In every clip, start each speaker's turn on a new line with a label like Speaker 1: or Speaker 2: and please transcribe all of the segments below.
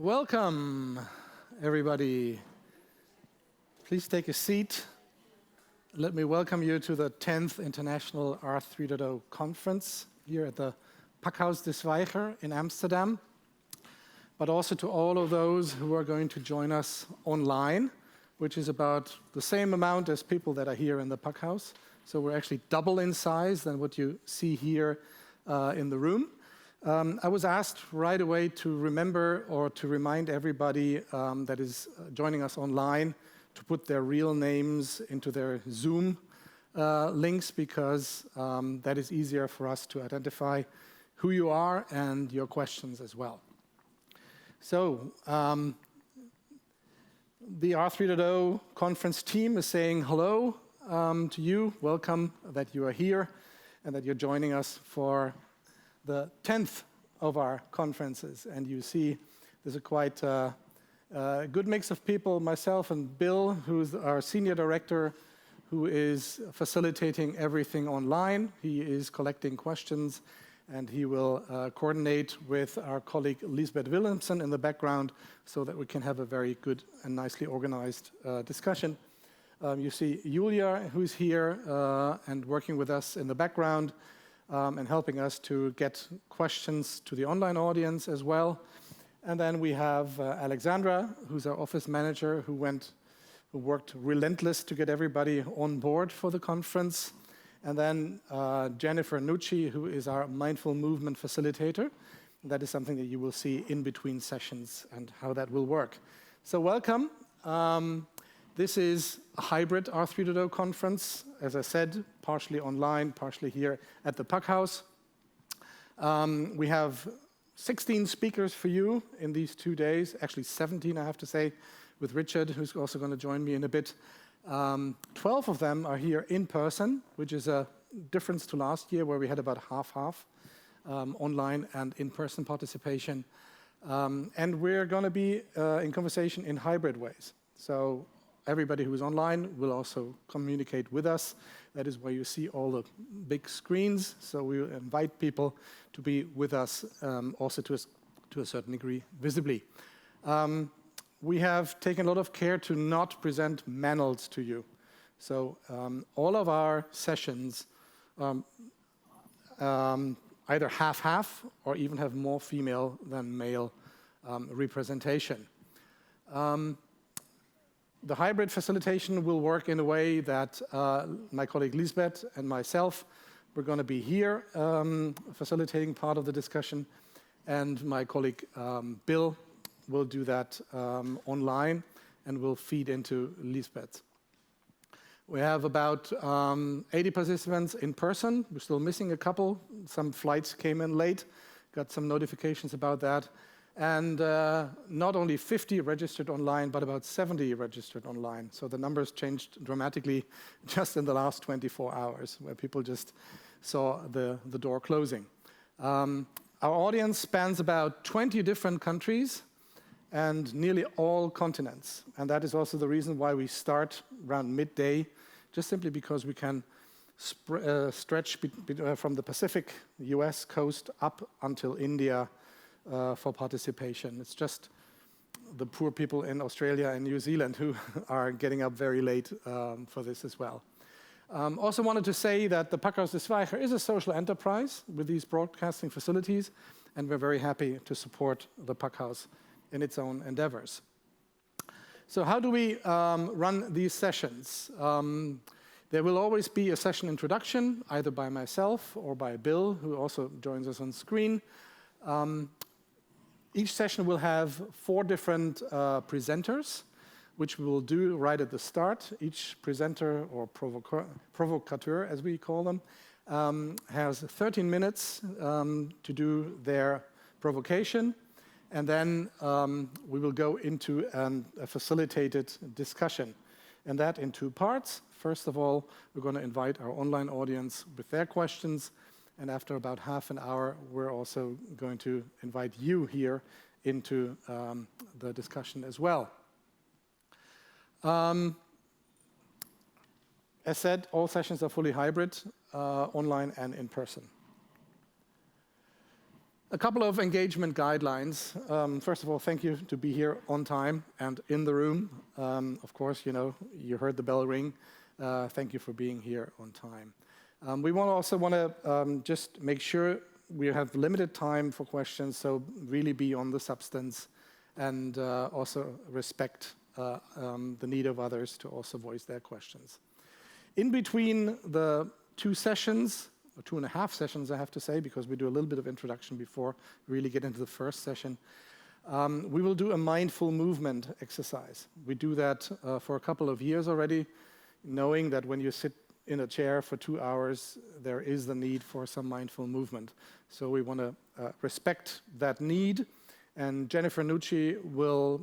Speaker 1: Welcome, everybody. Please take a seat. Let me welcome you to the 10th International R3.0 Conference here at the Pakhuis de Zwijger in Amsterdam, but also to all of those who are going to join us online, which is about the same amount as people that are here in the Pakhuis. So we're actually double in size than what you see here in the room. I was asked right away to remember or to remind everybody that is joining us online to put their real names into their Zoom links, because that is easier for us to identify who you are and your questions as well. So the R3.0 conference team is saying hello to you. Welcome that you are here and that you're joining us for the 10th of our conferences. And you see there's a quite good mix of people, myself and Bill, who's our senior director, who is facilitating everything online. He is collecting questions, and he will coordinate with our colleague Lisbeth Willemsen in the background so that we can have a very good and nicely organized discussion. You see Julia, who's here and working with us in the background, and helping us to get questions to the online audience as well. And then we have Alexandra, who's our office manager, who worked relentless to get everybody on board for the conference. And then Jennifer Nucci, who is our mindful movement facilitator. That is something that you will see in between sessions and how that will work. So welcome. This is a hybrid R3.0 conference, as I said, partially online, partially here at the Pakhuis. We have 16 speakers for you in these 2 days, actually 17, I have to say, with Richard, who's also going to join me in a bit. 12 of them are here in person, which is a difference to last year, where we had about half-half online and in-person participation. And we're going to be in conversation in hybrid ways. So everybody who is online will also communicate with us. That is why you see all the big screens. So we invite people to be with us also to a certain degree visibly. We have taken a lot of care to not present manuals to you. So all of our sessions either half-half or even have more female than male representation. The hybrid facilitation will work in a way that my colleague Lisbeth and myself, we're going to be here facilitating part of the discussion, and my colleague Bill will do that online and will feed into Lisbeth. We have about 80 participants in person. We're still missing a couple. Some flights came in late, got some notifications about that. And not only 50 registered online, but about 70 registered online. So the numbers changed dramatically just in the last 24 hours, where people just saw the door closing. Our audience spans about 20 different countries and nearly all continents. And that is also the reason why we start around midday, just simply because we can stretch from the Pacific US coast up until India for participation. It's just the poor people in Australia and New Zealand who are getting up very late for this as well. Also wanted to say that the Pakhuis de Zwijger is a social enterprise with these broadcasting facilities, and we're very happy to support the Pakhuis in its own endeavors. So how do we run these sessions? There will always be a session introduction, either by myself or by Bill, who also joins us on screen. Each session will have 4 different presenters, which we will do right at the start. Each presenter, or provocateur, as we call them, has 13 minutes to do their provocation. And then we will go into a facilitated discussion, and that in 2 parts. First of all, we're going to invite our online audience with their questions. And after about half an hour, we're also going to invite you here into the discussion as well. As said, all sessions are fully hybrid, online and in person. A couple of engagement guidelines. First of all, thank you to be here on time and in the room. Of course, you heard the bell ring. Thank you for being here on time. We also want to just make sure we have limited time for questions, so really be on the substance and also respect the need of others to also voice their questions. In between the 2 sessions, or 2.5 sessions, I have to say, because we do a little bit of introduction before we really get into the first session, we will do a mindful movement exercise. We do that for a couple of years already, knowing that when you sit in a chair for 2 hours, there is the need for some mindful movement. So we want to respect that need, and Jennifer Nucci will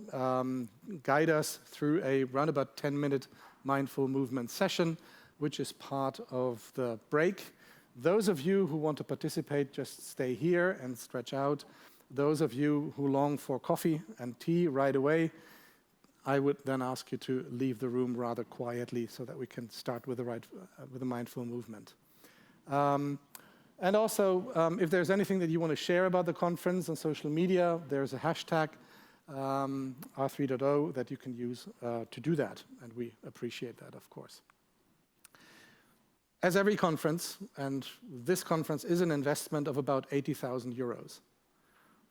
Speaker 1: guide us through a roundabout 10-minute mindful movement session, which is part of the break. Those of you who want to participate, just stay here and stretch out. Those of you who long for coffee and tea right away, I would then ask you to leave the room rather quietly so that we can start with the mindful movement. And also, if there's anything that you want to share about the conference on social media, there's a hashtag r3.0 that you can use to do that, and we appreciate that, of course. As every conference, and this conference is an investment of about 80,000 euros.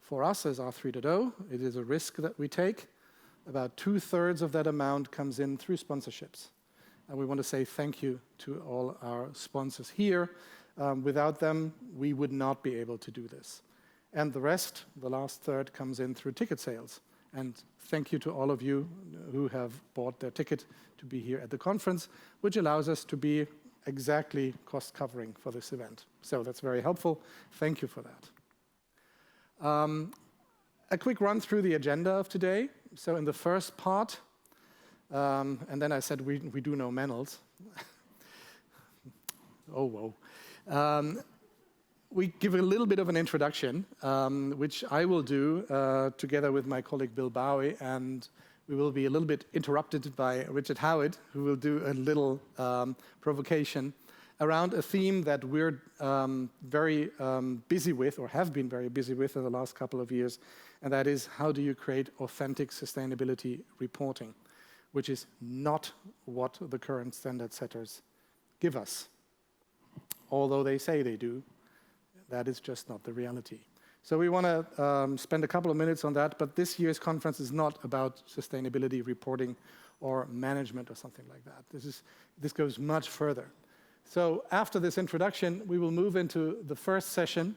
Speaker 1: For us as R3.0, it is a risk that we take. About 2/3 of that amount comes in through sponsorships. And we want to say thank you to all our sponsors here. Without them, we would not be able to do this. And the rest, the last third, comes in through ticket sales. And thank you to all of you who have bought their ticket to be here at the conference, which allows us to be exactly cost covering for this event. So that's very helpful. Thank you for that. A quick run through the agenda of today. So in the first part, and then I said we do no manuals. Oh, whoa. We give a little bit of an introduction, which I will do together with my colleague Bill Bowie, and we will be a little bit interrupted by Richard Howard, who will do a little provocation around a theme that we're very busy with, or have been very busy with in the last couple of years, and that is how do you create authentic sustainability reporting, which is not what the current standard setters give us. Although they say they do, that is just not the reality. So we want to spend a couple of minutes on that, but this year's conference is not about sustainability reporting or management or something like that. This goes much further. So after this introduction, we will move into the first session,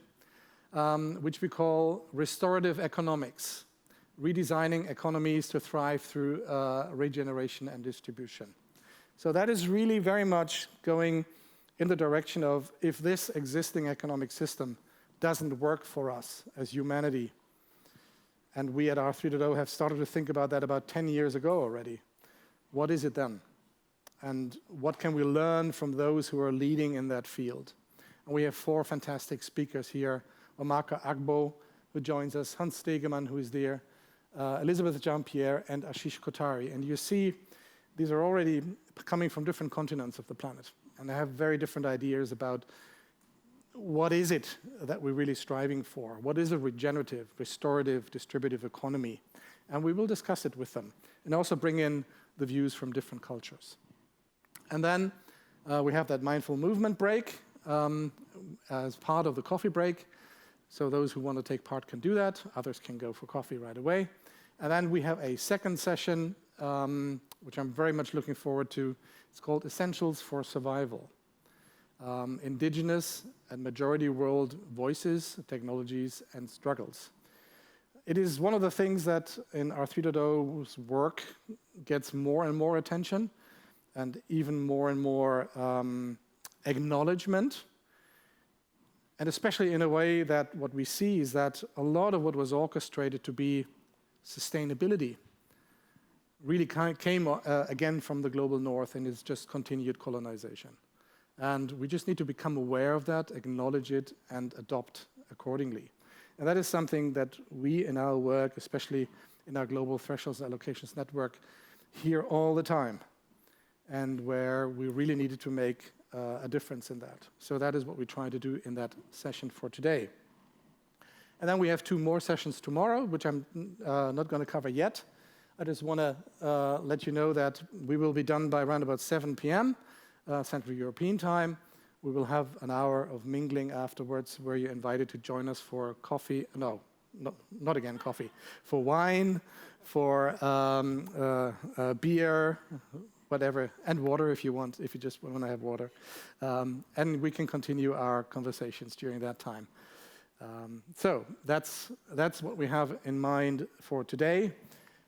Speaker 1: which we call Restorative Economics, Redesigning Economies to Thrive Through Regeneration and Distribution. So that is really very much going in the direction of if this existing economic system doesn't work for us as humanity, and we at R3.0 have started to think about that about 10 years ago already, what is it then? And what can we learn from those who are leading in that field? And we have 4 fantastic speakers here. Nwamaka Agbo, who joins us, Hans Stegeman, who is there, Elizabeth Yeampierre, and Ashish Kothari. And you see, these are already coming from different continents of the planet. And they have very different ideas about what is it that we're really striving for? What is a regenerative, restorative, distributive economy? And we will discuss it with them and also bring in the views from different cultures. And then we have that mindful movement break as part of the coffee break. So those who want to take part can do that. Others can go for coffee right away. And then we have a second session, which I'm very much looking forward to. It's called Essentials for Survival. Indigenous and majority world voices, technologies, and struggles. It is one of the things that in R3.0's work gets more and more attention and even more and more acknowledgement. And especially in a way that what we see is that a lot of what was orchestrated to be sustainability really came again from the global north, and it's just continued colonization. And we just need to become aware of that, acknowledge it, and adopt accordingly. And that is something that we in our work, especially in our Global Thresholds Allocations Network, hear all the time, and where we really needed to make a difference in that. So that is what we try to do in that session for today. And then we have 2 more sessions tomorrow, which I'm not going to cover yet. I just want to let you know that we will be done by around about 7 p.m. Central European time. We will have an hour of mingling afterwards where you're invited to join us for coffee. No, not again coffee. For wine, for beer, whatever, and water if you want, if you just want to have water. And we can continue our conversations during that time. So that's what we have in mind for today.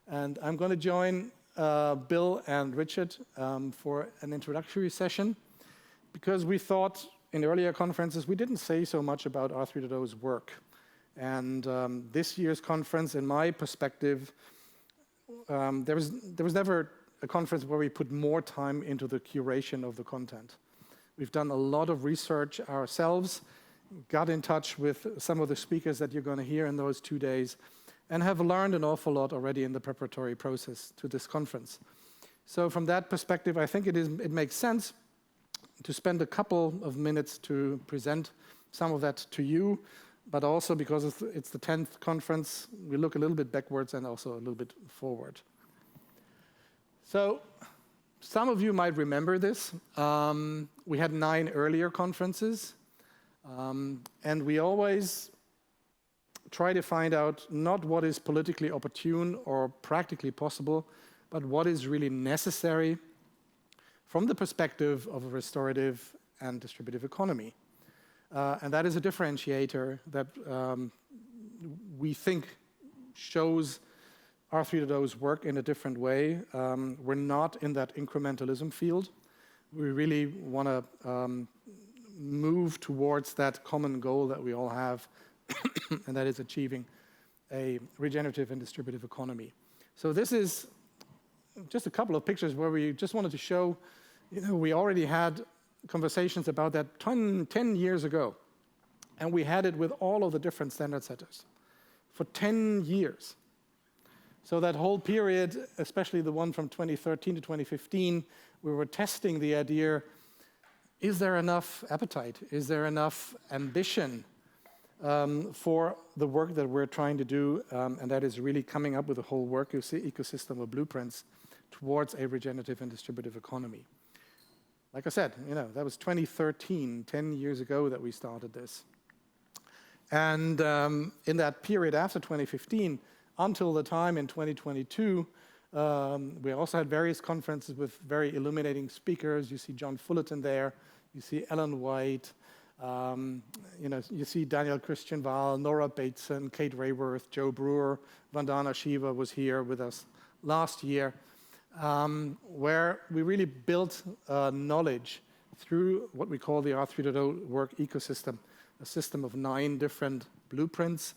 Speaker 1: And I'm going to join Bill and Richard for an introductory session, because we thought in earlier conferences we didn't say so much about R3.0's work. And this year's conference, in my perspective, there was never a conference where we put more time into the curation of the content. We've done a lot of research ourselves, got in touch with some of the speakers that you're going to hear in those 2 days, and have learned an awful lot already in the preparatory process to this conference. So from that perspective, I think it makes sense to spend a couple of minutes to present some of that to you, but also because it's the 10th conference, we look a little bit backwards and also a little bit forward. So some of you might remember this. We had 9 earlier conferences, and we always try to find out not what is politically opportune or practically possible, but what is really necessary from the perspective of a restorative and distributive economy. And that is a differentiator that we think shows R3.0's work in a different way. We're not in that incrementalism field. We really want to move towards that common goal that we all have, and that is achieving a regenerative and distributive economy. So this is just a couple of pictures where we just wanted to show, we already had conversations about that 10 years ago, and we had it with all of the different standard setters for 10 years. So that whole period, especially the one from 2013 to 2015, we were testing the idea, is there enough appetite? Is there enough ambition for the work that we're trying to do? And that is really coming up with a whole work ecosystem of blueprints towards a regenerative and distributive economy. Like I said, that was 2013, 10 years ago that we started this. And in that period after 2015, until the time in 2022, we also had various conferences with very illuminating speakers. You see John Fullerton there, you see Ellen White, you see Daniel Christian Wahl, Nora Bateson, Kate Rayworth, Joe Brewer, Vandana Shiva was here with us last year, where we really built knowledge through what we call the R3.0 work ecosystem, a system of 9 different blueprints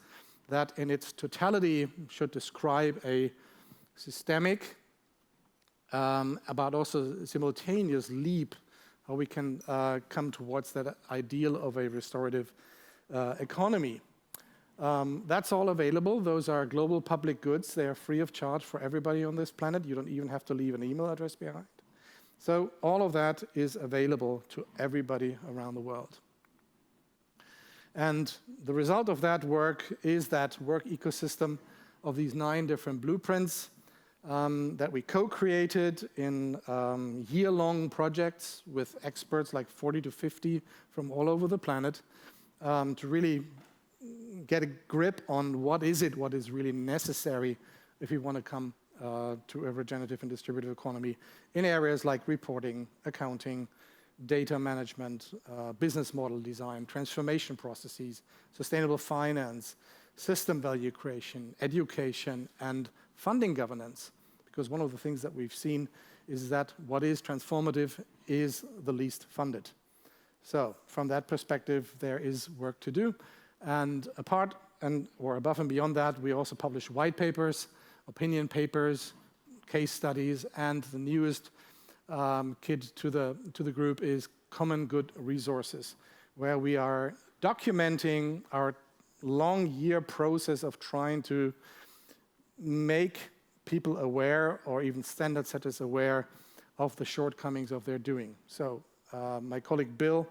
Speaker 1: that in its totality should describe a systemic, but also simultaneous leap, how we can come towards that ideal of a restorative economy. That's all available. Those are global public goods. They are free of charge for everybody on this planet. You don't even have to leave an email address behind. So all of that is available to everybody around the world. And the result of that work is that work ecosystem of these 9 different blueprints that we co-created in year-long projects with experts like 40 to 50 from all over the planet to really get a grip on what is really necessary if we want to come to a regenerative and distributive economy in areas like reporting, accounting, data management, business model design, transformation processes, sustainable finance, system value creation, education, and funding governance. Because one of the things that we've seen is that what is transformative is the least funded. So from that perspective, there is work to do. And above and beyond that, we also publish white papers, opinion papers, case studies, and the newest kid to the group is Common Good Resources, where we are documenting our long year process of trying to make people aware, or even standard setters aware, of the shortcomings of their doing. So my colleague Bill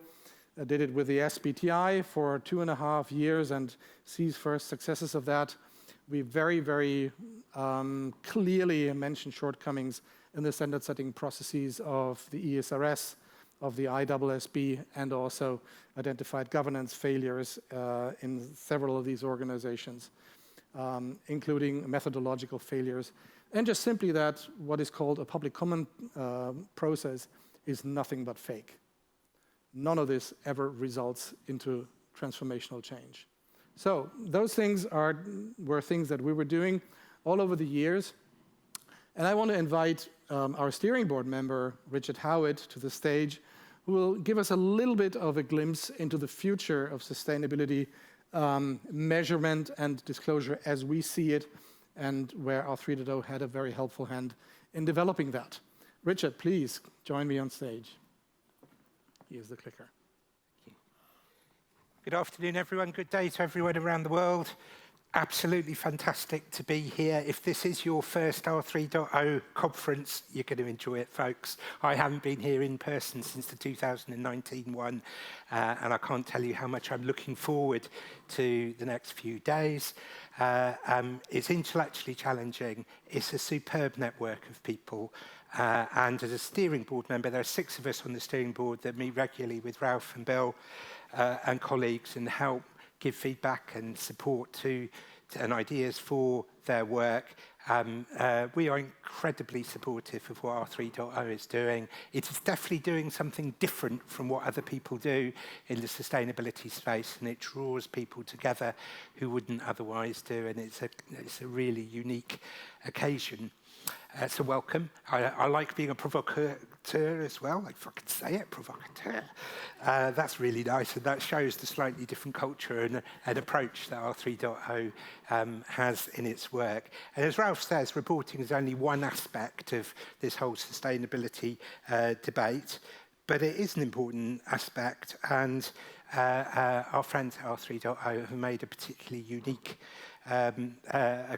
Speaker 1: did it with the SBTI for 2.5 years and sees first successes of that. We very, very clearly mentioned shortcomings in the standard setting processes of the ESRS, of the ISSB, and also identified governance failures in several of these organizations, including methodological failures, and just simply that what is called a public comment process is nothing but fake. None of this ever results into transformational change. So those things were things that we were doing all over the years. And I want to invite our steering board member, Richard Howitt, to the stage, who will give us a little bit of a glimpse into the future of sustainability measurement and disclosure as we see it, and where r3.0 had a very helpful hand in developing that. Richard, please join me on stage. Here's the clicker.
Speaker 2: Good afternoon, everyone. Good day to everyone around the world. Absolutely fantastic to be here. If this is your first r3.0 conference, you're going to enjoy it, folks. I haven't been here in person since the 2019 one, and I can't tell you how much I'm looking forward to the next few days. It's intellectually challenging. It's a superb network of people. And as a steering board member, there are 6 of us on the steering board that meet regularly with Ralph and Bill and colleagues and help give feedback and support and ideas for their work. We are incredibly supportive of what r3.0 is doing. It is definitely doing something different from what other people do in the sustainability space, and it draws people together who wouldn't otherwise do, and it's a really unique occasion. So welcome. I like being a provocateur as well, if I can say it, provocateur. That's really nice, and that shows the slightly different culture and approach that r3.0 has in its work. And as Ralph says, reporting is only one aspect of this whole sustainability debate, but it is an important aspect, and our friends at r3.0 have made a particularly unique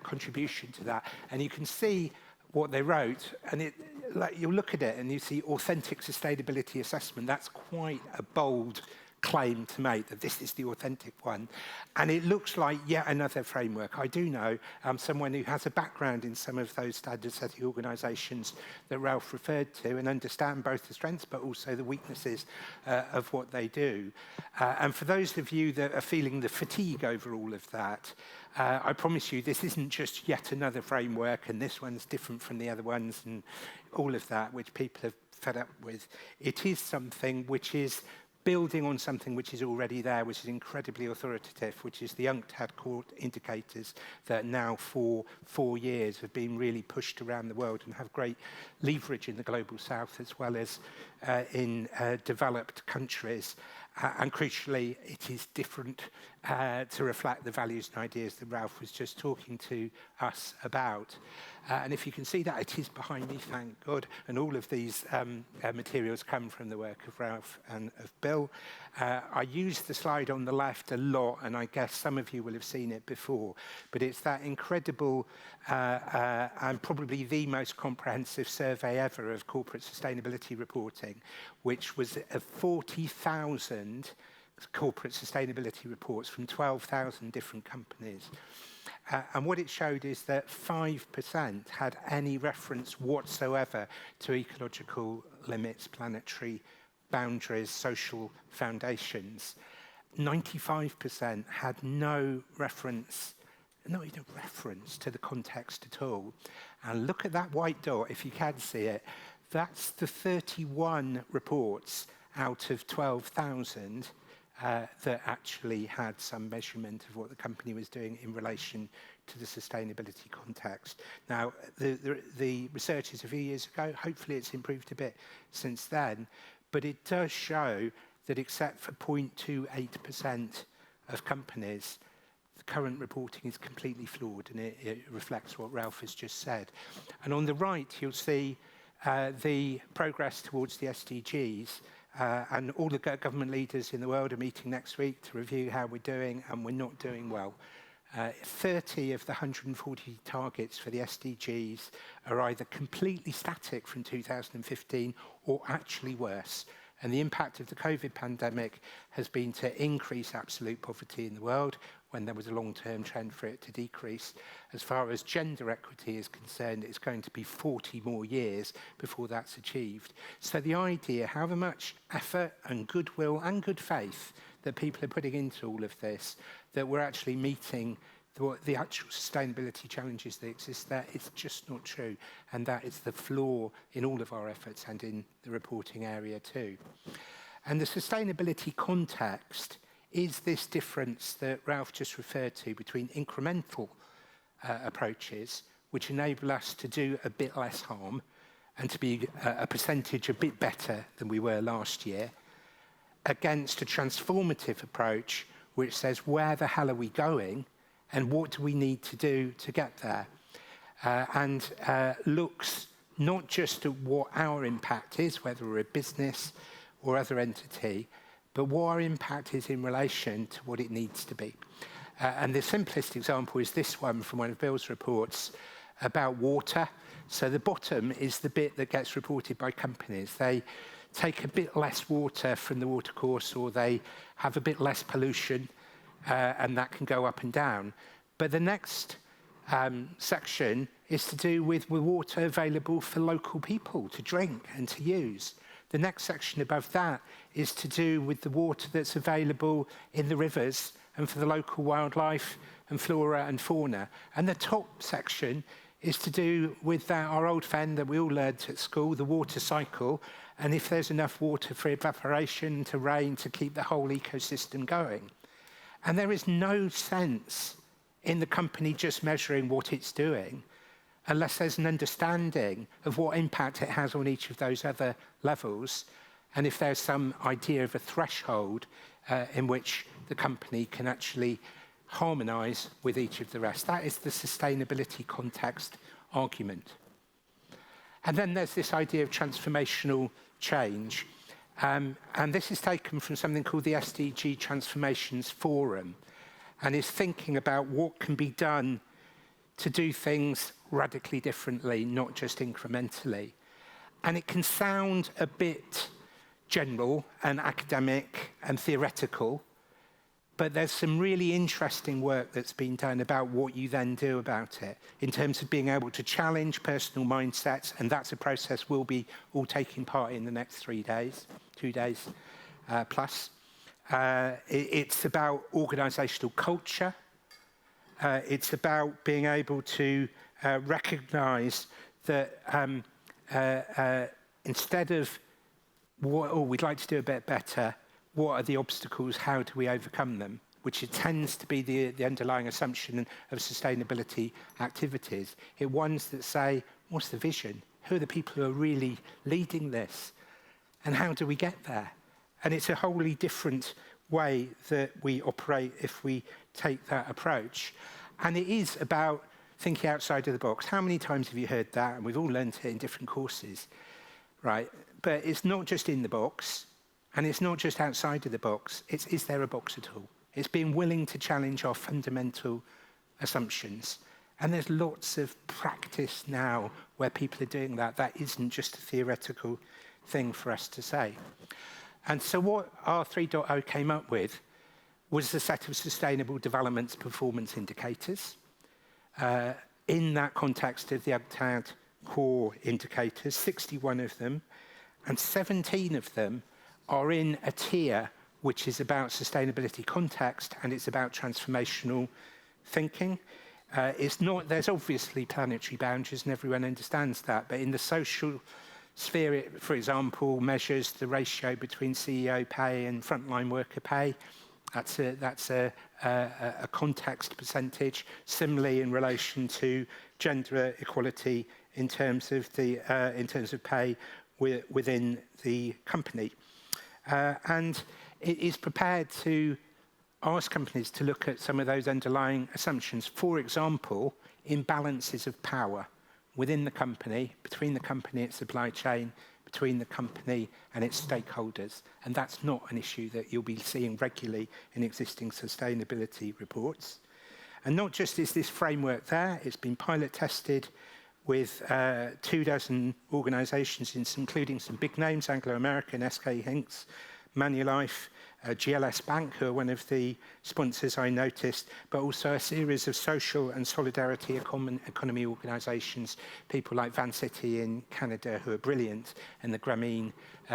Speaker 2: contribution to that. And you can see what they wrote, and you look at it and you see authentic sustainability assessment. That's quite a bold claim to make, that this is the authentic one. And it looks like yet another framework. I do know someone who has a background in some of those standard setting organisations that Ralph referred to, and understand both the strengths but also the weaknesses of what they do. And for those of you that are feeling the fatigue over all of that, I promise you this isn't just yet another framework and this one's different from the other ones and all of that, which people have fed up with. It is something which is building on something which is already there, which is incredibly authoritative, which is the UNCTAD core indicators that now for 4 years have been really pushed around the world and have great leverage in the global south as well as in developed countries. And crucially, it is different to reflect the values and ideas that Ralph was just talking to us about. And if you can see that, it is behind me, thank God. And all of these materials come from the work of Ralph and of Bill. I use the slide on the left a lot, and I guess some of you will have seen it before. But it's that incredible and probably the most comprehensive survey ever of corporate sustainability reporting, which was 40,000 corporate sustainability reports from 12,000 different companies. And what it showed is that 5% had any reference whatsoever to ecological limits, planetary boundaries, social foundations. 95% had no reference, not even a reference to the context at all. And look at that white dot, if you can see it. That's the 31 reports out of 12,000 that actually had some measurement of what the company was doing in relation to the sustainability context. Now, the research is a few years ago. Hopefully it's improved a bit since then, but it does show that except for 0.28% of companies, the current reporting is completely flawed, and it reflects what Ralph has just said. And on the right, you'll see the progress towards the SDGs. And all the government leaders in the world are meeting next week to review how we're doing, and we're not doing well. 30 of the 140 targets for the SDGs are either completely static from 2015 or actually worse. And the impact of the COVID pandemic has been to increase absolute poverty in the world when there was a long-term trend for it to decrease. As far as gender equity is concerned, it's going to be 40 more years before that's achieved. So the idea, however much effort and goodwill and good faith that people are putting into all of this, that we're actually meeting the actual sustainability challenges that exist there, it's just not true. And that is the flaw in all of our efforts and in the reporting area too. And the sustainability context is this difference that Ralph just referred to between incremental approaches, which enable us to do a bit less harm and to be a percentage a bit better than we were last year, against a transformative approach which says, where the hell are we going and what do we need to do to get there? And looks not just at what our impact is, whether we're a business or other entity, but what our impact is in relation to what it needs to be. And the simplest example is this one from one of Bill's reports about water. So the bottom is the bit that gets reported by companies. They take a bit less water from the watercourse, or they have a bit less pollution, and that can go up and down. But the next section is to do with water available for local people to drink and to use. The next section above that is to do with the water that's available in the rivers and for the local wildlife and flora and fauna. And the top section is to do with our old friend that we all learned at school, the water cycle, and if there's enough water for evaporation, to rain, to keep the whole ecosystem going. And there is no sense in the company just measuring what it's doing unless there's an understanding of what impact it has on each of those other levels, and if there's some idea of a threshold in which the company can actually harmonise with each of the rest. That is the sustainability context argument. And then there's this idea of transformational change. And this is taken from something called the SDG Transformations Forum, and is thinking about what can be done to do things radically differently, not just incrementally. And it can sound a bit general and academic and theoretical, but there's some really interesting work that's been done about what you then do about it in terms of being able to challenge personal mindsets, and that's a process we'll be all taking part in the next 2 days plus. It's about organisational culture. It's about being able to recognise that instead of we'd like to do a bit better, what are the obstacles, how do we overcome them, which it tends to be the underlying assumption of sustainability activities. It's ones that say, what's the vision? Who are the people who are really leading this? And how do we get there? And it's a wholly different way that we operate if we take that approach. And it is about thinking outside of the box. How many times have you heard that? And we've all learned it in different courses, right? But it's not just in the box, and it's not just outside of the box. It's, is there a box at all? It's being willing to challenge our fundamental assumptions. And there's lots of practice now where people are doing that. That isn't just a theoretical thing for us to say. And so what R3.0 came up with was a set of sustainable development performance indicators. In that context of the UNCTAD core indicators, 61 of them, and 17 of them are in a tier which is about sustainability context, and it's about transformational thinking. It's not, there's obviously planetary boundaries, and everyone understands that, but in the social sphere, it, for example, measures the ratio between CEO pay and frontline worker pay. That's a context percentage. Similarly, in relation to gender equality in terms of pay within the company, and it is prepared to ask companies to look at some of those underlying assumptions. For example, imbalances of power within the company, between the company and its supply chain, between the company and its stakeholders. And that's not an issue that you'll be seeing regularly in existing sustainability reports. And not just is this framework there, it's been pilot tested with 24 organisations, including some big names, Anglo-American, SK Hinks, Manulife, GLS Bank, who are one of the sponsors I noticed, but also a series of social and solidarity economy organisations, people like Vancity in Canada, who are brilliant, and the Grameen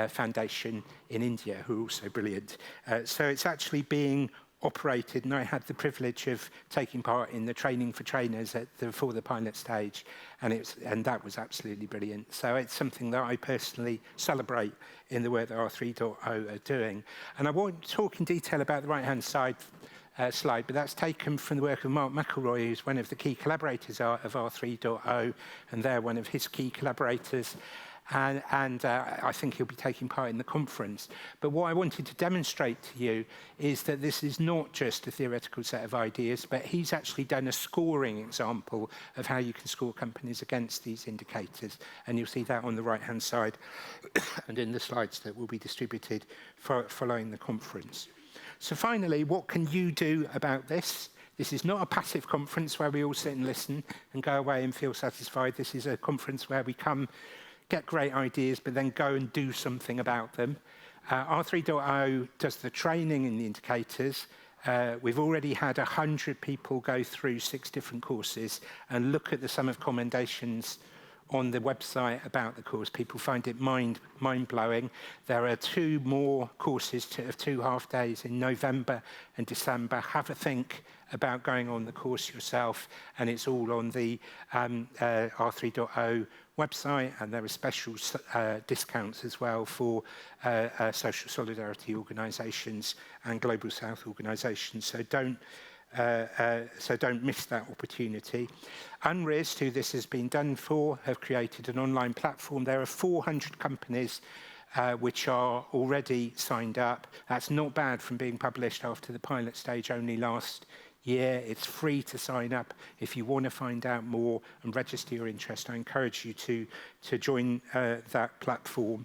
Speaker 2: Foundation in India, who are also brilliant. So it's actually being operated, and I had the privilege of taking part in the training for trainers for the pilot stage, and that was absolutely brilliant. So it's something that I personally celebrate in the work that r3.0 are doing. And I won't talk in detail about the right-hand side slide, but that's taken from the work of Mark McElroy, who's one of the key collaborators of r3.0, and they're one of his key collaborators. And I think he'll be taking part in the conference. But what I wanted to demonstrate to you is that this is not just a theoretical set of ideas, but he's actually done a scoring example of how you can score companies against these indicators. And you'll see that on the right-hand side and in the slides that will be distributed following the conference. So finally, what can you do about this? This is not a passive conference where we all sit and listen and go away and feel satisfied. This is a conference where we come, get great ideas, but then go and do something about them. r3.0 does the training in the indicators. We've already had 100 people go through 6 different courses and look at the sum of commendations on the website about the course. People find it mind-blowing. There are 2 more courses of 2 half days in November and December. Have a think about going on the course yourself, and it's all on the r3.0 website, and there are special discounts as well for social solidarity organisations and Global South organisations. So don't miss that opportunity. Unrest, who this has been done for, have created an online platform. There are 400 companies which are already signed up. That's not bad from being published after the pilot stage only last year. It's free to sign up if you want to find out more and register your interest. I encourage you to join that platform.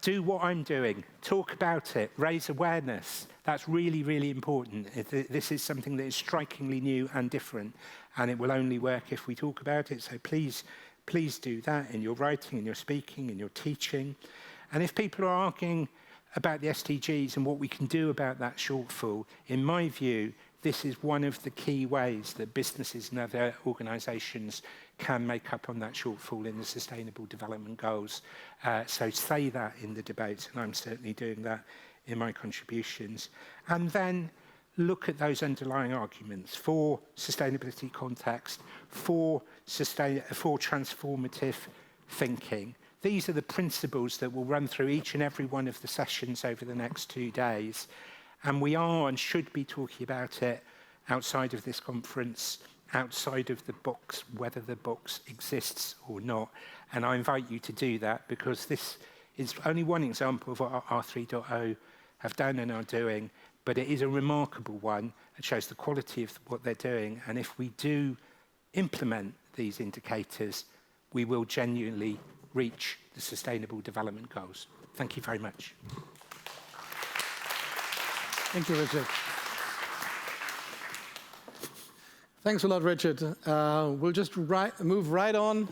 Speaker 2: Do what I'm doing. Talk about it. Raise awareness. That's really, really important. This is something that is strikingly new and different, and it will only work if we talk about it. So please do that in your writing, in your speaking, in your teaching. And if people are arguing about the SDGs and what we can do about that shortfall, in my view, this is one of the key ways that businesses and other organisations can make up on that shortfall in the Sustainable Development Goals. So say that in the debates, and I'm certainly doing that in my contributions. And then look at those underlying arguments for sustainability context, for transformative thinking. These are the principles that will run through each and every one of the sessions over the next 2 days. And we are and should be talking about it outside of this conference, outside of the books, whether the books exists or not. And I invite you to do that, because this is only one example of what r3.0 have done and are doing, but it is a remarkable one. It shows the quality of what they're doing. And if we do implement these indicators, we will genuinely reach the Sustainable Development Goals. Thank you very much.
Speaker 1: Thank you, Richard. Thanks a lot, Richard. We'll just move right on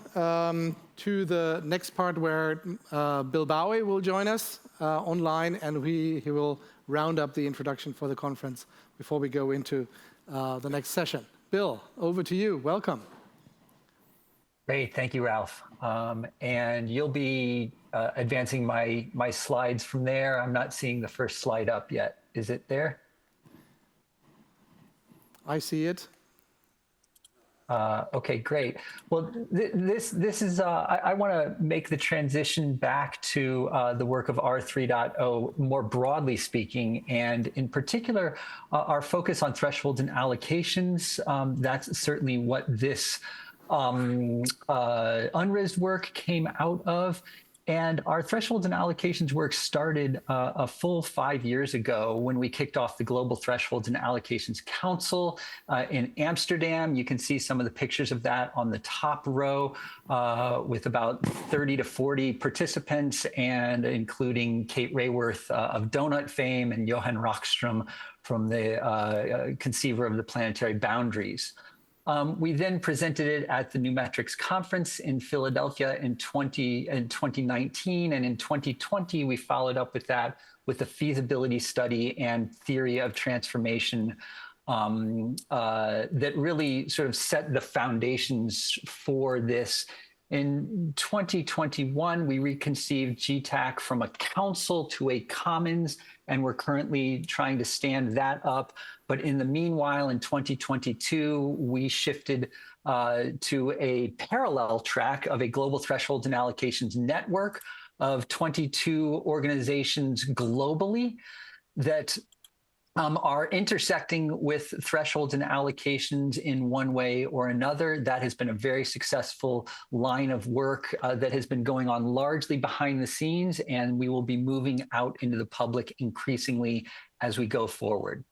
Speaker 1: to the next part, where Bill Bowie will join us online, and he will round up the introduction for the conference before we go into the next session. Bill, over to you. Welcome.
Speaker 3: Great, thank you, Ralph. And you'll be advancing my slides from there. I'm not seeing the first slide up yet. Is it there?
Speaker 1: I see it.
Speaker 3: Okay, great. Well, this is, I want to make the transition back to the work of r3.0, more broadly speaking, and in particular, our focus on thresholds and allocations. That's certainly what this UNRISD work came out of. And our thresholds and allocations work started a full 5 years ago when we kicked off the Global Thresholds and Allocations Council in Amsterdam. You can see some of the pictures of that on the top row with about 30 to 40 participants, and including Kate Rayworth of Donut fame and Johan Rockström from the conceiver of the planetary boundaries. We then presented it at the New Metrics Conference in Philadelphia in 2019, and in 2020 we followed up with that with a feasibility study and theory of transformation that really sort of set the foundations for this. In 2021, we reconceived GTAC from a council to a commons, and we're currently trying to stand that up. But in the meanwhile, in 2022, we shifted to a parallel track of a global thresholds and allocations network of 22 organizations globally that are intersecting with thresholds and allocations in one way or another. That has been a very successful line of work that has been going on largely behind the scenes, and we will be moving out into the public increasingly as we go forward.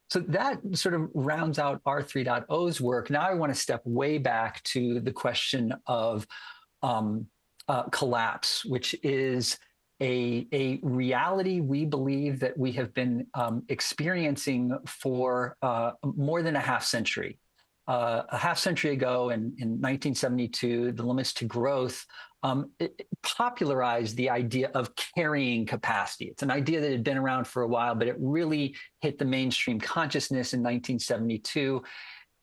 Speaker 3: So that sort of rounds out R3.0's work. Now I want to step way back to the question of collapse, which is a reality we believe that we have been experiencing for more than a half century. A half century ago, in 1972, the limits to growth it popularized the idea of carrying capacity. It's an idea that had been around for a while, but it really hit the mainstream consciousness in 1972.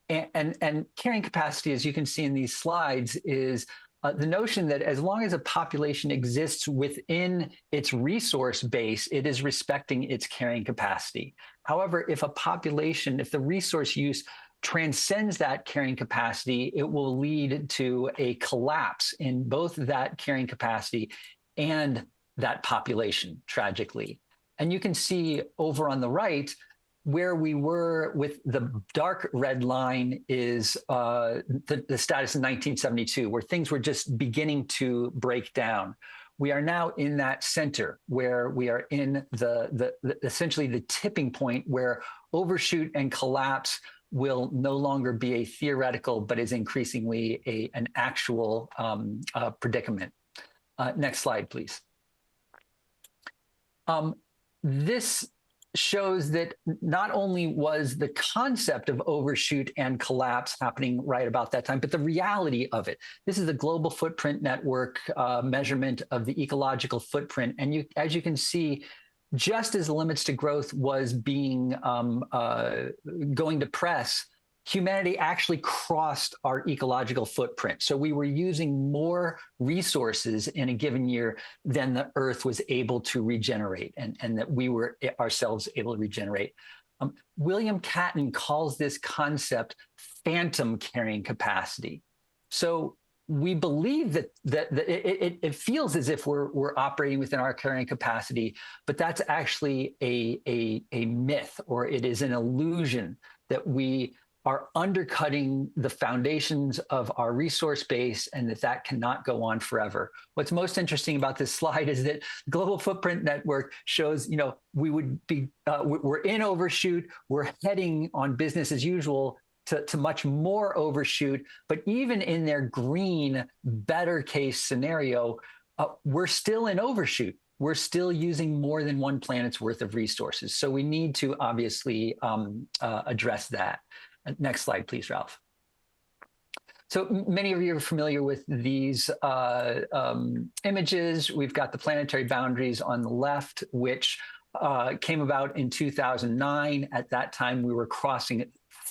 Speaker 3: And carrying capacity, as you can see in these slides, is the notion that as long as a population exists within its resource base, it is respecting its carrying capacity. However, if the resource use transcends that carrying capacity, it will lead to a collapse in both that carrying capacity and that population, tragically. And you can see over on the right, where we were with the dark red line is the status in 1972, where things were just beginning to break down. We are now in that center where we are in essentially the tipping point where overshoot and collapse will no longer be a theoretical, but is increasingly an actual predicament. Next slide, please. This shows that not only was the concept of overshoot and collapse happening right about that time, but the reality of it. This is the global footprint network measurement of the ecological footprint. And as you can see, just as the limits to growth was being going to press, humanity actually crossed our ecological footprint. So we were using more resources in a given year than the Earth was able to regenerate, and that we were ourselves able to regenerate. William Catton calls this concept phantom carrying capacity. So we believe that it feels as if we're operating within our carrying capacity, but that's actually a myth, or it is an illusion that we are undercutting the foundations of our resource base, and that cannot go on forever. What's most interesting about this slide is that the Global Footprint Network shows, we would be, we're in overshoot, we're heading on business as usual to much more overshoot, but even in their green, better case scenario, we're still in overshoot. We're still using more than one planet's worth of resources. So we need to obviously address that. Next slide, please, Ralph. So many of you are familiar with these images. We've got the planetary boundaries on the left, which came about in 2009. At that time, we were crossing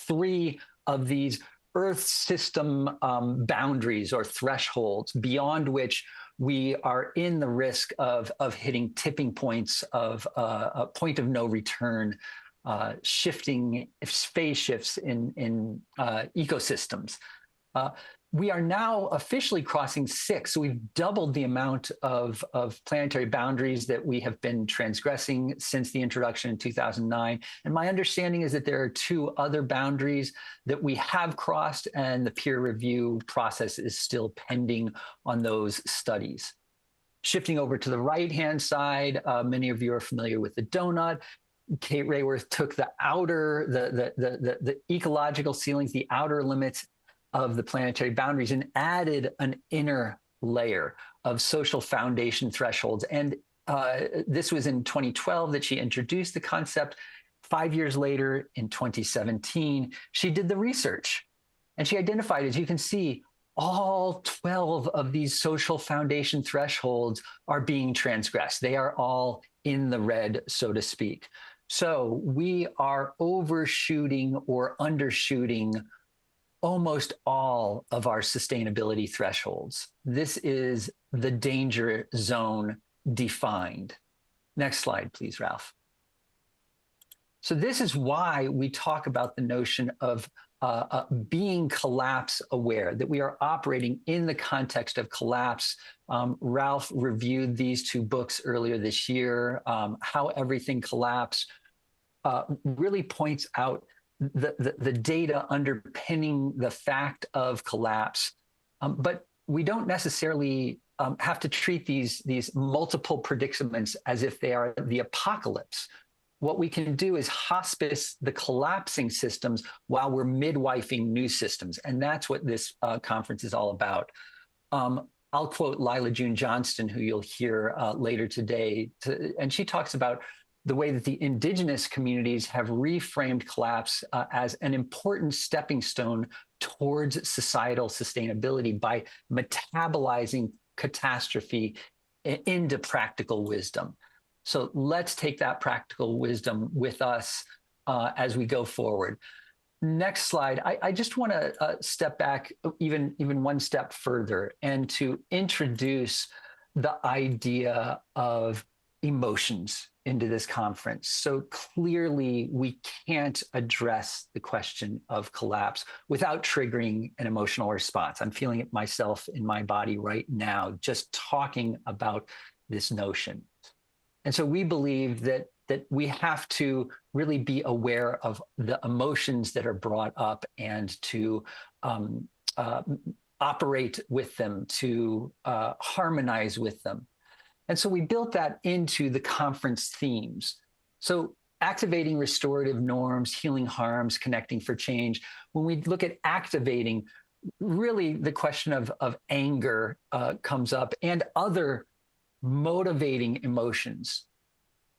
Speaker 3: 3 of these Earth system boundaries or thresholds, beyond which we are in the risk of hitting tipping points of a point of no return, shifting phase shifts in ecosystems. We are now officially crossing 6. So we've doubled the amount of planetary boundaries that we have been transgressing since the introduction in 2009. And my understanding is that there are 2 other boundaries that we have crossed, and the peer review process is still pending on those studies. Shifting over to the right-hand side, many of you are familiar with the donut. Kate Raworth took the outer, the ecological ceilings, the outer limits of the planetary boundaries, and added an inner layer of social foundation thresholds. And this was in 2012 that she introduced the concept. 5 years later, in 2017, she did the research. And she identified, as you can see, all 12 of these social foundation thresholds are being transgressed. They are all in the red, so to speak. So we are overshooting or undershooting almost all of our sustainability thresholds. This is the danger zone defined. Next slide, please, Ralph. So this is why we talk about the notion of being collapse aware, that we are operating in the context of collapse. Ralph reviewed these two books earlier this year. How Everything Collapsed really points out the data underpinning the fact of collapse. But we don't necessarily have to treat these multiple predicaments as if they are the apocalypse. What we can do is hospice the collapsing systems while we're midwifing new systems. And that's what this conference is all about. I'll quote Lila June Johnston, who you'll hear later today. And she talks about the way that the indigenous communities have reframed collapse as an important stepping stone towards societal sustainability by metabolizing catastrophe into practical wisdom. So let's take that practical wisdom with us as we go forward. Next slide. I just want to step back even one step further and to introduce the idea of emotions into this conference. So clearly, we can't address the question of collapse without triggering an emotional response. I'm feeling it myself in my body right now, just talking about this notion. And so we believe that we have to really be aware of the emotions that are brought up and to operate with them, to harmonize with them. And so we built that into the conference themes. So activating restorative norms, healing harms, connecting for change. When we look at activating, really the question of anger comes up and other motivating emotions.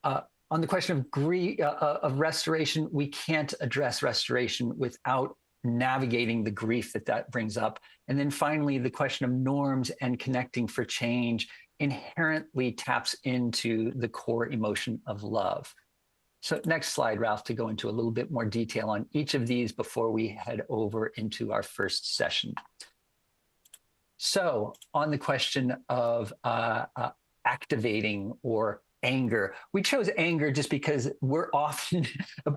Speaker 3: On the question of grief, of restoration, we can't address restoration without navigating the grief that brings up. And then finally, the question of norms and connecting for change inherently taps into the core emotion of love. So next slide, Ralph, to go into a little bit more detail on each of these before we head over into our first session. So on the question of activating or anger, we chose anger just because we're often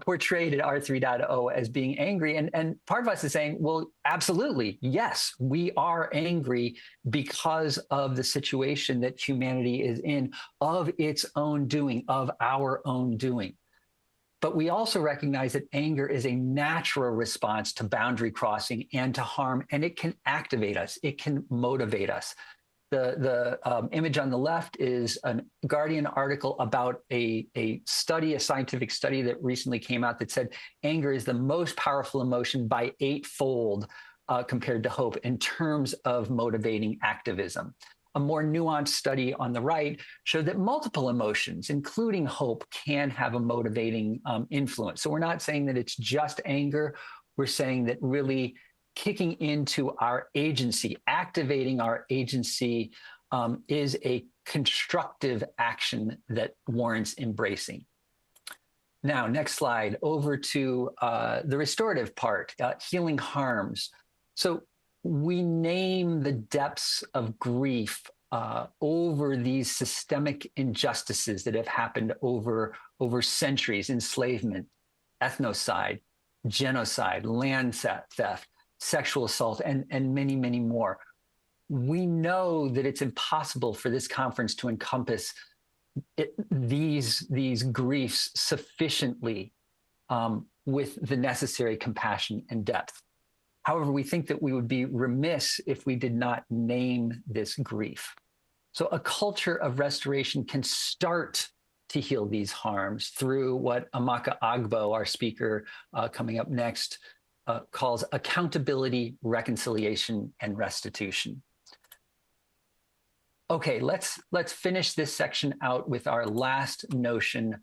Speaker 3: portrayed at r3.0 as being angry. And part of us is saying, well, absolutely, yes, we are angry because of the situation that humanity is in, of its own doing, of our own doing. But we also recognize that anger is a natural response to boundary crossing and to harm, and it can activate us, it can motivate us. The image on the left is a Guardian article about a study, a scientific study that recently came out that said anger is the most powerful emotion by 8-fold compared to hope in terms of motivating activism. A more nuanced study on the right showed that multiple emotions, including hope, can have a motivating influence. So we're not saying that it's just anger. We're saying that really kicking into our agency, activating our agency is a constructive action that warrants embracing. Now, next slide, over to the restorative part, healing harms. So we name the depths of grief over these systemic injustices that have happened over centuries: enslavement, ethnocide, genocide, land theft, sexual assault, and many, many more. We know that it's impossible for this conference to encompass these griefs sufficiently with the necessary compassion and depth. However, we think that we would be remiss if we did not name this grief. So a culture of restoration can start to heal these harms through what Nwamaka Agbo, our speaker coming up next, calls accountability, reconciliation, and restitution. Okay, let's finish this section out with our last notion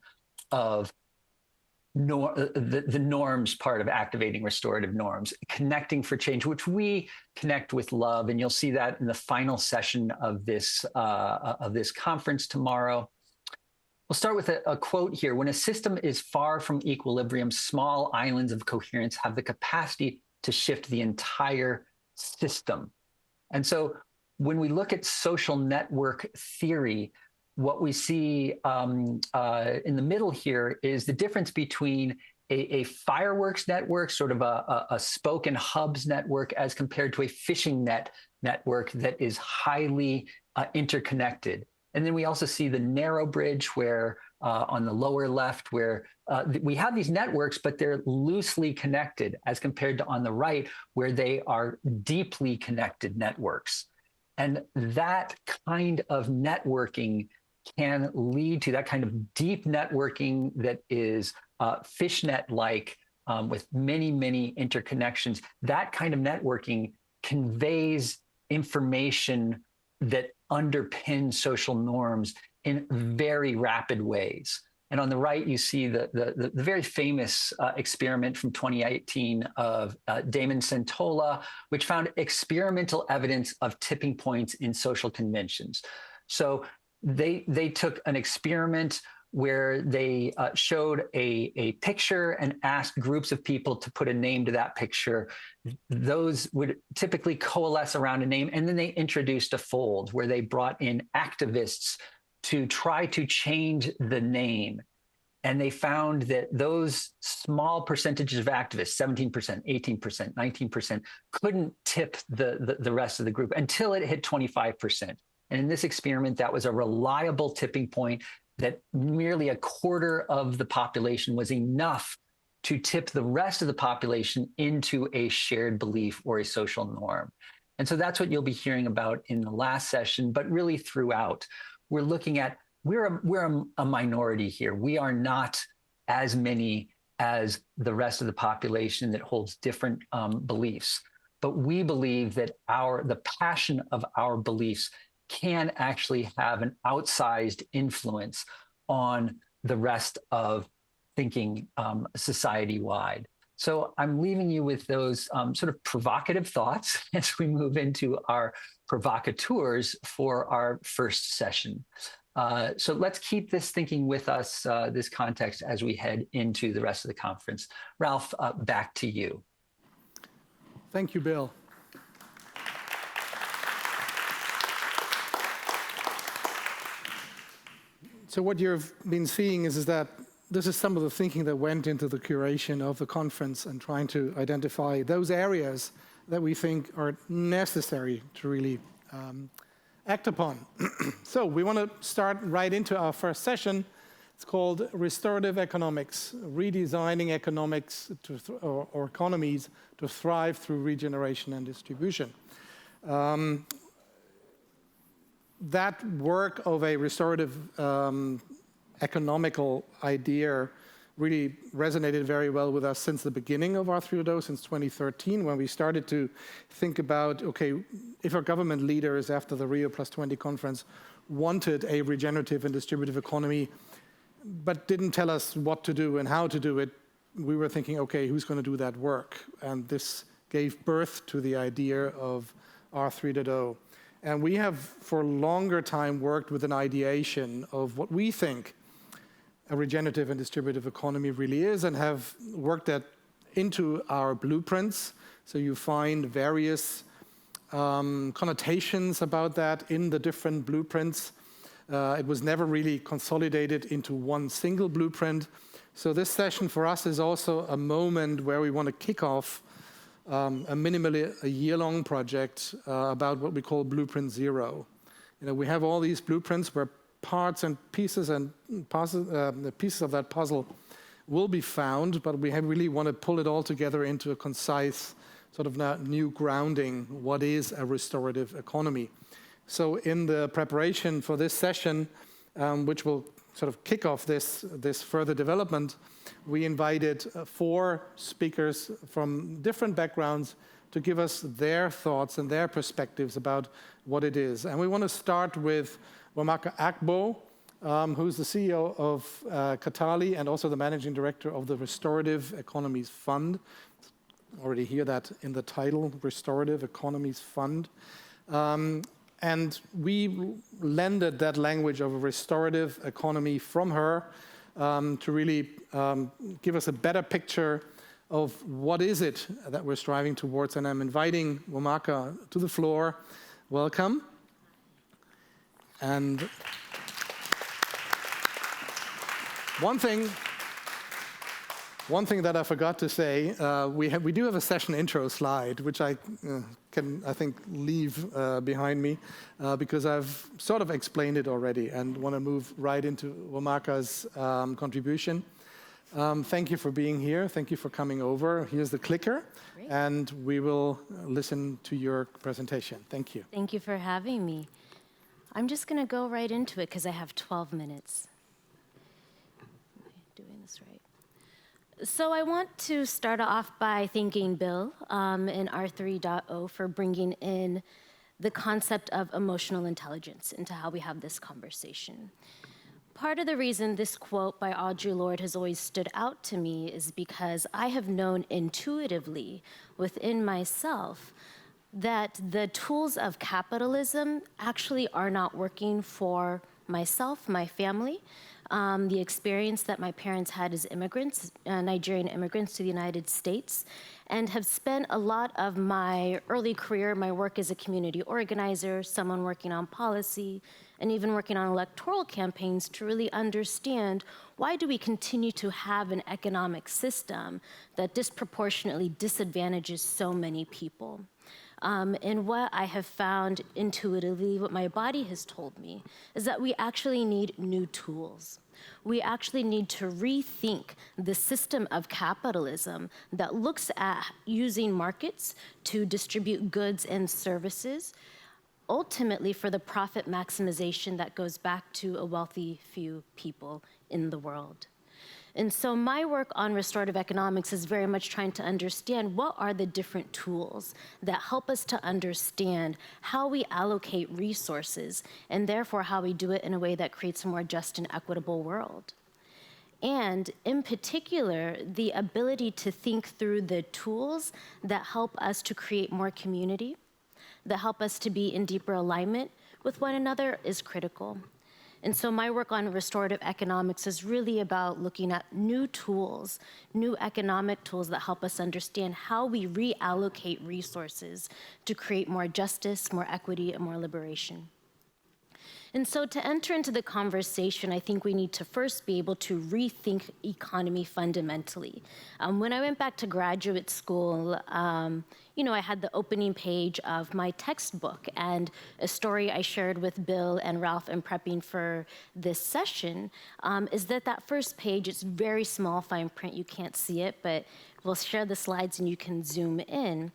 Speaker 3: of the norms part of activating restorative norms, connecting for change, which we connect with love. And you'll see that in the final session of this conference tomorrow. We'll start with a quote here. When a system is far from equilibrium, small islands of coherence have the capacity to shift the entire system. And so when we look at social network theory, what we see in the middle here is the difference between a fireworks network, sort of a spoke and hubs network, as compared to a fishing network that is highly interconnected. And then we also see the narrow bridge where on the lower left, where we have these networks, but they're loosely connected, as compared to on the right, where they are deeply connected networks. And that kind of networking can lead to that kind of deep networking that is fishnet-like, with many, many interconnections. That kind of networking conveys information that underpins social norms in very rapid ways. And on the right, you see the very famous experiment from 2018 of Damon Centola, which found experimental evidence of tipping points in social conventions. So they took an experiment where they showed a picture and asked groups of people to put a name to that picture. Those would typically coalesce around a name, and then they introduced a fold where they brought in activists to try to change the name. And they found that those small percentages of activists, 17%, 18%, 19%, couldn't tip the rest of the group until it hit 25%. And in this experiment, that was a reliable tipping point that merely a quarter of the population was enough to tip the rest of the population into a shared belief or a social norm. And so that's what you'll be hearing about in the last session, but really throughout. We're looking at, we're a minority here. We are not as many as the rest of the population that holds different beliefs. But we believe that the passion of our beliefs can actually have an outsized influence on the rest of thinking society-wide. So I'm leaving you with those sort of provocative thoughts as we move into our provocateurs for our first session. So let's keep this thinking with us, this context, as we head into the rest of the conference. Ralph, back to you.
Speaker 1: Thank you, Bill. So what you've been seeing is that this is some of the thinking that went into the curation of the conference and trying to identify those areas that we think are necessary to really act upon. So we want to start right into our first session. It's called Restorative Economics, Redesigning Economics or Economies to Thrive Through Regeneration and Distribution. That work of a restorative economical idea really resonated very well with us since the beginning of r3.0, since 2013, when we started to think about, okay, if our government leaders after the Rio +20 conference wanted a regenerative and distributive economy, but didn't tell us what to do and how to do it, we were thinking, okay, who's going to do that work? And this gave birth to the idea of r3.0. And we have, for a longer time, worked with an ideation of what we think a regenerative and distributive economy really is, and have worked that into our blueprints. So you find various connotations about that in the different blueprints. It was never really consolidated into one single blueprint. So this session for us is also a moment where we want to kick off a minimally a year-long project about what we call Blueprint Zero. We have all these blueprints where parts and pieces and the pieces of that puzzle will be found, but we really want to pull it all together into a concise sort of new grounding. What is a restorative economy? So in the preparation for this session, which will sort of kick off this further development, we invited 4 speakers from different backgrounds to give us their thoughts and their perspectives about what it is. And we want to start with Nwamaka Agbo, who's the CEO of Kothari and also the managing director of the Restorative Economies Fund. Already hear that in the title, Restorative Economies Fund. And we lended that language of a restorative economy from her to really give us a better picture of what is it that we're striving towards. And I'm inviting Nwamaka to the floor. Welcome. And one thing that I forgot to say, we do have a session intro slide, which I can, I think, leave behind me, because I've sort of explained it already and want to move right into Nwamaka's contribution. Thank you for being here. Thank you for coming over. Here's the clicker.
Speaker 4: Great.
Speaker 1: And we will listen to your presentation. Thank you.
Speaker 4: Thank you for having me. I'm just going to go right into it because I have 12 minutes. Am I doing this right? So I want to start off by thanking Bill and r3.0 for bringing in the concept of emotional intelligence into how we have this conversation. Part of the reason this quote by Audre Lorde has always stood out to me is because I have known intuitively within myself that the tools of capitalism actually are not working for myself, my family, the experience that my parents had as immigrants, Nigerian immigrants to the United States, and have spent a lot of my early career, my work as a community organizer, someone working on policy, and even working on electoral campaigns to really understand why do we continue to have an economic system that disproportionately disadvantages so many people. And what I have found intuitively, what my body has told me, is that we actually need new tools. We actually need to rethink the system of capitalism that looks at using markets to distribute goods and services, ultimately for the profit maximization that goes back to a wealthy few people in the world. And so my work on restorative economics is very much trying to understand what are the different tools that help us to understand how we allocate resources and therefore how we do it in a way that creates a more just and equitable world. And in particular, the ability to think through the tools that help us to create more community, that help us to be in deeper alignment with one another is critical. And so my work on restorative economics is really about looking at new tools, new economic tools that help us understand how we reallocate resources to create more justice, more equity, and more liberation. And so to enter into the conversation, I think we need to first be able to rethink economy fundamentally. When I went back to graduate school, I had the opening page of my textbook, and a story I shared with Bill and Ralph in prepping for this session is that first page, it's very small, fine print, you can't see it, but we'll share the slides and you can zoom in.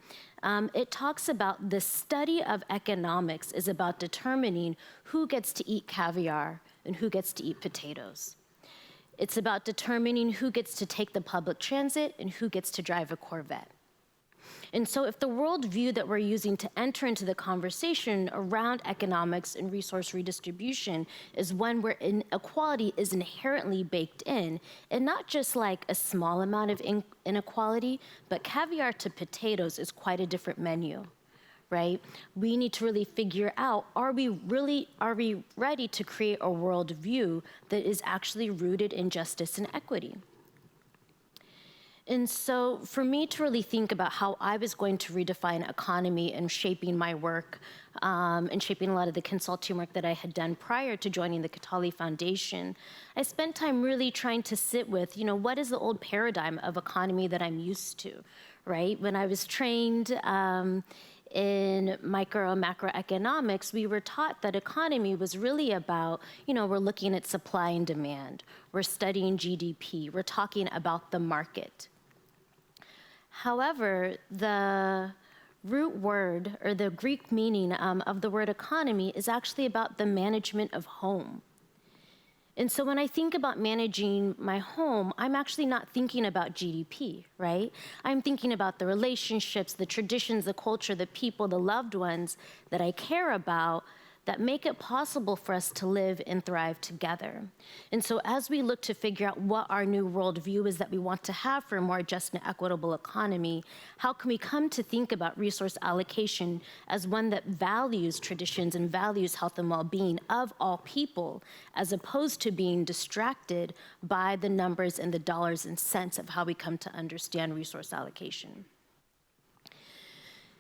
Speaker 4: It talks about the study of economics is about determining who gets to eat caviar and who gets to eat potatoes. It's about determining who gets to take the public transit and who gets to drive a Corvette. And so if the worldview that we're using to enter into the conversation around economics and resource redistribution is one where inequality is inherently baked in, and not just like a small amount of inequality, but caviar to potatoes is quite a different menu, right? We need to really figure out, are we ready to create a worldview that is actually rooted in justice and equity? And so for me to really think about how I was going to redefine economy and shaping my work and shaping a lot of the consulting work that I had done prior to joining the Kothari Foundation, I spent time really trying to sit with, what is the old paradigm of economy that I'm used to, right? When I was trained in micro and macroeconomics, we were taught that economy was really about, we're looking at supply and demand, we're studying GDP, we're talking about the market. However, the root word or the Greek meaning of the word economy is actually about the management of home. And so when I think about managing my home, I'm actually not thinking about GDP, right? I'm thinking about the relationships, the traditions, the culture, the people, the loved ones that I care about that make it possible for us to live and thrive together. And so as we look to figure out what our new worldview is that we want to have for a more just and equitable economy, how can we come to think about resource allocation as one that values traditions and values health and well-being of all people, as opposed to being distracted by the numbers and the dollars and cents of how we come to understand resource allocation.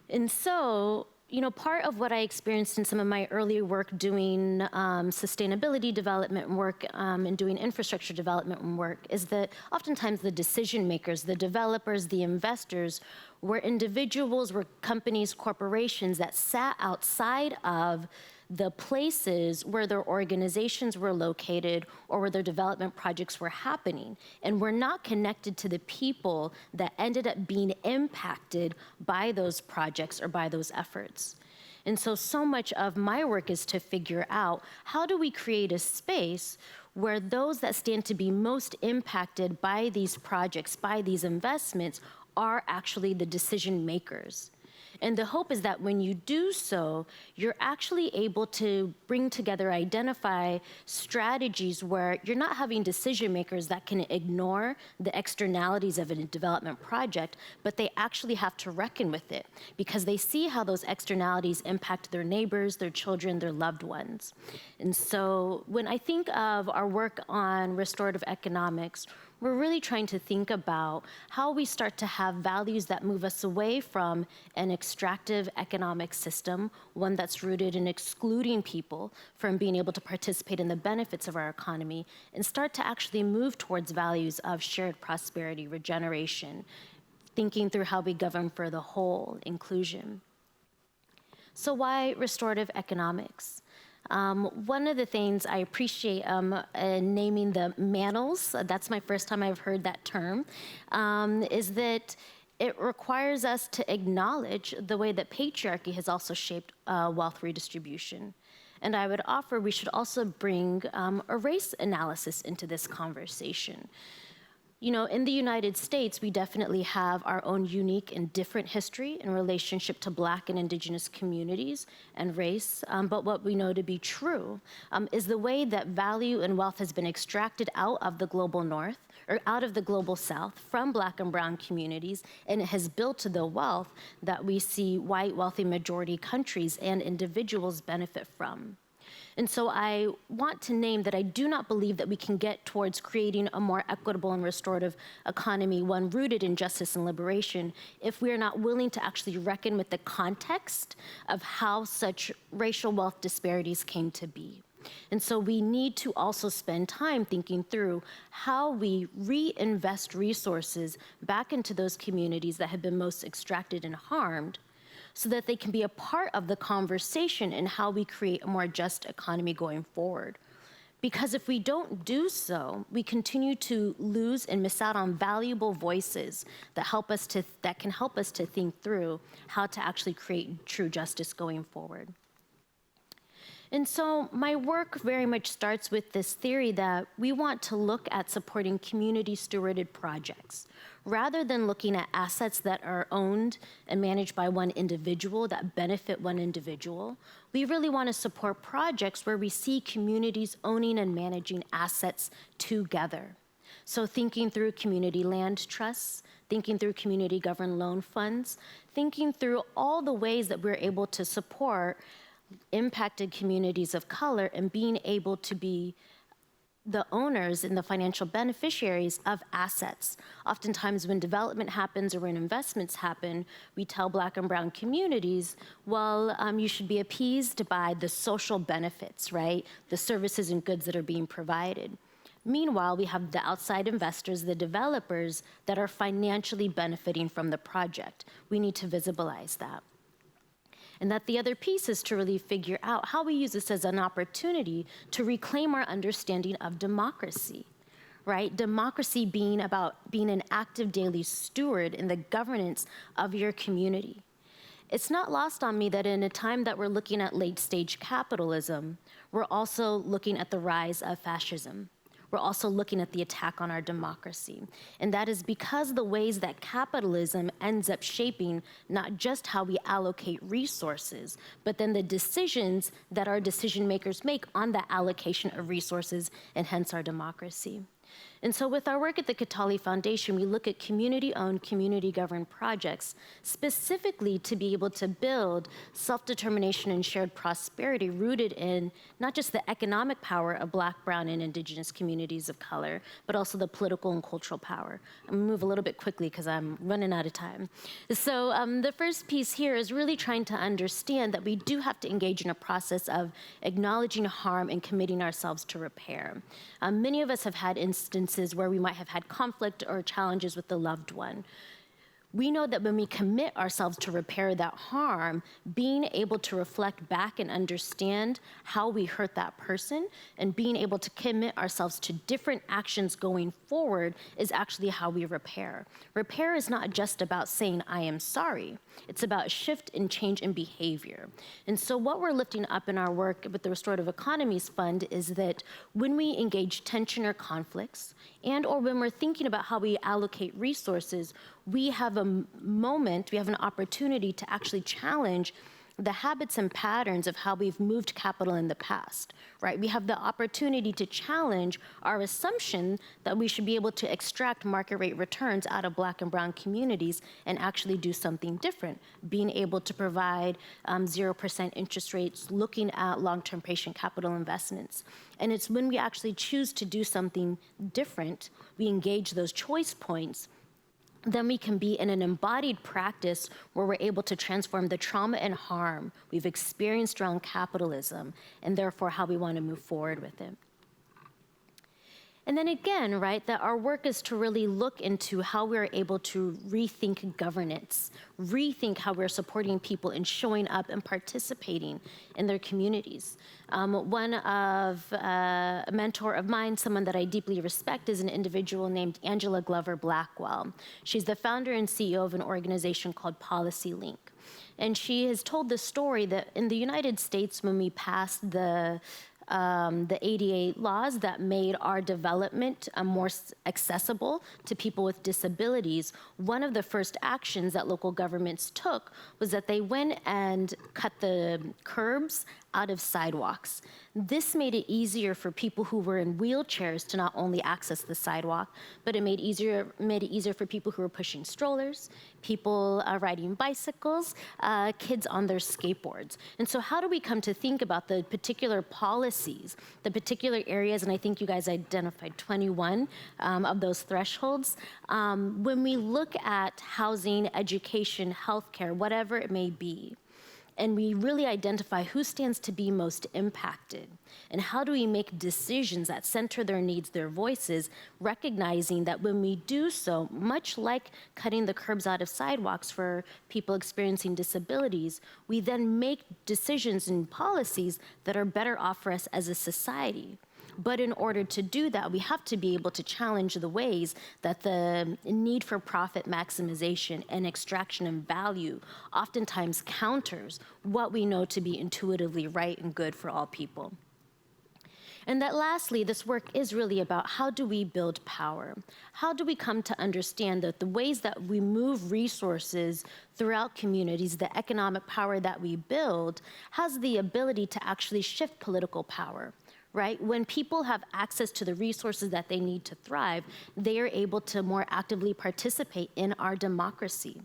Speaker 4: And so, part of what I experienced in some of my earlier work doing sustainability development work and doing infrastructure development work is that oftentimes the decision makers, the developers, the investors were individuals, were companies, corporations that sat outside of the places where their organizations were located or where their development projects were happening, and were not connected to the people that ended up being impacted by those projects or by those efforts. And so much of my work is to figure out, how do we create a space where those that stand to be most impacted by these projects, by these investments, are actually the decision makers? And the hope is that when you do so, you're actually able to bring together, identify strategies where you're not having decision makers that can ignore the externalities of a development project, but they actually have to reckon with it because they see how those externalities impact their neighbors, their children, their loved ones. And so when I think of our work on restorative economics, we're really trying to think about how we start to have values that move us away from an extractive economic system, one that's rooted in excluding people from being able to participate in the benefits of our economy, and start to actually move towards values of shared prosperity, regeneration, thinking through how we govern for the whole, inclusion. So why restorative economics? One of the things I appreciate naming the mantles, that's my first time I've heard that term, is that it requires us to acknowledge the way that patriarchy has also shaped wealth redistribution. And I would offer we should also bring a race analysis into this conversation. In the United States, we definitely have our own unique and different history in relationship to Black and Indigenous communities and race. But what we know to be true is the way that value and wealth has been extracted out of the global North or out of the global South from Black and Brown communities, and it has built to the wealth that we see white, wealthy majority countries and individuals benefit from. And so I want to name that I do not believe that we can get towards creating a more equitable and restorative economy, one rooted in justice and liberation, if we are not willing to actually reckon with the context of how such racial wealth disparities came to be. And so we need to also spend time thinking through how we reinvest resources back into those communities that have been most extracted and harmed, so that they can be a part of the conversation in how we create a more just economy going forward. Because if we don't do so, we continue to lose and miss out on valuable voices that can help us to think through how to actually create true justice going forward. And so my work very much starts with this theory that we want to look at supporting community-stewarded projects, rather than looking at assets that are owned and managed by one individual that benefit one individual. We really want to support projects where we see communities owning and managing assets together. So thinking through community land trusts, thinking through community governed loan funds, thinking through all the ways that we're able to support impacted communities of color and being able to be the owners and the financial beneficiaries of assets. Oftentimes when development happens or when investments happen, we tell Black and Brown communities, well, you should be appeased by the social benefits, right? The services and goods that are being provided. Meanwhile, we have the outside investors, the developers that are financially benefiting from the project. We need to visibilize that. And that the other piece is to really figure out how we use this as an opportunity to reclaim our understanding of democracy, right? Democracy being about being an active daily steward in the governance of your community. It's not lost on me that in a time that we're looking at late stage capitalism, we're also looking at the rise of fascism. we're also looking at the attack on our democracy. And that is because the ways that capitalism ends up shaping not just how we allocate resources, but then the decisions that our decision makers make on the allocation of resources, and hence our democracy. And so with our work at the Kothari Foundation, we look at community-owned, community-governed projects specifically to be able to build self-determination and shared prosperity rooted in not just the economic power of Black, Brown, and Indigenous communities of color, but also the political and cultural power. I'm gonna move a little bit quickly because I'm running out of time. So the first piece here is really trying to understand that we do have to engage in a process of acknowledging harm and committing ourselves to repair. Many of us have had instances where we might have had conflict or challenges with a loved one. We know that when we commit ourselves to repair that harm, being able to reflect back and understand how we hurt that person and being able to commit ourselves to different actions going forward is actually how we repair. Repair is not just about saying, I am sorry. It's about shift and change in behavior. And so what we're lifting up in our work with the Restorative Economies Fund is that when we engage tension or conflicts, and or when we're thinking about how we allocate resources, we have a moment, we have an opportunity to actually challenge the habits and patterns of how we've moved capital in the past, right? We have the opportunity to challenge our assumption that we should be able to extract market rate returns out of Black and Brown communities and actually do something different, being able to provide 0% interest rates, looking at long-term patient capital investments. And it's when we actually choose to do something different, we engage those choice points, then we can be in an embodied practice where we're able to transform the trauma and harm we've experienced around capitalism, and therefore how we want to move forward with it. And then again, right, that our work is to really look into how we're able to rethink governance, rethink how we're supporting people and showing up and participating in their communities. A mentor of mine, someone that I deeply respect, is an individual named Angela Glover Blackwell. She's the founder and CEO of an organization called Policy Link. And she has told the story that in the United States, when we passed the 88 laws that made our development more accessible to people with disabilities, one of the first actions that local governments took was that they went and cut the curbs out of sidewalks. This made it easier for people who were in wheelchairs to not only access the sidewalk, but it made it easier for people who were pushing strollers, people riding bicycles, kids on their skateboards. And so how do we come to think about the particular policies, the particular areas, and I think you guys identified 21 of those thresholds. When we look at housing, education, healthcare, whatever it may be, and we really identify who stands to be most impacted, and how do we make decisions that center their needs, their voices, recognizing that when we do so, much like cutting the curbs out of sidewalks for people experiencing disabilities, we then make decisions and policies that are better off for us as a society. But in order to do that, we have to be able to challenge the ways that the need for profit maximization and extraction of value oftentimes counters what we know to be intuitively right and good for all people. And that lastly, this work is really about how do we build power? How do we come to understand that the ways that we move resources throughout communities, the economic power that we build, has the ability to actually shift political power? Right? When people have access to the resources that they need to thrive, they are able to more actively participate in our democracy.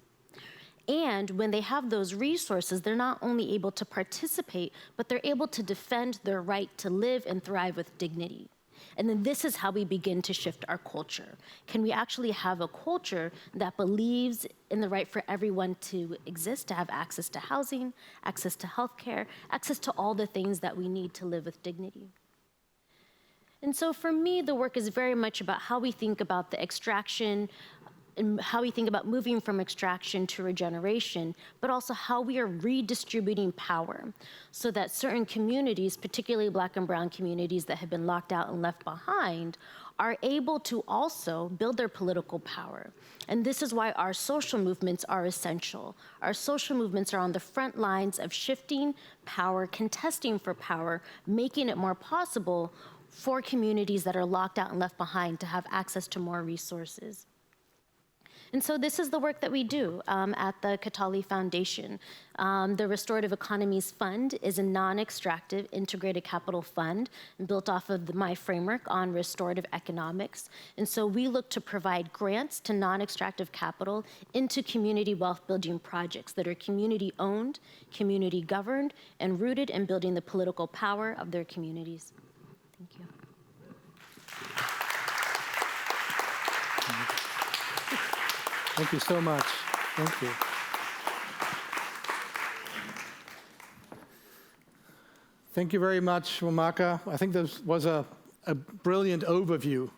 Speaker 4: And when they have those resources, they're not only able to participate, but they're able to defend their right to live and thrive with dignity. And then this is how we begin to shift our culture. Can we actually have a culture that believes in the right for everyone to exist, to have access to housing, access to healthcare, access to all the things that we need to live with dignity? And so for me, the work is very much about how we think about the extraction and how we think about moving from extraction to regeneration, but also how we are redistributing power so that certain communities, particularly Black and Brown communities that have been locked out and left behind, are able to also build their political power. And this is why our social movements are essential. Our social movements are on the front lines of shifting power, contesting for power, making it more possible for communities that are locked out and left behind to have access to more resources. And so this is the work that we do at the Kothari Foundation. The Restorative Economies Fund is a non-extractive integrated capital fund built off of my framework on restorative economics. And so we look to provide grants to non-extractive capital into community wealth building projects that are community owned, community governed, and rooted in building the political power of their communities. Thank you.
Speaker 1: Thank you so much. Thank you. Thank you very much, Nwamaka. I think this was a brilliant overview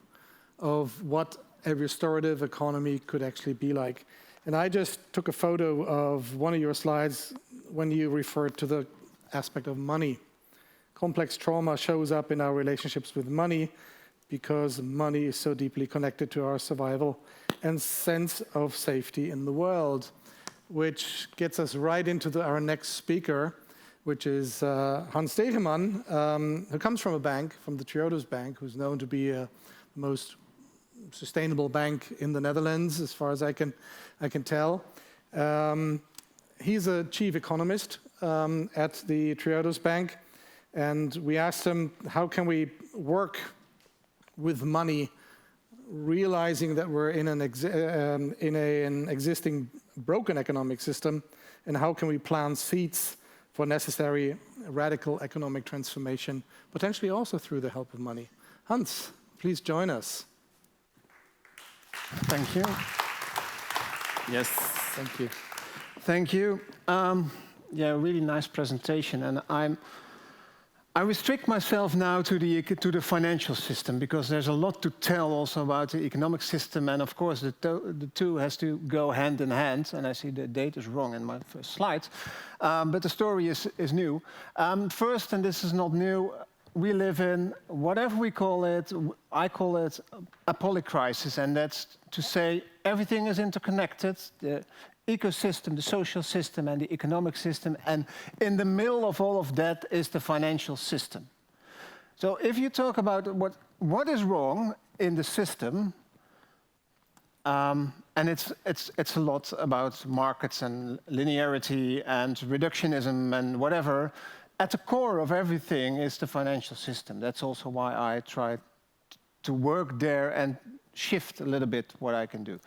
Speaker 1: of what a restorative economy could actually be like. And I just took a photo of one of your slides when you referred to the aspect of money. Complex trauma shows up in our relationships with money because money is so deeply connected to our survival and sense of safety in the world, which gets us right into our next speaker, which is Hans Stegeman, who comes from a bank, from the Triodos Bank, who's known to be the most sustainable bank in the Netherlands, as far as I can tell. He's a chief economist at the Triodos Bank, and we asked him, how can we work with money, realizing that we're in an existing broken economic system, and how can we plant seeds for necessary radical economic transformation, potentially also through the help of money. Hans, please join us.
Speaker 5: Thank you. Yes.
Speaker 1: Thank you.
Speaker 5: Thank you. Yeah, really nice presentation, and I restrict myself now to the financial system because there's a lot to tell also about the economic system, and of course the two has to go hand in hand. And I see the date is wrong in my first slide, but the story is new. First, and this is not new, we live in whatever we call it. I call it a polycrisis, and that's to say everything is interconnected. The ecosystem, the social system, and the economic system, and in the middle of all of that is the financial system. So if you talk about what is wrong in the system, and it's a lot about markets and linearity and reductionism and whatever, at the core of everything is the financial system. That's also why I try to work there and shift a little bit what I can do.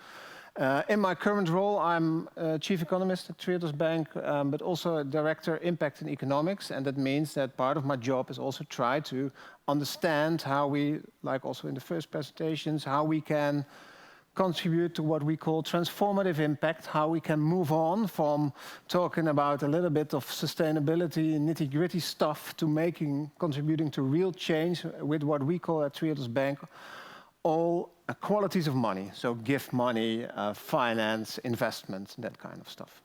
Speaker 5: In my current role, I'm chief economist at Triodos Bank, but also a director impact in economics, and that means that part of my job is also try to understand how we, like also in the first presentations, how we can contribute to what we call transformative impact, how we can move on from talking about a little bit of sustainability, nitty-gritty stuff, to contributing to real change with what we call at Triodos Bank all qualities of money, so gift money, finance, investment, that kind of stuff.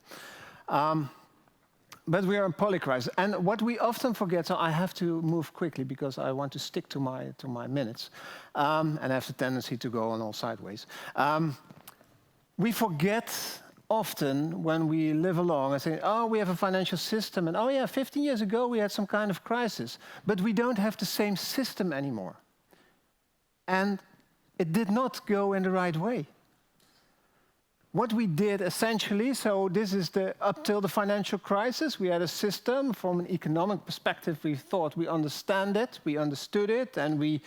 Speaker 5: But we are in polycrisis, and what we often forget, so I have to move quickly because I want to stick to my minutes, and I have the tendency to go on all sideways. We forget often when we live along and say, oh, we have a financial system, and oh yeah, 15 years ago we had some kind of crisis, but we don't have the same system anymore. And it did not go in the right way. What we did essentially, so this is up till the financial crisis, we had a system from an economic perspective. We thought we understood it, and we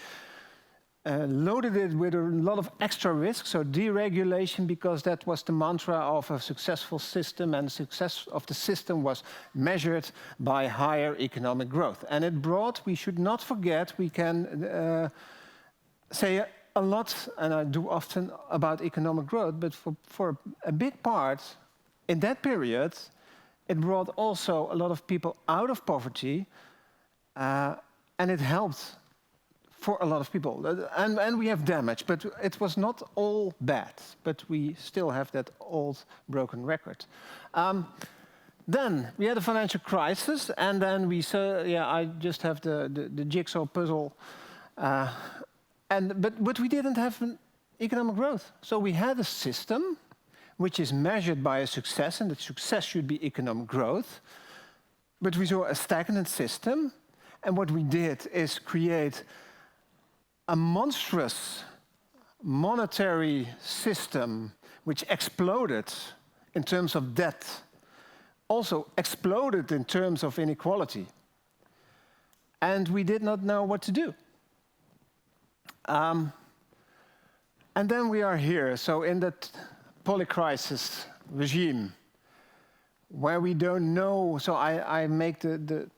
Speaker 5: loaded it with a lot of extra risk, so deregulation, because that was the mantra of a successful system, and the success of the system was measured by higher economic growth. And it brought, we should not forget, we can say a lot, and I do often, about economic growth, but for a big part in that period, it brought also a lot of people out of poverty, and it helped for a lot of people. And we have damage, but it was not all bad, but we still have that old broken record. Then we had a financial crisis, and then we saw, yeah, I just have the jigsaw puzzle. But we didn't have an economic growth. So we had a system which is measured by a success, and that success should be economic growth. But we saw a stagnant system, and what we did is create a monstrous monetary system which exploded in terms of debt, also exploded in terms of inequality. And we did not know what to do. And then we are here, so in that polycrisis regime, where we don't know, so I make the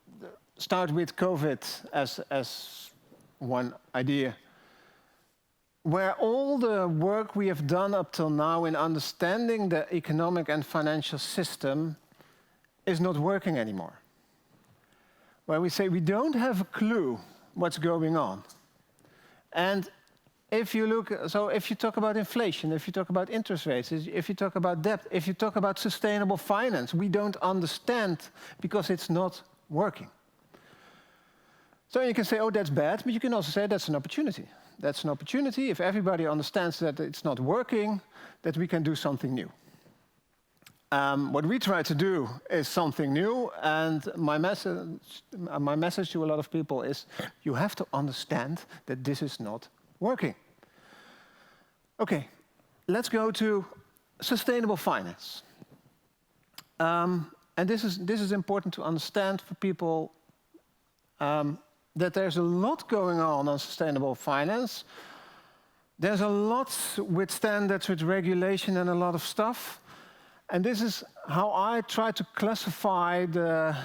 Speaker 5: start with COVID as one idea, where all the work we have done up till now in understanding the economic and financial system is not working anymore. Where we say we don't have a clue what's going on. And if you look, so if you talk about inflation, if you talk about interest rates, if you talk about debt, if you talk about sustainable finance, we don't understand because it's not working. So you can say, oh, that's bad, but you can also say that's an opportunity. That's an opportunity, if everybody understands that it's not working, that we can do something new. What we try to do is something new, and my message to a lot of people is, you have to understand that this is not working. Okay, let's go to sustainable finance. And this is important to understand for people, that there's a lot going on sustainable finance. There's a lot with standards, with regulation, and a lot of stuff. And this is how I try to classify the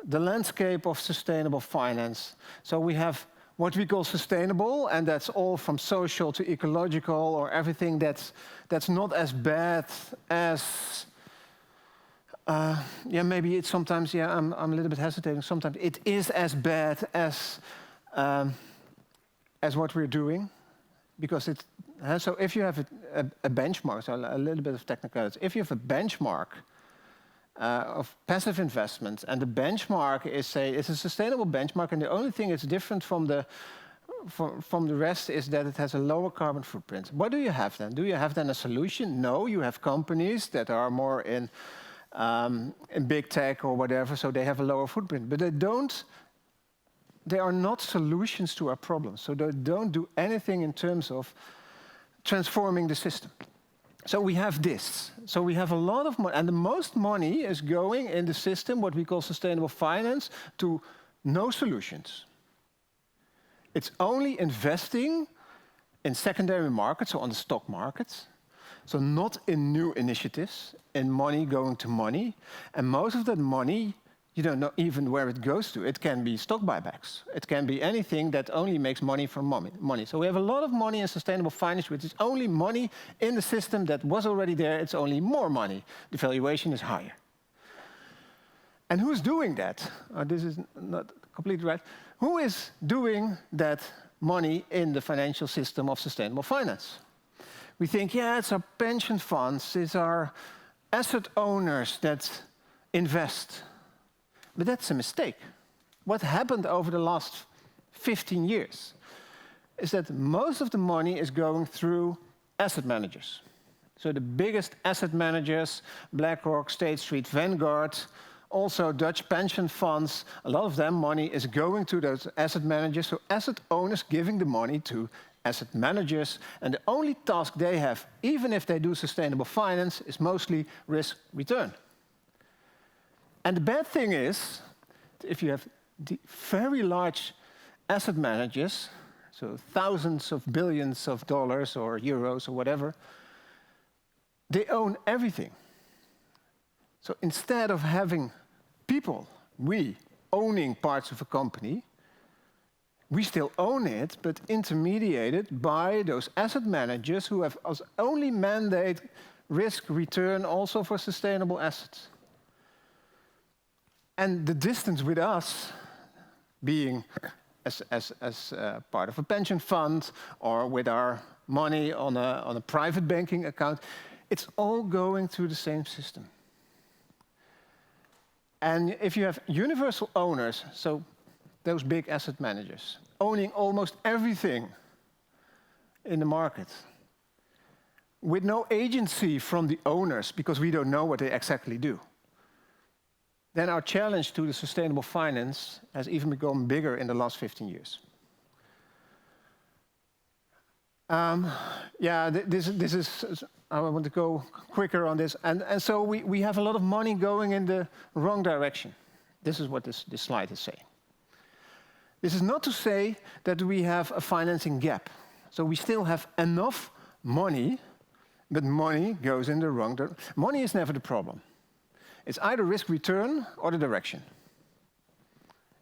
Speaker 5: landscape of sustainable finance. So we have what we call sustainable, and that's all from social to ecological, or everything that's not as bad as, yeah, maybe it's sometimes, yeah, I'm a little bit hesitating. Sometimes it is as bad as what we're doing, because it. So if you have a benchmark, so a little bit of technicality, if you have a benchmark of passive investments, and the benchmark is, say, it's a sustainable benchmark, and the only thing that's different from the rest is that it has a lower carbon footprint. What do you have then? Do you have then a solution? No, you have companies that are more in big tech or whatever, so they have a lower footprint, but they are not solutions to our problems. So they don't do anything in terms of transforming the system. So we have this. So we have a lot of money, and the most money is going in the system, what we call sustainable finance, to no solutions. It's only investing in secondary markets, so on the stock markets, so not in new initiatives, in money going to money. And most of that money, you don't know even where it goes to. It can be stock buybacks. It can be anything that only makes money from money. So we have a lot of money in sustainable finance, which is only money in the system that was already there. It's only more money. The valuation is higher. And who's doing that? This is not completely right. Who is doing that money in the financial system of sustainable finance? We think, yeah, it's our pension funds, it's our asset owners that invest. But that's a mistake. What happened over the last 15 years is that most of the money is going through asset managers. So the biggest asset managers, BlackRock, State Street, Vanguard, also Dutch pension funds, a lot of them money is going to those asset managers, so asset owners giving the money to asset managers, and the only task they have, even if they do sustainable finance, is mostly risk return. And the bad thing is, if you have the very large asset managers, so thousands of billions of dollars or euros or whatever, they own everything. So instead of having people, we, owning parts of a company, we still own it, but intermediated by those asset managers who have as only mandate risk return also for sustainable assets. And the distance with us, being as part of a pension fund or with our money on a private banking account, it's all going through the same system. And if you have universal owners, so those big asset managers, owning almost everything in the market, with no agency from the owners, because we don't know what they exactly do, then our challenge to the sustainable finance has even become bigger in the last 15 years. This is, I want to go quicker on this. And so we have a lot of money going in the wrong direction. This is what this slide is saying. This is not to say that we have a financing gap. So we still have enough money, but money goes in the wrong direction. Money is never the problem. It's either risk return or the direction.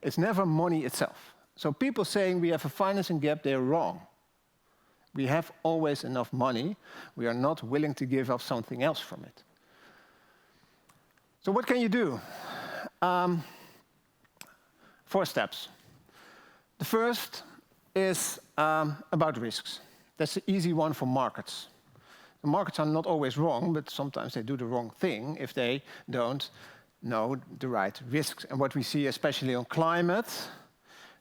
Speaker 5: It's never money itself. So people saying we have a financing gap, they're wrong. We have always enough money. We are not willing to give up something else from it. So what can you do? 4 steps. The first is about risks. That's the easy one for markets. The markets are not always wrong, but sometimes they do the wrong thing if they don't know the right risks. And what we see, especially on climate,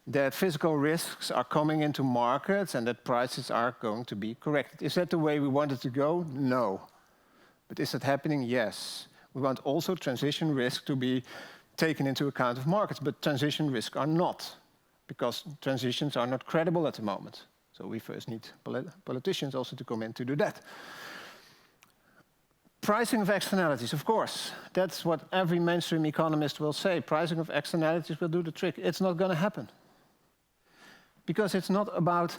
Speaker 5: that physical risks are coming into markets and that prices are going to be corrected. Is that the way we want it to go? No. But is that happening? Yes. We want also transition risk to be taken into account of markets, but transition risks are not, because transitions are not credible at the moment. So we first need politicians also to come in to do that. Pricing of externalities, of course. That's what every mainstream economist will say. Pricing of externalities will do the trick. It's not going to happen. Because it's not about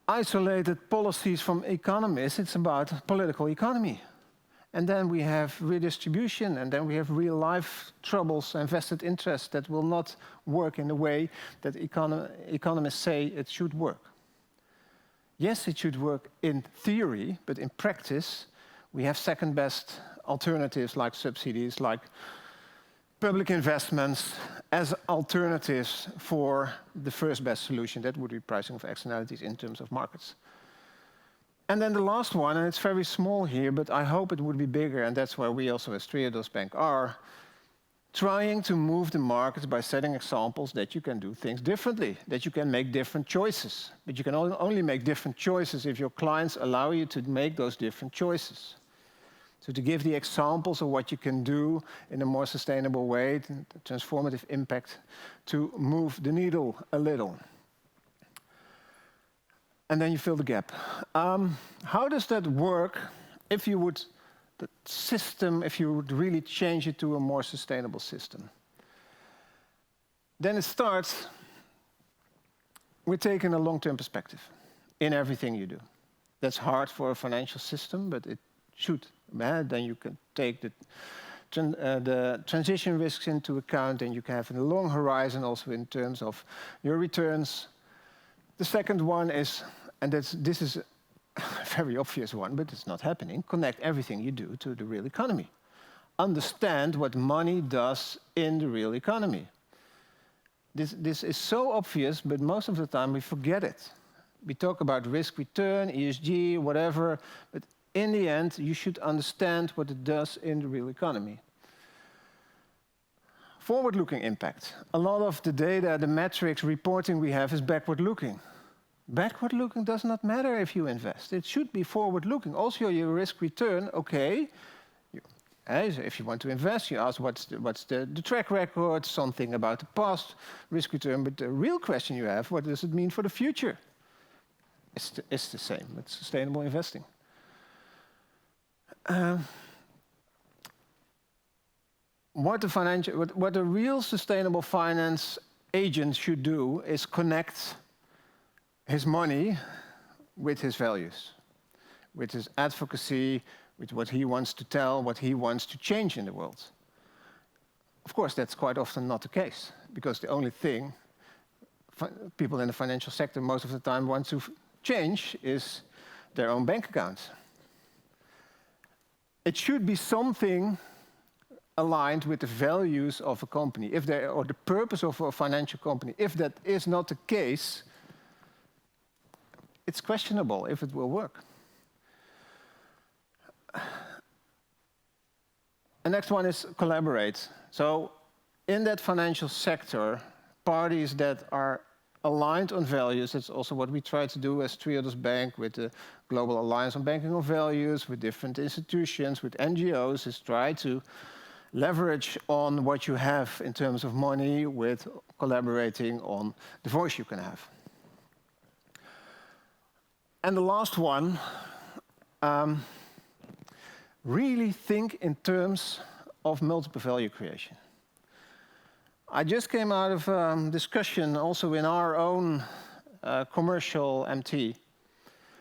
Speaker 5: isolated policies from economists, it's about political economy. And then we have redistribution, and then we have real-life troubles and vested interests that will not work in the way that economists say it should work. Yes, it should work in theory, but in practice, we have second-best alternatives like subsidies, like public investments as alternatives for the first-best solution. That would be pricing of externalities in terms of markets. And then the last one, and it's very small here, but I hope it would be bigger, and that's where we also as Triodos Bank are, trying to move the markets by setting examples that you can do things differently, that you can make different choices. But you can only make different choices if your clients allow you to make those different choices. So to give the examples of what you can do in a more sustainable way, the transformative impact, to move the needle a little. And then you fill the gap. How does that work if you would, the system, if you would really change it to a more sustainable system? Then it starts with taking a long-term perspective in everything you do. That's hard for a financial system, but it should. Then you can take the transition risks into account, and you can have a long horizon also in terms of your returns. The second one is, and this is a very obvious one, but it's not happening, connect everything you do to the real economy. Understand what money does in the real economy. This is so obvious, but most of the time we forget it. We talk about risk return, ESG, whatever, but in the end, you should understand what it does in the real economy. Forward-looking impact. A lot of the data, the metrics, reporting we have is backward-looking. Backward-looking does not matter if you invest. It should be forward-looking. Also, your risk return, okay. If you want to invest, you ask what's the track record, something about the past risk return. But the real question you have, what does it mean for the future? It's the same. It's sustainable investing. What a real sustainable finance agent should do is connect his money with his values, with his advocacy, with what he wants to tell, what he wants to change in the world. Of course, that's quite often not the case, because the only thing people in the financial sector most of the time want to change is their own bank accounts. It should be something aligned with the values of a company, or the purpose of a financial company. If that is not the case, it's questionable if it will work. The next one is collaborate. So in that financial sector, parties that are aligned on values, that's also what we try to do as Triodos Bank with the Global Alliance on Banking on Values, with different institutions, with NGOs, is try to leverage on what you have in terms of money with collaborating on the voice you can have. And the last one, really think in terms of multiple value creation. I just came out of discussion also in our own commercial MT,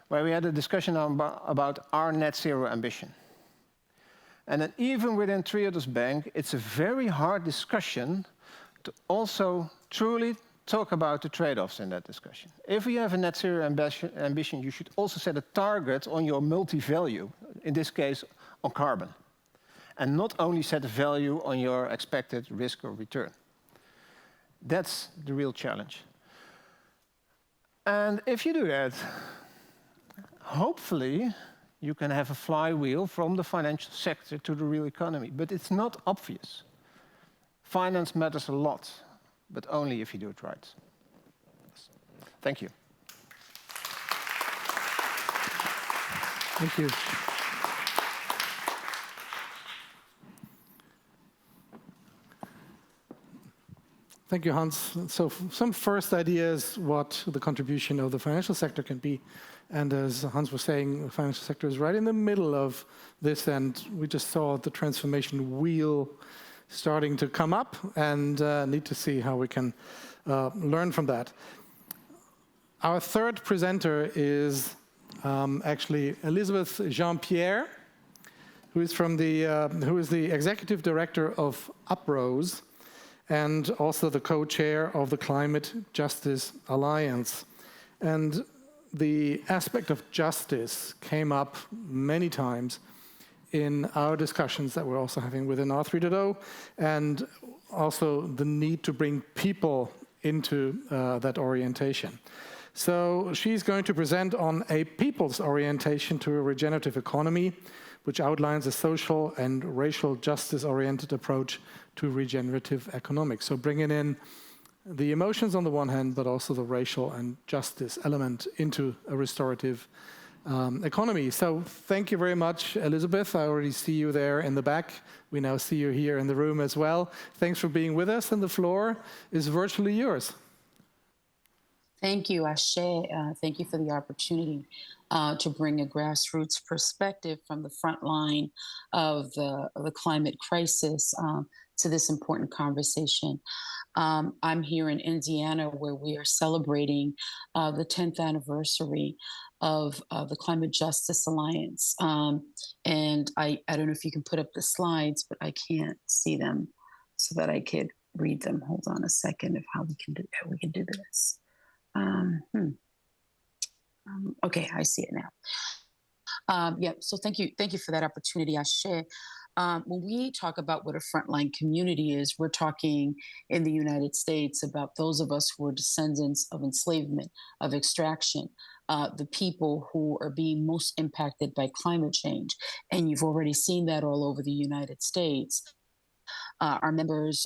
Speaker 5: where we had a discussion about our net zero ambition. And then even within Triodos Bank, it's a very hard discussion to also truly talk about the trade-offs in that discussion. If you have a net zero ambition, you should also set a target on your multi-value, in this case, on carbon. And not only set a value on your expected risk or return. That's the real challenge. And if you do that, hopefully you can have a flywheel from the financial sector to the real economy. But it's not obvious. Finance matters a lot, but only if you do it right. Thank you.
Speaker 1: Thank you. Thank you, Hans. So some first ideas what the contribution of the financial sector can be. And as Hans was saying, the financial sector is right in the middle of this, and we just saw the transformation wheel starting to come up, and need to see how we can learn from that. Our third presenter is actually Elizabeth Yeampierre, who is the executive director of UPROSE, and also the co-chair of the Climate Justice Alliance. And the aspect of justice came up many times in our discussions that we're also having within r3.0, and also the need to bring people into that orientation. So she's going to present on a people's orientation to a regenerative economy, which outlines a social and racial justice-oriented approach to regenerative economics. So bringing in the emotions on the one hand, but also the racial and justice element into a restorative economy. So thank you very much, Elizabeth. I already see you there in the back. We now see you here in the room as well. Thanks for being with us, and the floor is virtually yours.
Speaker 6: Thank you, Ashish. Thank you for the opportunity to bring a grassroots perspective from the front line of the climate crisis to this important conversation. I'm here in Indiana, where we are celebrating the 10th anniversary of the Climate Justice Alliance. And I don't know if you can put up the slides, but I can't see them so that I could read them. Hold on a second of how we can do this. Okay, I see it now. Yeah, so thank you for that opportunity, Ashish. When we talk about what a frontline community is, we're talking in the United States about those of us who are descendants of enslavement, of extraction, the people who are being most impacted by climate change. And you've already seen that all over the United States. Our members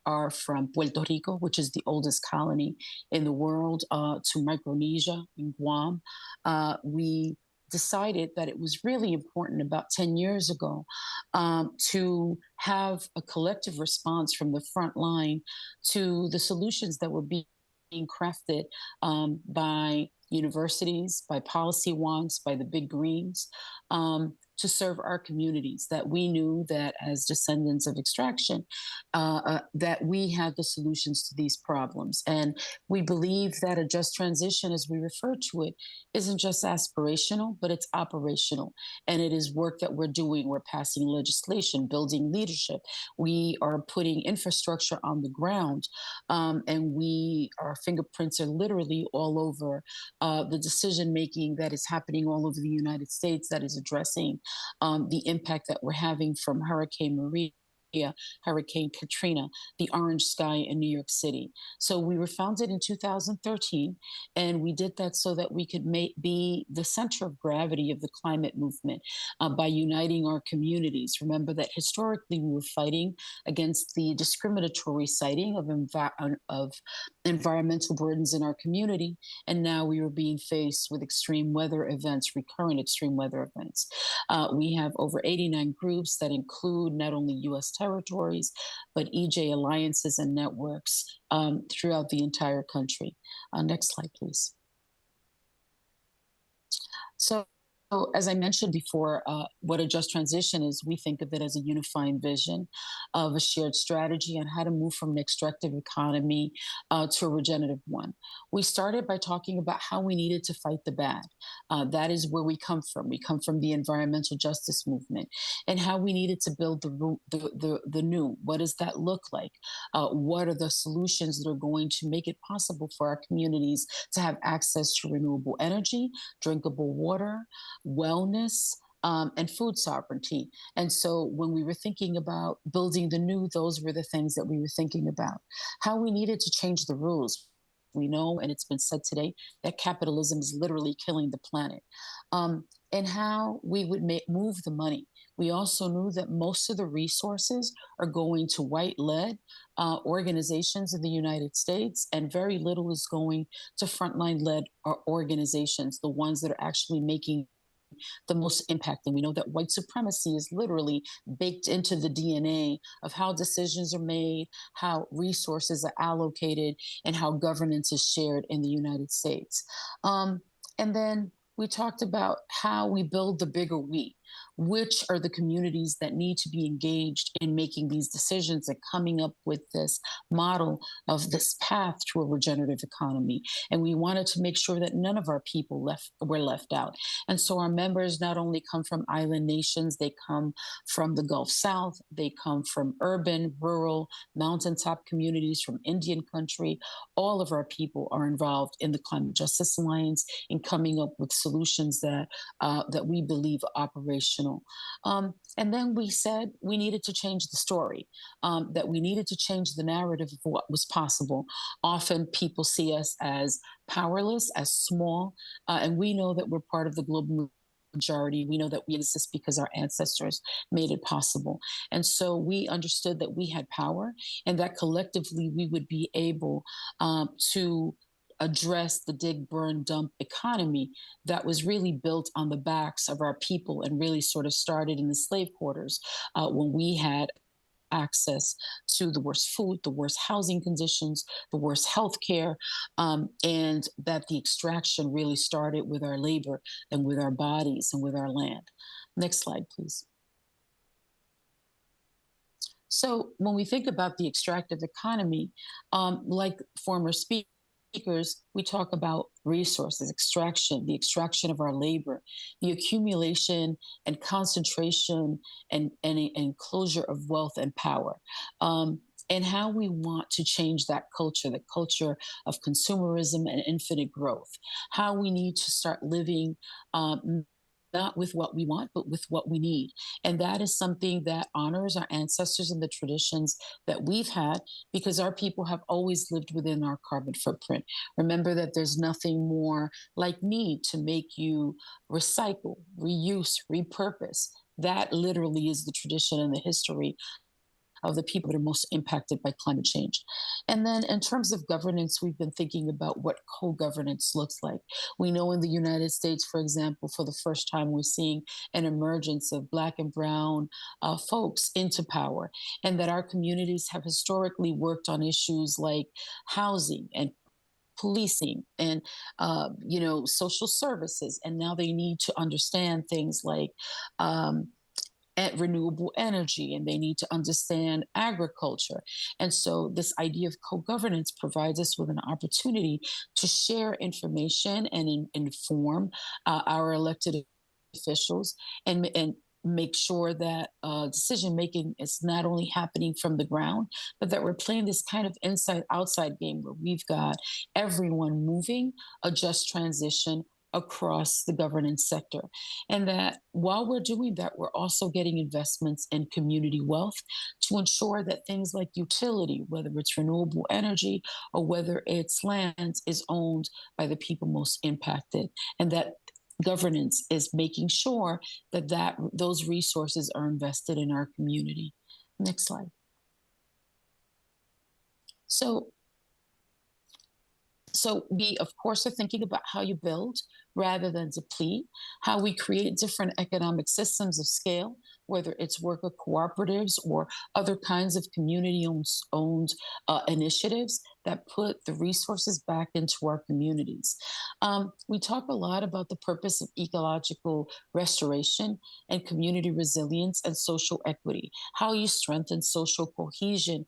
Speaker 6: are from Puerto Rico, which is the oldest colony in the world, to Micronesia in Guam. We decided that it was really important about 10 years ago to have a collective response from the front line to the solutions that were being crafted by universities, by policy wonks, by the big greens, to serve our communities, that we knew that as descendants of extraction, that we had the solutions to these problems. And we believe that a just transition, as we refer to it, isn't just aspirational, but it's operational. And it is work that we're doing. We're passing legislation, building leadership. We are putting infrastructure on the ground. And our fingerprints are literally all over the decision-making that is happening all over the United States that is addressing the impact that we're having from Hurricane Maria, Hurricane Katrina, the orange sky in New York City. So we were founded in 2013, and we did that so that we could be the center of gravity of the climate movement by uniting our communities. Remember that historically we were fighting against the discriminatory citing of environmental burdens in our community, and now we were being faced with extreme weather events, recurrent extreme weather events. We have over 89 groups that include not only U.S. territories, but EJ alliances and networks throughout the entire country. Next slide, please. So, as I mentioned before, what a just transition is, we think of it as a unifying vision of a shared strategy on how to move from an extractive economy to a regenerative one. We started by talking about how we needed to fight the bad. That is where we come from. We come from the environmental justice movement, and how we needed to build the new. What does that look like? What are the solutions that are going to make it possible for our communities to have access to renewable energy, drinkable water, wellness, and food sovereignty. And so when we were thinking about building the new, those were the things that we were thinking about. How we needed to change the rules. We know, and it's been said today, that capitalism is literally killing the planet. And how we would move the money. We also knew that most of the resources are going to white-led organizations in the United States, and very little is going to frontline-led organizations, the ones that are actually making the most impact. And we know that white supremacy is literally baked into the DNA of how decisions are made, how resources are allocated, and how governance is shared in the United States. And then we talked about how we build the bigger we, which are the communities that need to be engaged in making these decisions and coming up with this model of this path to a regenerative economy. And we wanted to make sure that none of our people were left out. And so our members not only come from island nations, they come from the Gulf South, they come from urban, rural, mountaintop communities, from Indian country. All of our people are involved in the Climate Justice Alliance in coming up with solutions that we believe are operational. And then we said we needed to change the story, that we needed to change the narrative of what was possible. Often people see us as powerless, as small, and we know that we're part of the global majority. We know that we exist because our ancestors made it possible. And so we understood that we had power, and that collectively we would be able to address the dig, burn, dump economy that was really built on the backs of our people and really sort of started in the slave quarters when we had access to the worst food, the worst housing conditions, the worst health care, and that the extraction really started with our labor and with our bodies and with our land. Next slide, please. So when we think about the extractive economy, like former speakers, we talk about resources, extraction, the extraction of our labor, the accumulation and concentration and enclosure of wealth and power, and how we want to change that culture, the culture of consumerism and infinite growth, how we need to start living not with what we want, but with what we need. And that is something that honors our ancestors and the traditions that we've had, because our people have always lived within our carbon footprint. Remember that there's nothing more like need to make you recycle, reuse, repurpose. That literally is the tradition and the history of the people that are most impacted by climate change. And then in terms of governance, we've been thinking about what co-governance looks like. We know in the United States, for example, for the first time, we're seeing an emergence of Black and Brown folks into power, and that our communities have historically worked on issues like housing and policing and social services. And now they need to understand things like renewable energy, and they need to understand agriculture. And so this idea of co-governance provides us with an opportunity to share information and inform our elected officials and make sure that decision-making is not only happening from the ground, but that we're playing this kind of inside-outside game where we've got everyone moving a just transition across the governance sector. And that while we're doing that, we're also getting investments in community wealth to ensure that things like utility, whether it's renewable energy or whether it's land, is owned by the people most impacted. And that governance is making sure that those resources are invested in our community. Next slide. So So we, of course, are thinking about how you build rather than deplete, how we create different economic systems of scale, whether it's worker cooperatives or other kinds of community-owned initiatives that put the resources back into our communities. We talk a lot about the purpose of ecological restoration and community resilience and social equity, how you strengthen social cohesion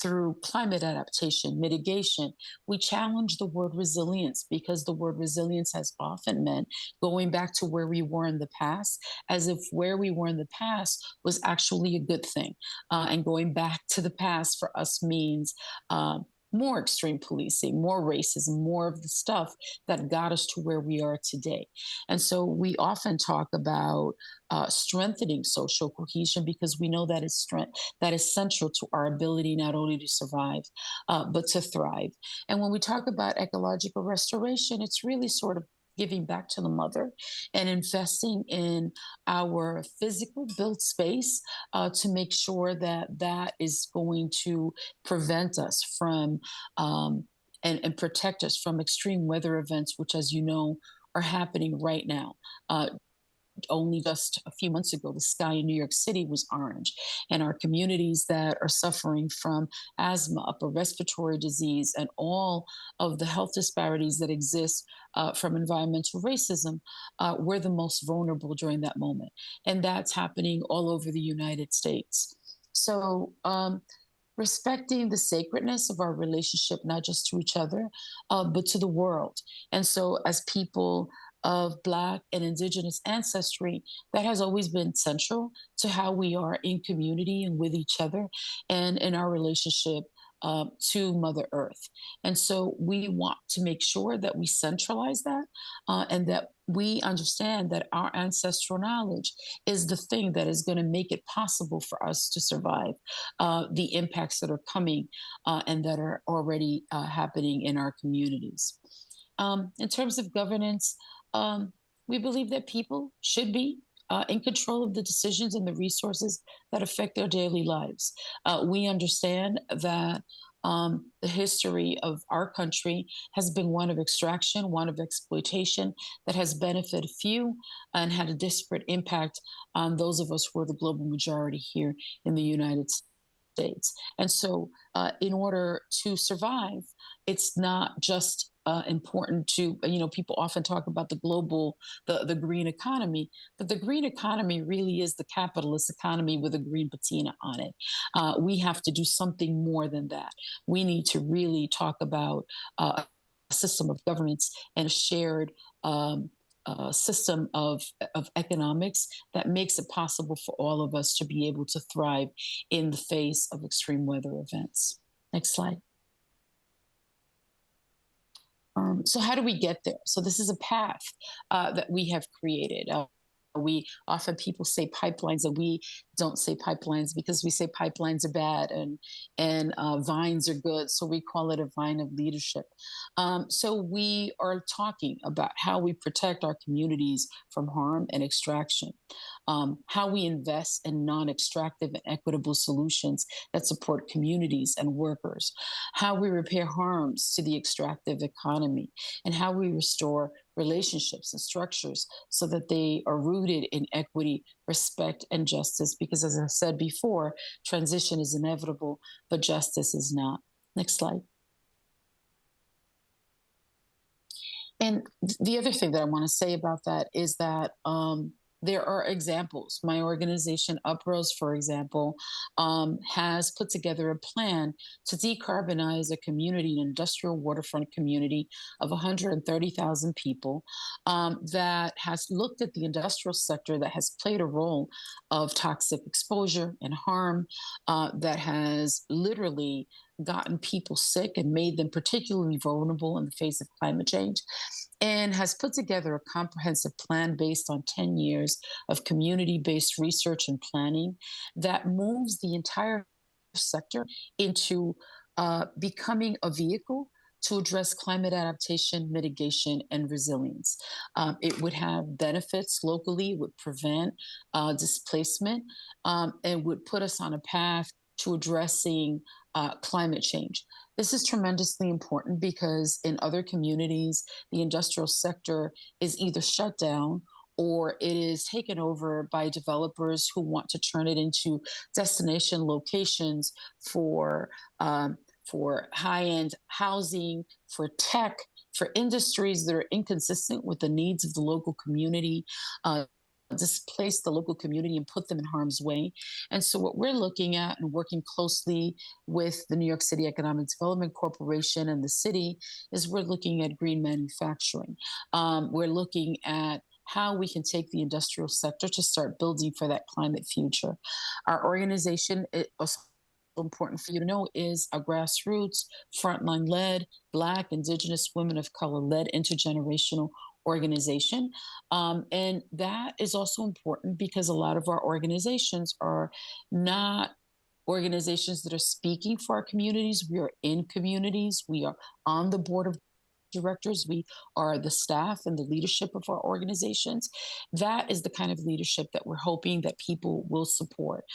Speaker 6: through climate adaptation, mitigation. We challenge the word resilience because the word resilience has often meant going back to where we were in the past, as if where we were in the past was actually a good thing. And going back to the past for us means more extreme policing, more racism, more of the stuff that got us to where we are today. And so we often talk about strengthening social cohesion because we know that that is central to our ability not only to survive, but to thrive. And when we talk about ecological restoration, it's really sort of giving back to the mother and investing in our physical built space to make sure that that is going to prevent us from and protect us from extreme weather events, which, as you know, are happening right now. Only just a few months ago, the sky in New York City was orange. And our communities that are suffering from asthma, upper respiratory disease, and all of the health disparities that exist from environmental racism, we're the most vulnerable during that moment. And that's happening all over the United States. So, respecting the sacredness of our relationship, not just to each other, but to the world. And so, as people of Black and Indigenous ancestry, that has always been central to how we are in community and with each other and in our relationship to Mother Earth. And so we want to make sure that we centralize that and that we understand that our ancestral knowledge is the thing that is going to make it possible for us to survive the impacts that are coming and that are already happening in our communities. In terms of governance, we believe that people should be in control of the decisions and the resources that affect their daily lives. We understand that the history of our country has been one of extraction, one of exploitation that has benefited few and had a disparate impact on those of us who are the global majority here in the United States. And so, in order to survive, it's not just important to, people often talk about the green economy, but the green economy really is the capitalist economy with a green patina on it. We have to do something more than that. We need to really talk about a system of governance and a shared system of economics that makes it possible for all of us to be able to thrive in the face of extreme weather events. Next slide. So how do we get there? So this is a path that we have created. People say pipelines, and we don't say pipelines because we say pipelines are bad and vines are good. So we call it a vine of leadership. So we are talking about how we protect our communities from harm and extraction, how we invest in non-extractive and equitable solutions that support communities and workers, how we repair harms to the extractive economy, and how we restore relationships and structures so that they are rooted in equity, respect, and justice. Because as I said before, transition is inevitable, but justice is not. Next slide. And the other thing that I want to say about that is that there are examples. My organization, Uprose, for example, has put together a plan to decarbonize a community, an industrial waterfront community of 130,000 people that has looked at the industrial sector that has played a role of toxic exposure and harm, that has literally gotten people sick and made them particularly vulnerable in the face of climate change, and has put together a comprehensive plan based on 10 years of community-based research and planning that moves the entire sector into becoming a vehicle to address climate adaptation, mitigation, and resilience. It would have benefits locally, would prevent displacement, and would put us on a path to addressing climate change. This is tremendously important because in other communities, the industrial sector is either shut down or it is taken over by developers who want to turn it into destination locations for high-end housing, for tech, for industries that are inconsistent with the needs of the local community. Displace the local community and put them in harm's way. And so what we're looking at and working closely with the New York City Economic Development Corporation and the city is we're looking at green manufacturing. We're looking at how we can take the industrial sector to start building for that climate future. Our organization, important for you to know, is a grassroots, frontline-led, Black, Indigenous, women of color-led, intergenerational organization. And that is also important because a lot of our organizations are not organizations that are speaking for our communities. We are in communities. We are on the board of directors. We are the staff and the leadership of our organizations. That is the kind of leadership that we're hoping that people will support.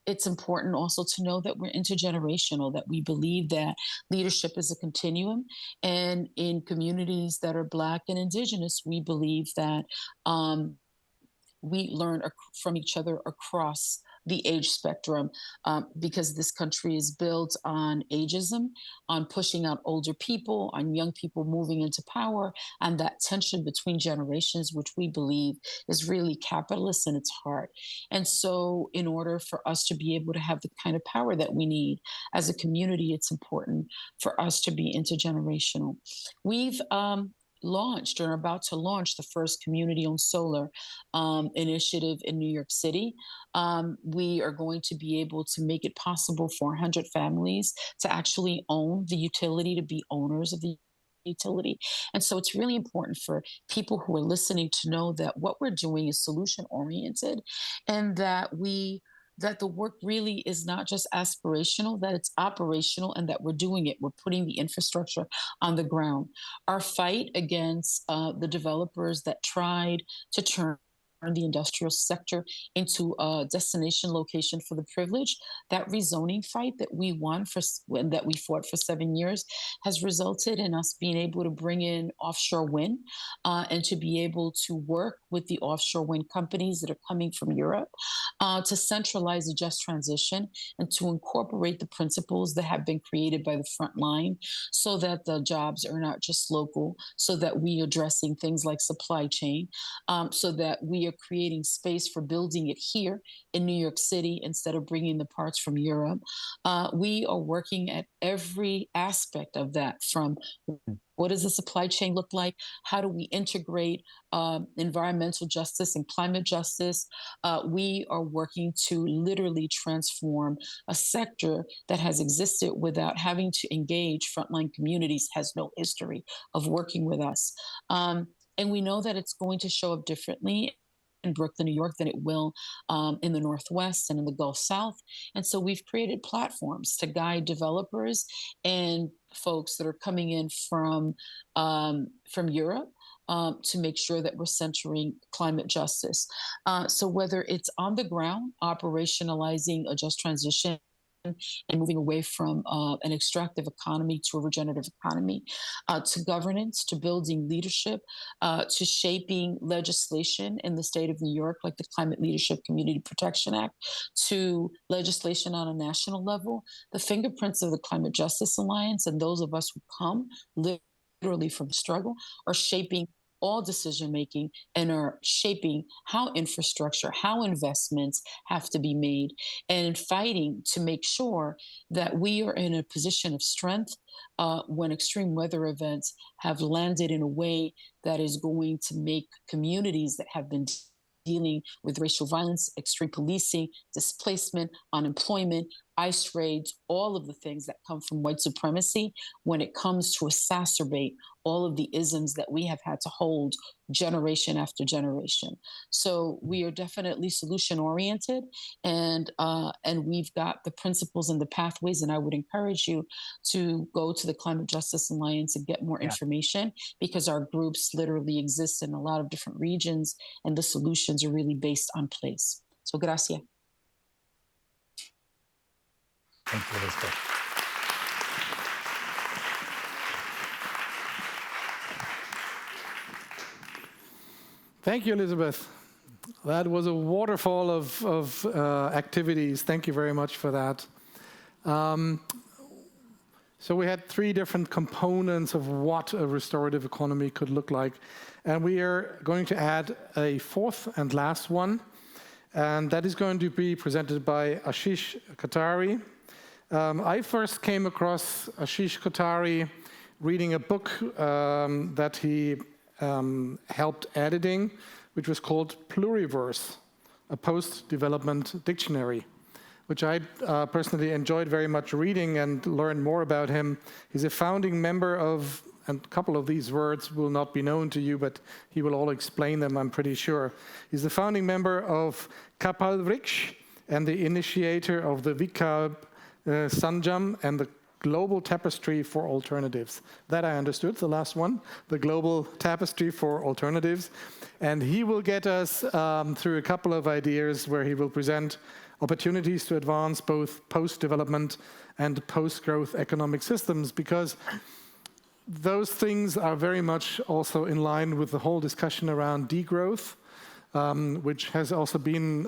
Speaker 6: It's important also to know that we're intergenerational, that we believe that leadership is a continuum. And in communities that are Black and Indigenous, we believe that we learn from each other across the age spectrum, because this country is built on ageism, on pushing out older people, on young people moving into power, and that tension between generations, which we believe is really capitalist in its heart. And so in order for us to be able to have the kind of power that we need as a community, it's important for us to be intergenerational. We've launched or are about to launch the first community-owned solar initiative in New York City. We are going to be able to make it possible for 100 families to actually own the utility, to be owners of the utility. And so it's really important for people who are listening to know that what we're doing is solution-oriented, and that the work really is not just aspirational, that it's operational, and that we're doing it. We're putting the infrastructure on the ground. Our fight against the developers that tried to turn the industrial sector into a destination location for the privileged, that rezoning fight that we won that we fought for 7 years, has resulted in us being able to bring in offshore wind and to be able to work with the offshore wind companies that are coming from Europe to centralize the just transition and to incorporate the principles that have been created by the front line, so that the jobs are not just local, so that we are addressing things like supply chain, so that we are creating space for building it here in New York City instead of bringing the parts from Europe. We are working at every aspect of that, from what does the supply chain look like? How do we integrate environmental justice and climate justice? We are working to literally transform a sector that has existed without having to engage frontline communities, has no history of working with us. And we know that it's going to show up differently in Brooklyn, New York, than it will in the Northwest and in the Gulf South. And so we've created platforms to guide developers and folks that are coming in from Europe to make sure that we're centering climate justice. So whether it's on the ground, operationalizing a just transition and moving away from an extractive economy to a regenerative economy, to governance, to building leadership, to shaping legislation in the state of New York, like the Climate Leadership Community Protection Act, to legislation on a national level, the fingerprints of the Climate Justice Alliance and those of us who come literally from struggle are shaping all decision-making and are shaping how infrastructure, how investments have to be made, and fighting to make sure that we are in a position of strength when extreme weather events have landed in a way that is going to make communities that have been dealing with racial violence, extreme policing, displacement, unemployment, ICE raids, all of the things that come from white supremacy, when it comes to exacerbate all of the isms that we have had to hold generation after generation. So we are definitely solution-oriented, and we've got the principles and the pathways, and I would encourage you to go to the Climate Justice Alliance and get more information, because our groups literally exist in a lot of different regions, and the solutions are really based on place. So gracias.
Speaker 3: Thank you, Elizabeth.
Speaker 1: Thank you, Elizabeth. That was a waterfall of activities. Thank you very much for that. So we had 3 different components of what a restorative economy could look like. And we are going to add a 4th and last one. And that is going to be presented by Ashish Kothari. I first came across Ashish Kothari reading a book that he helped editing, which was called Pluriverse, a post-development dictionary, which I personally enjoyed very much reading and learned more about him. He's a founding member of, and a couple of these words will not be known to you, but he will all explain them, I'm pretty sure. He's the founding member of Kapalvriksh and the initiator of the Vikab Sanjam and the Global Tapestry for Alternatives. That I understood, the last one, the Global Tapestry for Alternatives. And he will get us through a couple of ideas where he will present opportunities to advance both post-development and post-growth economic systems, because those things are very much also in line with the whole discussion around degrowth, which has also been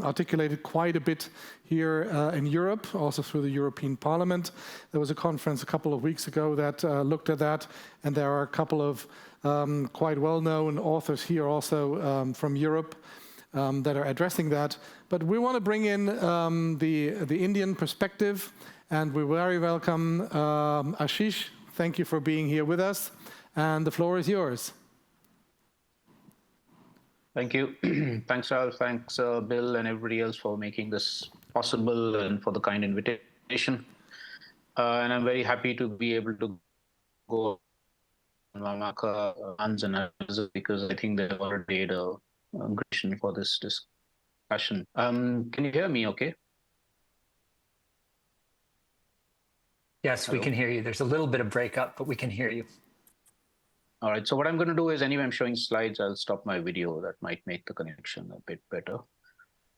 Speaker 1: articulated quite a bit here in Europe, also through the European Parliament. There was a conference a couple of weeks ago that looked at that, and there are a couple of quite well-known authors here also from Europe that are addressing that. But we want to bring in the Indian perspective, and we very welcome Ashish. Thank you for being here with us, and the floor is yours.
Speaker 7: Thank you. Thanks, Ralph. Thanks, Bill, and everybody else for making this possible and for the kind invitation. And I'm very happy to be able to go on Nwamaka and analysis, because I think they've already made a great for this discussion. Can you hear me okay?
Speaker 3: Yes, we can hear you. There's a little bit of breakup, but we can hear you.
Speaker 7: All right, so what I'm going to do is, anyway, I'm showing slides. I'll stop my video. That might make the connection a bit better.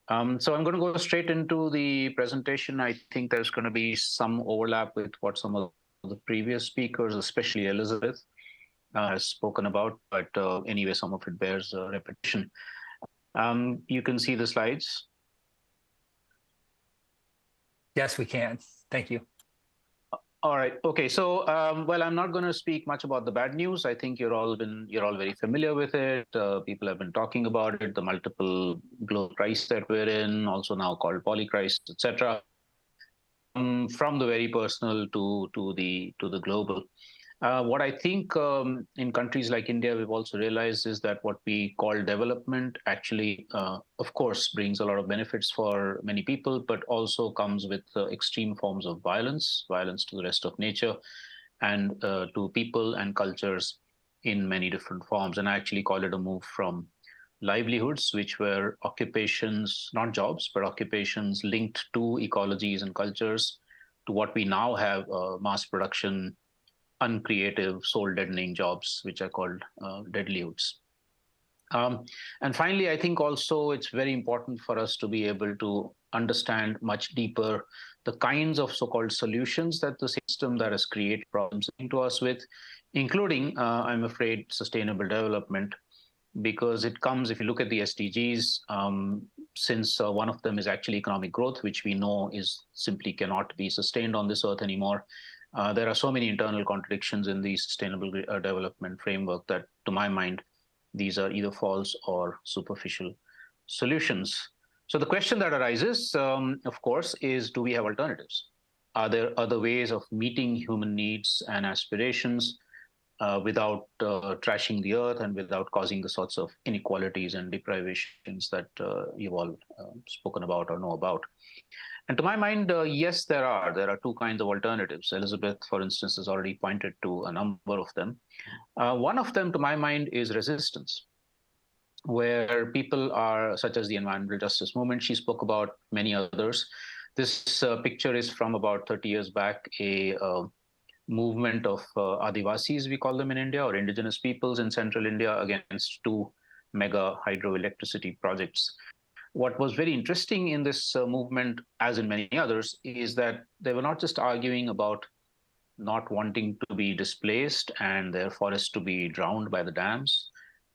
Speaker 7: So I'm going to go straight into the presentation. I think there's going to be some overlap with what some of the previous speakers, especially Elizabeth, has spoken about. But anyway, some of it bears repetition. You can see the slides.
Speaker 3: Yes, we can. Thank you.
Speaker 7: All right. Okay. So, well, I'm not going to speak much about the bad news. I think you're all very familiar with it. People have been talking about it. The multiple global crises that we're in, also now called polycrisis, etc. From the very personal to the global. What I think in countries like India, we've also realized is that what we call development actually, of course, brings a lot of benefits for many people, but also comes with extreme forms of violence to the rest of nature, and to people and cultures in many different forms. And I actually call it a move from livelihoods, which were occupations, not jobs, but occupations linked to ecologies and cultures, to what we now have mass production, uncreative, soul-deadening jobs, which are called deadlihoods. And finally, I think also it's very important for us to be able to understand much deeper the kinds of so-called solutions that the system that has created problems into us with, including, I'm afraid, sustainable development, because it comes, if you look at the SDGs, since one of them is actually economic growth, which we know is simply cannot be sustained on this earth anymore. There are so many internal contradictions in the sustainable development framework that, to my mind, these are either false or superficial solutions. So the question that arises, of course, is, do we have alternatives? Are there other ways of meeting human needs and aspirations without trashing the earth and without causing the sorts of inequalities and deprivations that you've all spoken about or know about? And to my mind, yes, there are. There are two kinds of alternatives. Elizabeth, for instance, has already pointed to a number of them. One of them, to my mind, is resistance, where people are, such as the environmental justice movement, she spoke about many others. This picture is from about 30 years back, a movement of Adivasis, we call them in India, or indigenous peoples in central India, against two mega hydroelectricity projects. What was very interesting in this movement, as in many others, is that they were not just arguing about not wanting to be displaced and their forests to be drowned by the dams,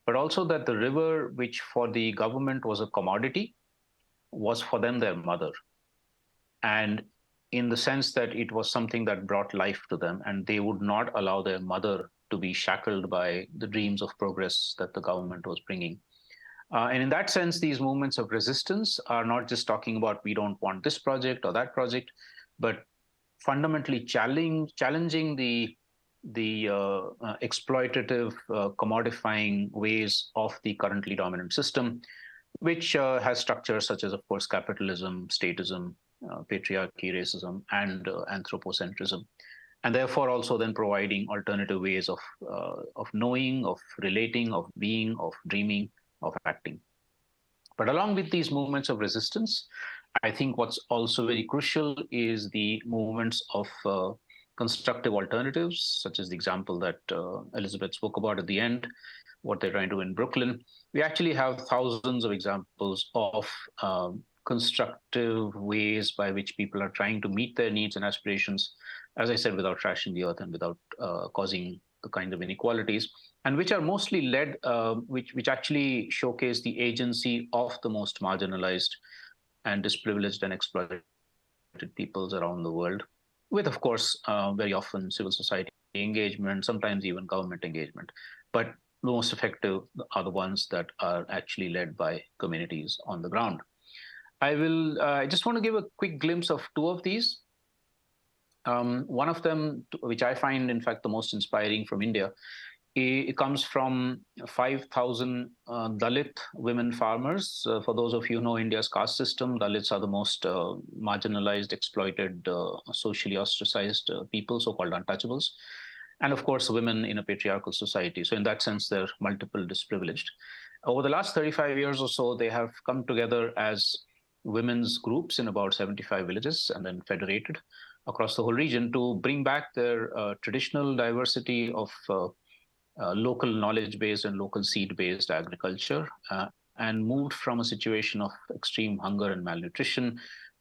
Speaker 7: but also that the river, which for the government was a commodity, was for them their mother. And in the sense that it was something that brought life to them, and they would not allow their mother to be shackled by the dreams of progress that the government was bringing. And in that sense, these movements of resistance are not just talking about we don't want this project or that project, but fundamentally challenging the exploitative, commodifying ways of the currently dominant system, which has structures such as, of course, capitalism, statism, patriarchy, racism, and anthropocentrism, and therefore also then providing alternative ways of knowing, of relating, of being, of dreaming, of acting. But along with these movements of resistance, I think what's also very crucial is the movements of constructive alternatives, such as the example that Elizabeth spoke about at the end, what they're trying to do in Brooklyn. We actually have thousands of examples of constructive ways by which people are trying to meet their needs and aspirations, as I said, without trashing the earth and without causing the kind of inequalities, and which are mostly led, which actually showcase the agency of the most marginalized and disprivileged and exploited peoples around the world, with, of course, very often civil society engagement, sometimes even government engagement. But the most effective are the ones that are actually led by communities on the ground. I just want to give a quick glimpse of two of these. One of them, which I find, in fact, the most inspiring from India, it comes from 5,000 Dalit women farmers. For those of you who know India's caste system, Dalits are the most marginalized, exploited, socially ostracized people, so-called untouchables. And of course, women in a patriarchal society. So in that sense, they're multiple disprivileged. Over the last 35 years or so, they have come together as women's groups in about 75 villages and then federated across the whole region to bring back their traditional diversity of local knowledge-based and local seed-based agriculture, and moved from a situation of extreme hunger and malnutrition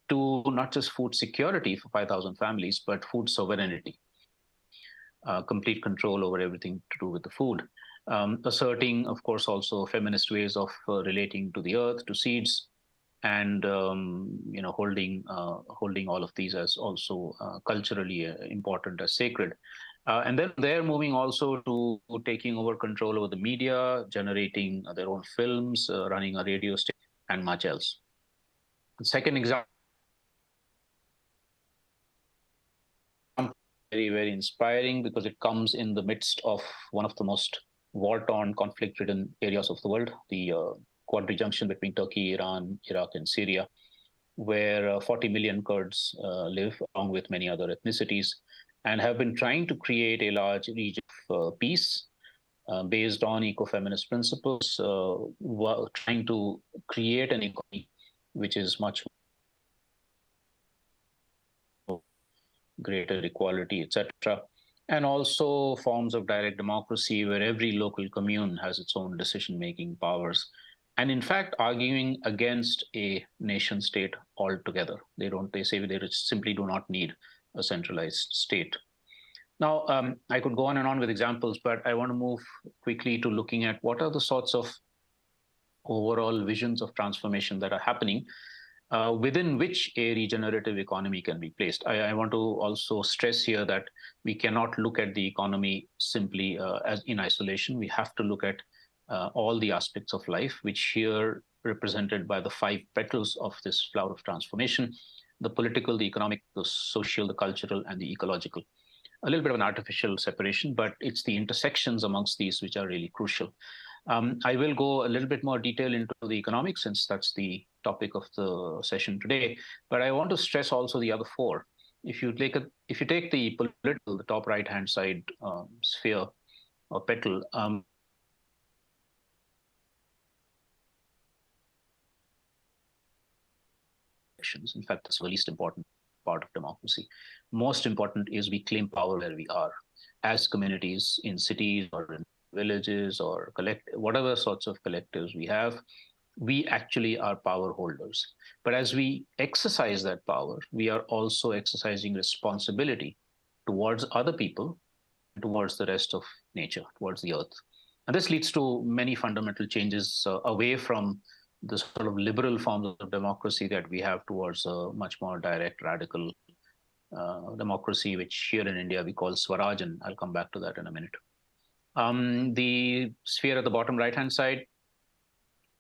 Speaker 7: to not just food security for 5,000 families, but food sovereignty, complete control over everything to do with the food. Asserting, of course, also feminist ways of relating to the earth, to seeds, and holding all of these as also culturally important as sacred. And then they're moving also to taking over control over the media, generating their own films, running a radio station, and much else. The second example, very, very inspiring because it comes in the midst of one of the most war-torn, conflict-ridden areas of the world, the quadri junction between Turkey, Iran, Iraq, and Syria, where 40 million Kurds live, along with many other ethnicities, and have been trying to create a large region of peace based on eco-feminist principles, trying to create an economy which is much greater equality, etc. And also forms of direct democracy where every local commune has its own decision-making powers. And in fact, arguing against a nation state altogether. They say they simply do not need a centralized state. Now, I could go on and on with examples, but I want to move quickly to looking at what are the sorts of overall visions of transformation that are happening within which a regenerative economy can be placed. I want to also stress here that we cannot look at the economy simply as in isolation. We have to look at all the aspects of life, which here represented by the 5 petals of this flower of transformation: the political, the economic, the social, the cultural, and the ecological. A little bit of an artificial separation, but it's the intersections amongst these which are really crucial. I will go a little bit more detail into the economics, since that's the topic of the session today, but I want to stress also the other 4. If you take the political, the top right-hand side sphere or petal, in fact, that's the least important part of democracy. Most important is we claim power where we are, as communities in cities or in villages or whatever sorts of collectives we have. We actually are power holders. But as we exercise that power, we are also exercising responsibility towards other people, towards the rest of nature, towards the earth. And this leads to many fundamental changes away from the sort of liberal forms of democracy that we have towards a much more direct, radical democracy, which here in India we call Swaraj, and I'll come back to that in a minute. The sphere at the bottom right-hand side,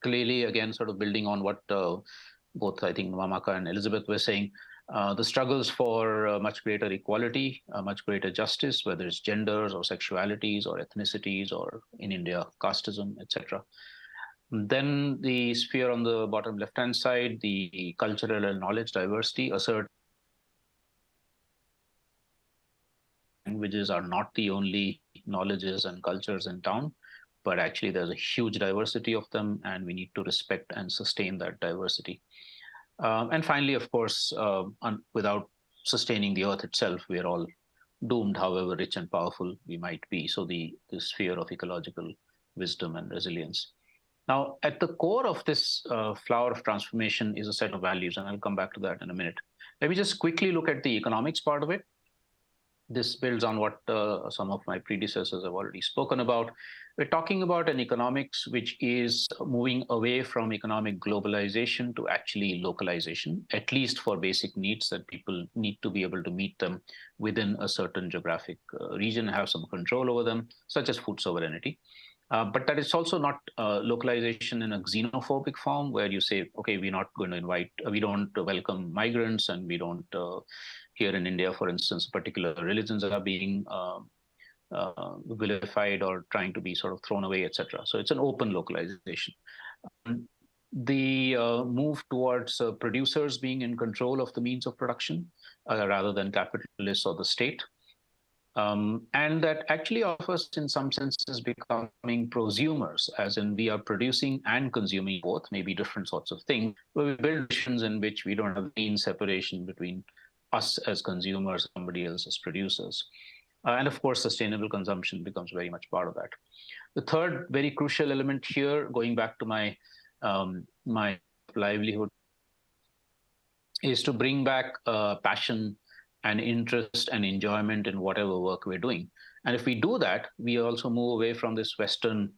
Speaker 7: clearly, again, sort of building on what both, I think, Nwamaka and Elizabeth were saying, the struggles for much greater equality, much greater justice, whether it's genders or sexualities or ethnicities or in India, casteism, etc. Then the sphere on the bottom left-hand side, the cultural and knowledge diversity, assert languages are not the only knowledges and cultures in town, but actually there's a huge diversity of them, and we need to respect and sustain that diversity. And finally, of course, without sustaining the earth itself, we are all doomed, however rich and powerful we might be. So the sphere of ecological wisdom and resilience. Now, at the core of this flower of transformation is a set of values, and I'll come back to that in a minute. Let me just quickly look at the economics part of it. This builds on what some of my predecessors have already spoken about. We're talking about an economics which is moving away from economic globalization to actually localization, at least for basic needs that people need to be able to meet them within a certain geographic region, have some control over them, such as food sovereignty. But that it's also not localization in a xenophobic form where you say, okay, we're not going to we don't welcome migrants, and we don't, here in India, for instance, particular religions are being vilified or trying to be sort of thrown away, etc. So it's an open localization. The move towards producers being in control of the means of production rather than capitalists or the state. And that actually offers, in some senses, becoming prosumers, as in we are producing and consuming both, maybe different sorts of things, but we build nations in which we don't have any separation between us as consumers, somebody else as producers. And of course, sustainable consumption becomes very much part of that. The third very crucial element here, going back to my my livelihood, is to bring back passion and interest and enjoyment in whatever work we're doing. And if we do that, we also move away from this Western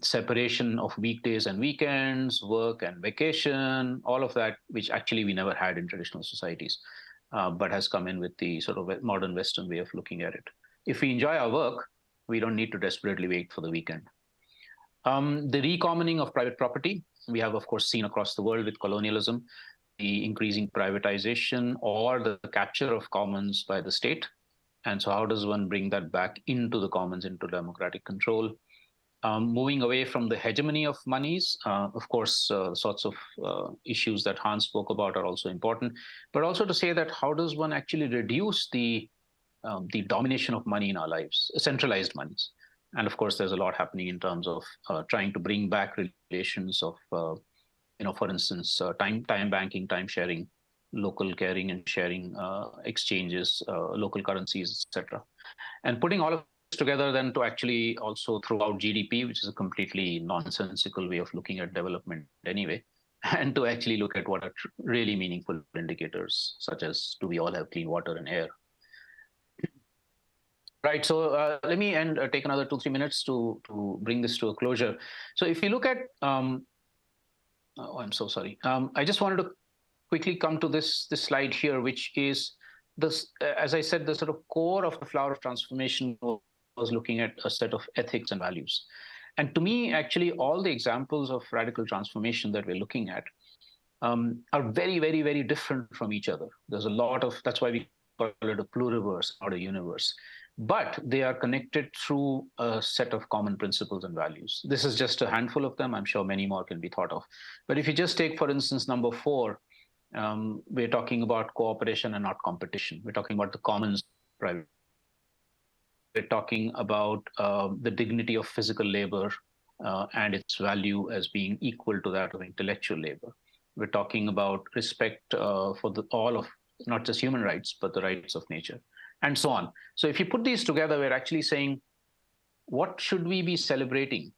Speaker 7: separation of weekdays and weekends, work and vacation, all of that, which actually we never had in traditional societies, but has come in with the sort of modern Western way of looking at it. If we enjoy our work, we don't need to desperately wait for the weekend. The recommoning of private property, we have, of course, seen across the world with colonialism, the increasing privatization or the capture of commons by the state. And so how does one bring that back into the commons, into democratic control? Moving away from the hegemony of monies, of course, sorts of issues that Hans spoke about are also important, but also to say that how does one actually reduce the domination of money in our lives, centralized monies? And of course, there's a lot happening in terms of trying to bring back relations of for instance, time banking, time sharing, local caring and sharing exchanges, local currencies, etc. And putting all of this together then to actually also throw out GDP, which is a completely nonsensical way of looking at development anyway, and to actually look at what are really meaningful indicators, such as do we all have clean water and air? Right, so let me take another 2-3 minutes to bring this to a closure. So if you look at oh, I'm so sorry. I just wanted to quickly come to this slide here, which is this, as I said, the sort of core of the flower of transformation was looking at a set of ethics and values. And to me, actually, all the examples of radical transformation that we're looking at are very, very, very different from each other. There's a lot of, that's why we call it a pluriverse, not a universe. But they are connected through a set of common principles and values. This is just a handful of them. I'm sure many more can be thought of. But if you just take, for instance, number 4, we're talking about cooperation and not competition. We're talking about the commons private. We're talking about the dignity of physical labor and its value as being equal to that of intellectual labor. We're talking about respect for all of, not just human rights, but the rights of nature, and so on. So if you put these together, we're actually saying, what should we be celebrating?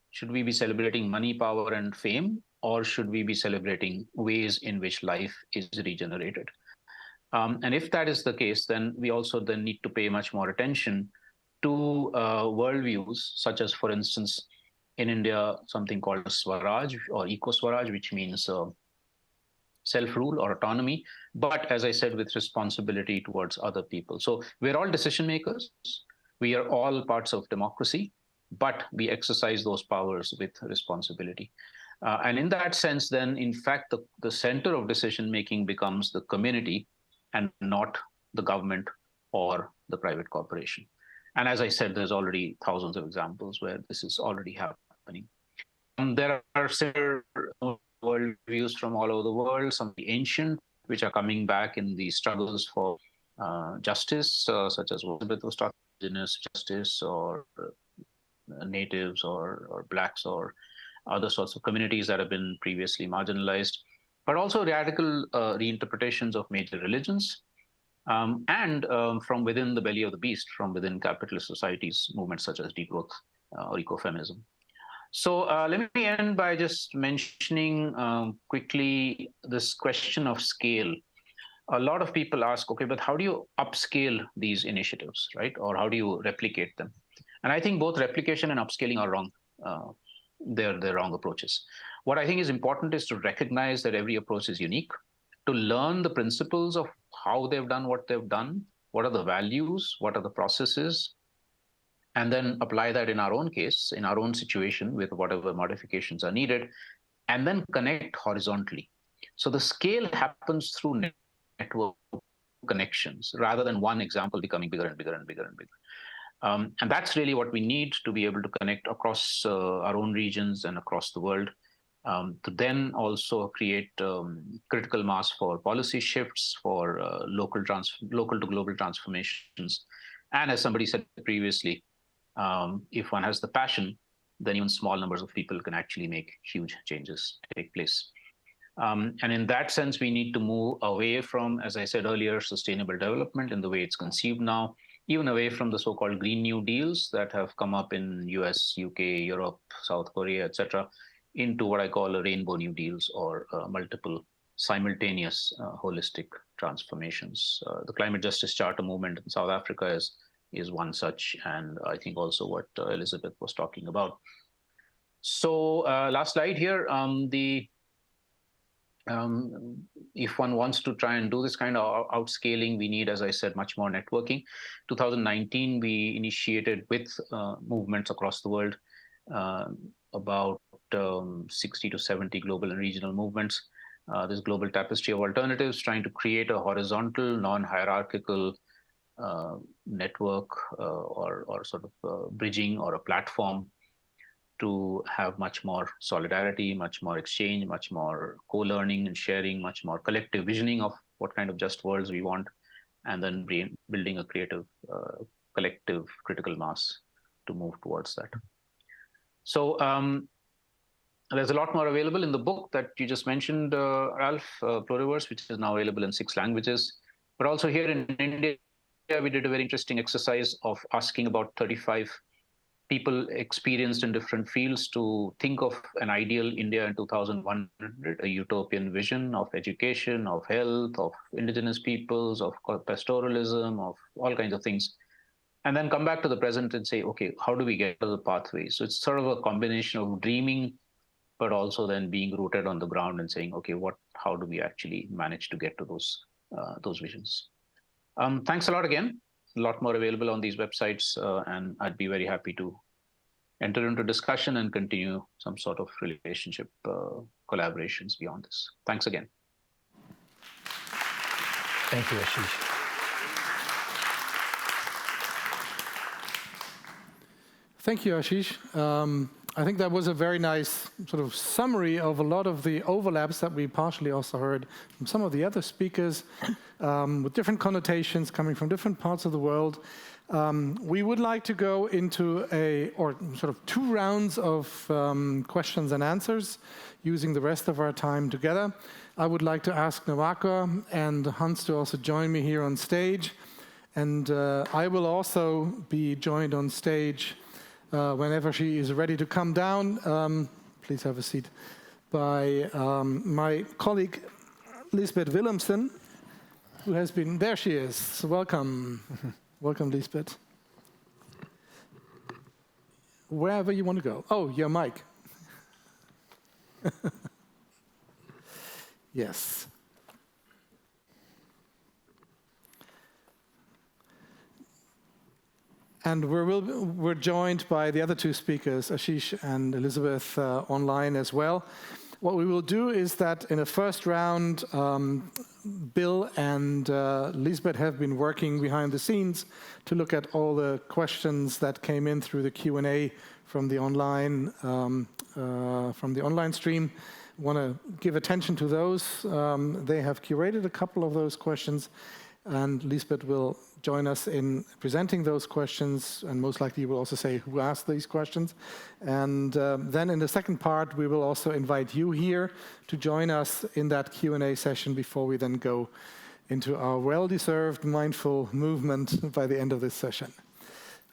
Speaker 7: Should we be celebrating money, power, and fame? Or should we be celebrating ways in which life is regenerated? And if that is the case, then we also then need to pay much more attention to worldviews, such as, for instance, in India, something called Swaraj or eco-Swaraj, which means self-rule or autonomy, but as I said, with responsibility towards other people. So we're all decision makers. We are all parts of democracy, but we exercise those powers with responsibility. And in that sense, then, in fact, the center of decision-making becomes the community and not the government or the private corporation. And as I said, there's already thousands of examples where this is already happening. There are similar worldviews from all over the world, some of the ancient, which are coming back in the struggles for justice, such as Elizabeth was talking, indigenous justice, or natives, or blacks, or other sorts of communities that have been previously marginalized, but also radical reinterpretations of major religions, and from within the belly of the beast, from within capitalist societies, movements such as degrowth or ecofeminism. So let me end by just mentioning quickly this question of scale. A lot of people ask, okay, but how do you upscale these initiatives, right? Or how do you replicate them? And I think both replication and upscaling are wrong. They're wrong approaches. What I think is important is to recognize that every approach is unique, to learn the principles of how they've done what they've done, what are the values, what are the processes, and then apply that in our own case, in our own situation, with whatever modifications are needed, and then connect horizontally. So the scale happens through network connections rather than one example becoming bigger and bigger and bigger and bigger. And that's really what we need to be able to connect across our own regions and across the world, to then also create critical mass for policy shifts, for local to global transformations. And as somebody said previously, if one has the passion, then even small numbers of people can actually make huge changes take place. And in that sense, we need to move away from, as I said earlier, sustainable development in the way it's conceived now, even away from the so-called Green New Deals that have come up in US, UK, Europe, South Korea, etc., into what I call a rainbow New Deals, or multiple simultaneous holistic transformations. The Climate Justice Charter movement in South Africa is one such, and I think also what Elizabeth was talking about. So last slide here, if one wants to try and do this kind of outscaling, we need, as I said, much more networking. 2019, we initiated with movements across the world, about 60 to 70 global and regional movements, this global tapestry of alternatives, trying to create a horizontal, non-hierarchical network or sort of bridging or a platform to have much more solidarity, much more exchange, much more co-learning and sharing, much more collective visioning of what kind of just worlds we want, and then building a creative, collective critical mass to move towards that. So there's a lot more available in the book that you just mentioned, Ralph, Pluriverse, which is now available in 6 languages. But also here in India, we did a very interesting exercise of asking about 35 people experienced in different fields to think of an ideal India in 2100, a utopian vision of education, of health, of indigenous peoples, of pastoralism, of all kinds of things. And then come back to the present and say, okay, how do we get to the pathway? So it's sort of a combination of dreaming, but also then being rooted on the ground and saying, okay, how do we actually manage to get to those visions? Thanks a lot again. A lot more available on these websites, and I'd be very happy to enter into discussion and continue some sort of relationship collaborations beyond this. Thanks again.
Speaker 3: Thank you, Ashish.
Speaker 1: Thank you, Ashish. I think that was a very nice sort of summary of a lot of the overlaps that we partially also heard from some of the other speakers, with different connotations coming from different parts of the world. We would like to go into sort of 2 rounds of questions and answers using the rest of our time together. I would like to ask Nwamaka and Hans to also join me here on stage. And I will also be joined on stage whenever she is ready to come down. Please have a seat. By my colleague, Lisbeth Willemsen, who has been, there she is. Welcome. Welcome, Lisbeth. wherever you want to go. Oh, your mic. Yes. And we're joined by the other two speakers, Ashish and Elizabeth, online as well. What we will do is that in a first round, Bill and Lisbeth have been working behind the scenes to look at all the questions that came in through the Q&A from the online stream. Want to give attention to those. They have curated a couple of those questions, and Lisbeth will join us in presenting those questions, and most likely will also say who asked these questions. And then in the second part, we will also invite you here to join us in that Q&A session before we then go into our well-deserved mindful movement by the end of this session.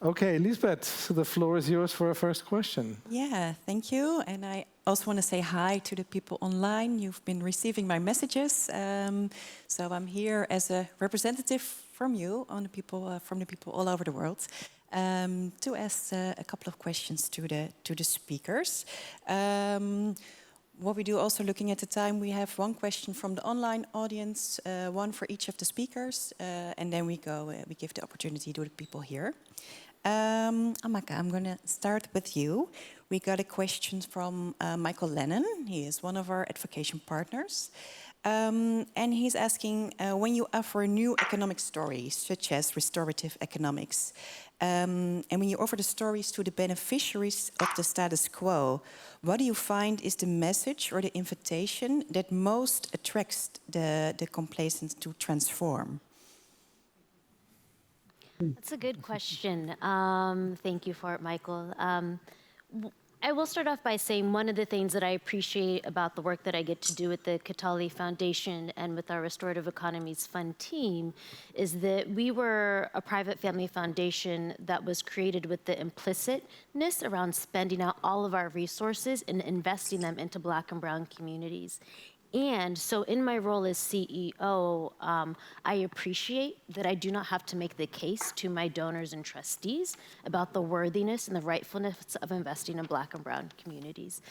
Speaker 1: Okay, Lisbeth, the floor is yours for a first question.
Speaker 8: Yeah, thank you. And I also want to say hi to the people online. You've been receiving my messages. So I'm here as a representative from you, on the people, from the people all over the world, to ask a couple of questions to the speakers. What we do, also looking at the time, we have one question from the online audience, one for each of the speakers, and then we give the opportunity to the people here. Nwamaka, I'm going to start with you. We got a question from Michael Lennon. He is one of our advocation partners. And he's asking, when you offer new economic stories, such as restorative economics, and when you offer the stories to the beneficiaries of the status quo, what do you find is the message or the invitation that most attracts the complacent to transform?
Speaker 4: That's a good question. Thank you for it, Michael. I will start off by saying one of the things that I appreciate about the work that I get to do with the Kothari Foundation and with our Restorative Economies Fund team is that we were a private family foundation that was created with the implicitness around spending out all of our resources and investing them into Black and Brown communities. And so in my role as CEO, I appreciate that I do not have to make the case to my donors and trustees about the worthiness and the rightfulness of investing in Black and Brown communities.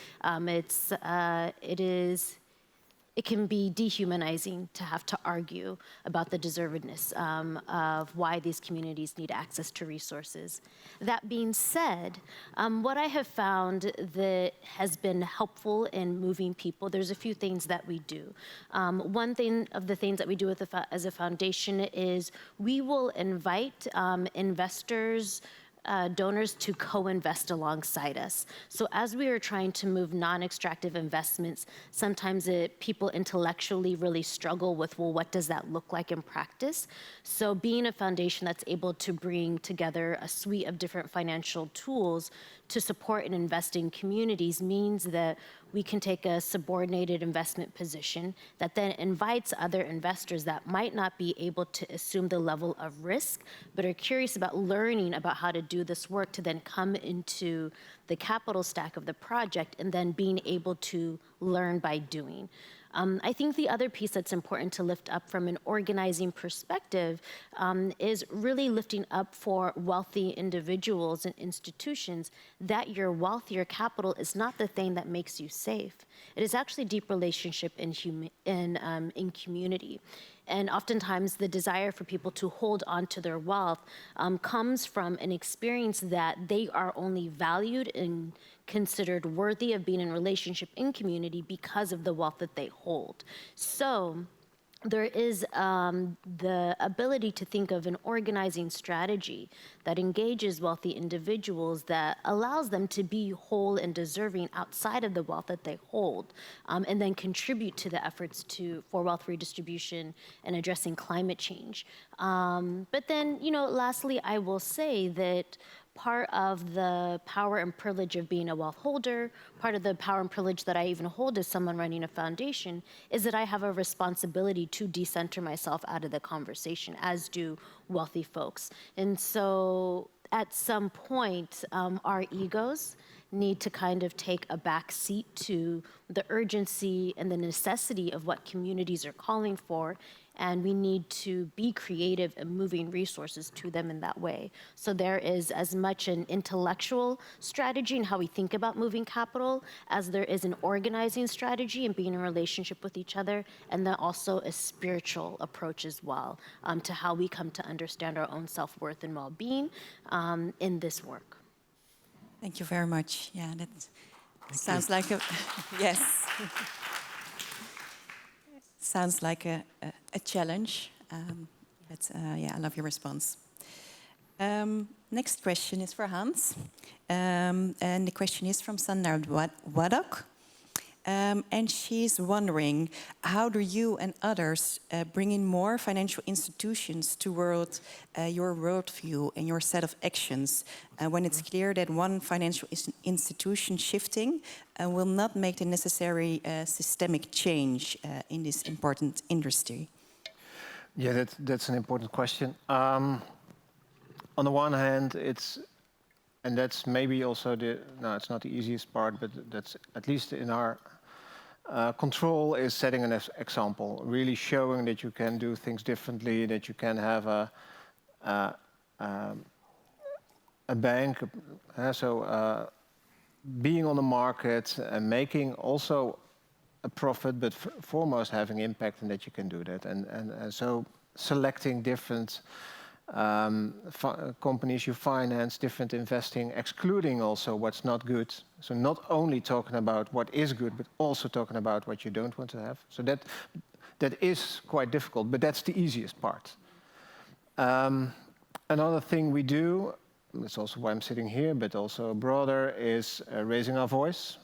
Speaker 4: It can be dehumanizing to have to argue about the deservedness of why these communities need access to resources. That being said, what I have found that has been helpful in moving people, there's a few things that we do. One thing of the things that we do as a foundation is we will invite investors, donors to co-invest alongside us. So as we are trying to move non-extractive investments, sometimes people intellectually really struggle with, well, what does that look like in practice? So being a foundation that's able to bring together a suite of different financial tools to support and invest in communities means that we can take a subordinated investment position that then invites other investors that might not be able to assume the level of risk, but are curious about learning about how to do this work to then come into the capital stack of the project and then being able to learn by doing. I think the other piece that's important to lift up from an organizing perspective is really lifting up for wealthy individuals and institutions that your wealth, your capital is not the thing that makes you safe. It is actually deep relationship in community. And oftentimes the desire for people to hold on to their wealth comes from an experience that they are only valued and considered worthy of being in relationship in community because of the wealth that they hold. So there is the ability to think of an organizing strategy that engages wealthy individuals that allows them to be whole and deserving outside of the wealth that they hold, and then contribute to the efforts for wealth redistribution and addressing climate change. But then, lastly, I will say that part of the power and privilege of being a wealth holder, part of the power and privilege that I even hold as someone running a foundation, is that I have a responsibility to decenter myself out of the conversation, as do wealthy folks. And so at some point, our egos need to kind of take a back seat to the urgency and the necessity of what communities are calling for, and we need to be creative in moving resources to them in that way. So there is as much an intellectual strategy in how we think about moving capital as there is an organizing strategy and being in a relationship with each other, and then also a spiritual approach as well to how we come to understand our own self-worth and well-being in this work.
Speaker 8: Thank you very much. Yeah, that sounds like a yes. Sounds like a challenge, but yeah, I love your response. Next question is for Hans, and the question is from Sandra Wadok, and she's wondering, how do you and others bring in more financial institutions toward your worldview and your set of actions when it's clear that one financial institution shifting will not make the necessary systemic change in this important industry?
Speaker 5: Yeah, that's an important question. On the one hand, and that's maybe also it's not the easiest part, but that's at least in our control, is setting an example, really showing that you can do things differently, that you can have a bank, being on the market and making also a profit, but foremost having impact, and that you can do that. And so selecting different companies you finance, different investing, excluding also what's not good. So not only talking about what is good, but also talking about what you don't want to have. So that is quite difficult, but that's the easiest part. Another thing we do, that's also why I'm sitting here, but also broader, is raising our voice,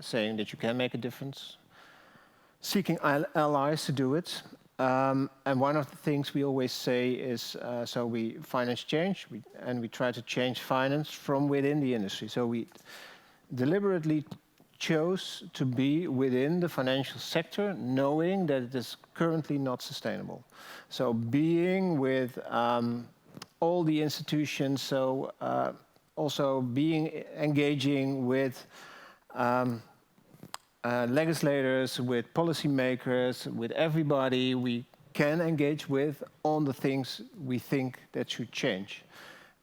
Speaker 5: saying that you can make a difference, seeking allies to do it. And one of the things we always say is, so we finance change, and we try to change finance from within the industry. So we deliberately chose to be within the financial sector, knowing that it is currently not sustainable. So being with all the institutions, so also engaging with legislators, with policymakers, with everybody we can engage with on the things we think that should change.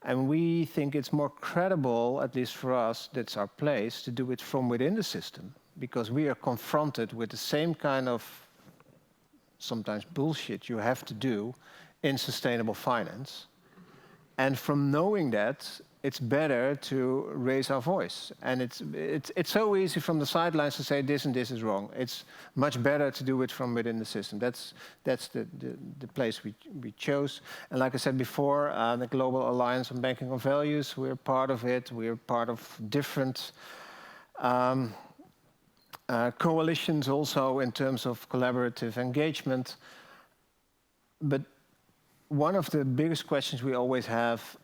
Speaker 5: And we think it's more credible, at least for us, that's our place, to do it from within the system, because we are confronted with the same kind of sometimes bullshit you have to do in sustainable finance. And from knowing that, it's better to raise our voice. And it's so easy from the sidelines to say this and this is wrong. It's much better to do it from within the system. That's the place we chose. And like I said before, the Global Alliance on Banking on Values, we're part of it. We're part of different coalitions also in terms of collaborative engagement. But one of the biggest questions we always have,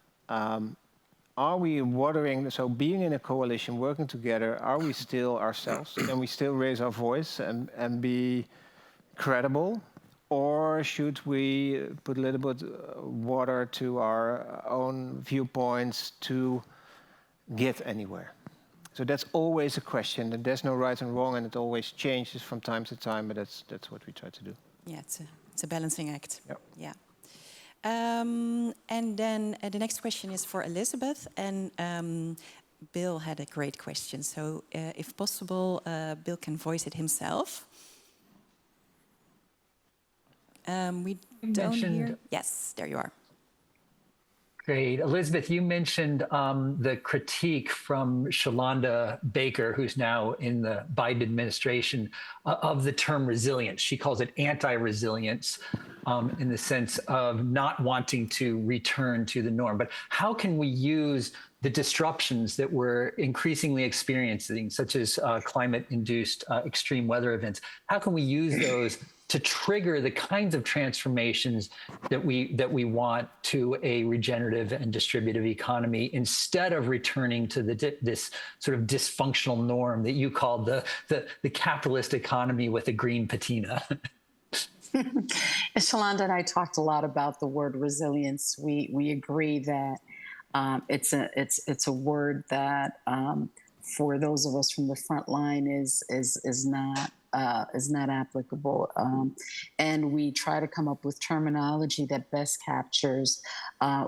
Speaker 5: are we watering, so being in a coalition, working together, are we still ourselves? Can we still raise our voice and be credible? Or should we put a little bit water to our own viewpoints to get anywhere? So that's always a question, and there's no right and wrong, and it always changes from time to time, but that's what we try to do.
Speaker 8: Yeah, it's a balancing act.
Speaker 5: Yep.
Speaker 8: Yeah. And then the next question is for Elizabeth, and Bill had a great question. So if possible, Bill can voice it himself. We don't hear. Yes, there you are.
Speaker 3: Great. Elizabeth, you mentioned the critique from Shalonda Baker, who's now in the Biden administration, of the term resilience. She calls it anti-resilience in the sense of not wanting to return to the norm. But how can we use the disruptions that we're increasingly experiencing, such as climate-induced extreme weather events? How can we use those to trigger the kinds of transformations that we want to a regenerative and distributive economy, instead of returning to this sort of dysfunctional norm that you called the capitalist economy with a green patina?
Speaker 6: Shalonda and I talked a lot about the word resilience. We agree that it's a word that for those of us from the front line is not applicable. And we try to come up with terminology that best captures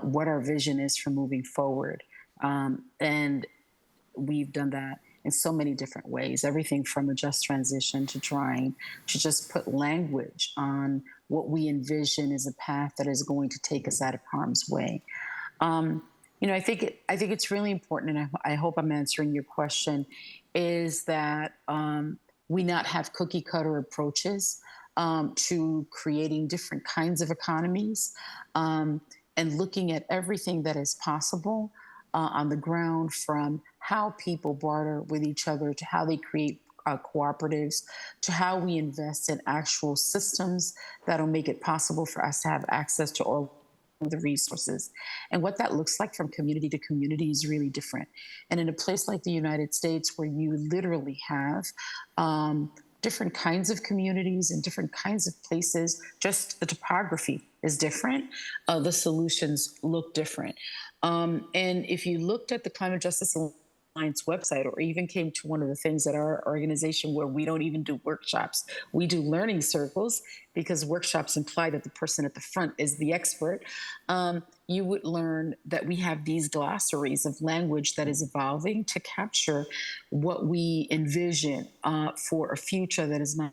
Speaker 6: what our vision is for moving forward. And we've done that in so many different ways, everything from a just transition to trying to just put language on what we envision is a path that is going to take us out of harm's way. I think it's really important, and I hope I'm answering your question, is that we not have cookie cutter approaches to creating different kinds of economies and looking at everything that is possible on the ground, from how people barter with each other to how they create cooperatives to how we invest in actual systems that'll make it possible for us to have access to all the resources. And what that looks like from community to community is really different. And in a place like the United States, where you literally have different kinds of communities and different kinds of places, just the topography is different, the solutions look different. And if you looked at the Climate Justice Alliance website, or even came to one of the things at our organization where we don't even do workshops, we do learning circles, because workshops imply that the person at the front is the expert, you would learn that we have these glossaries of language that is evolving to capture what we envision for a future that is not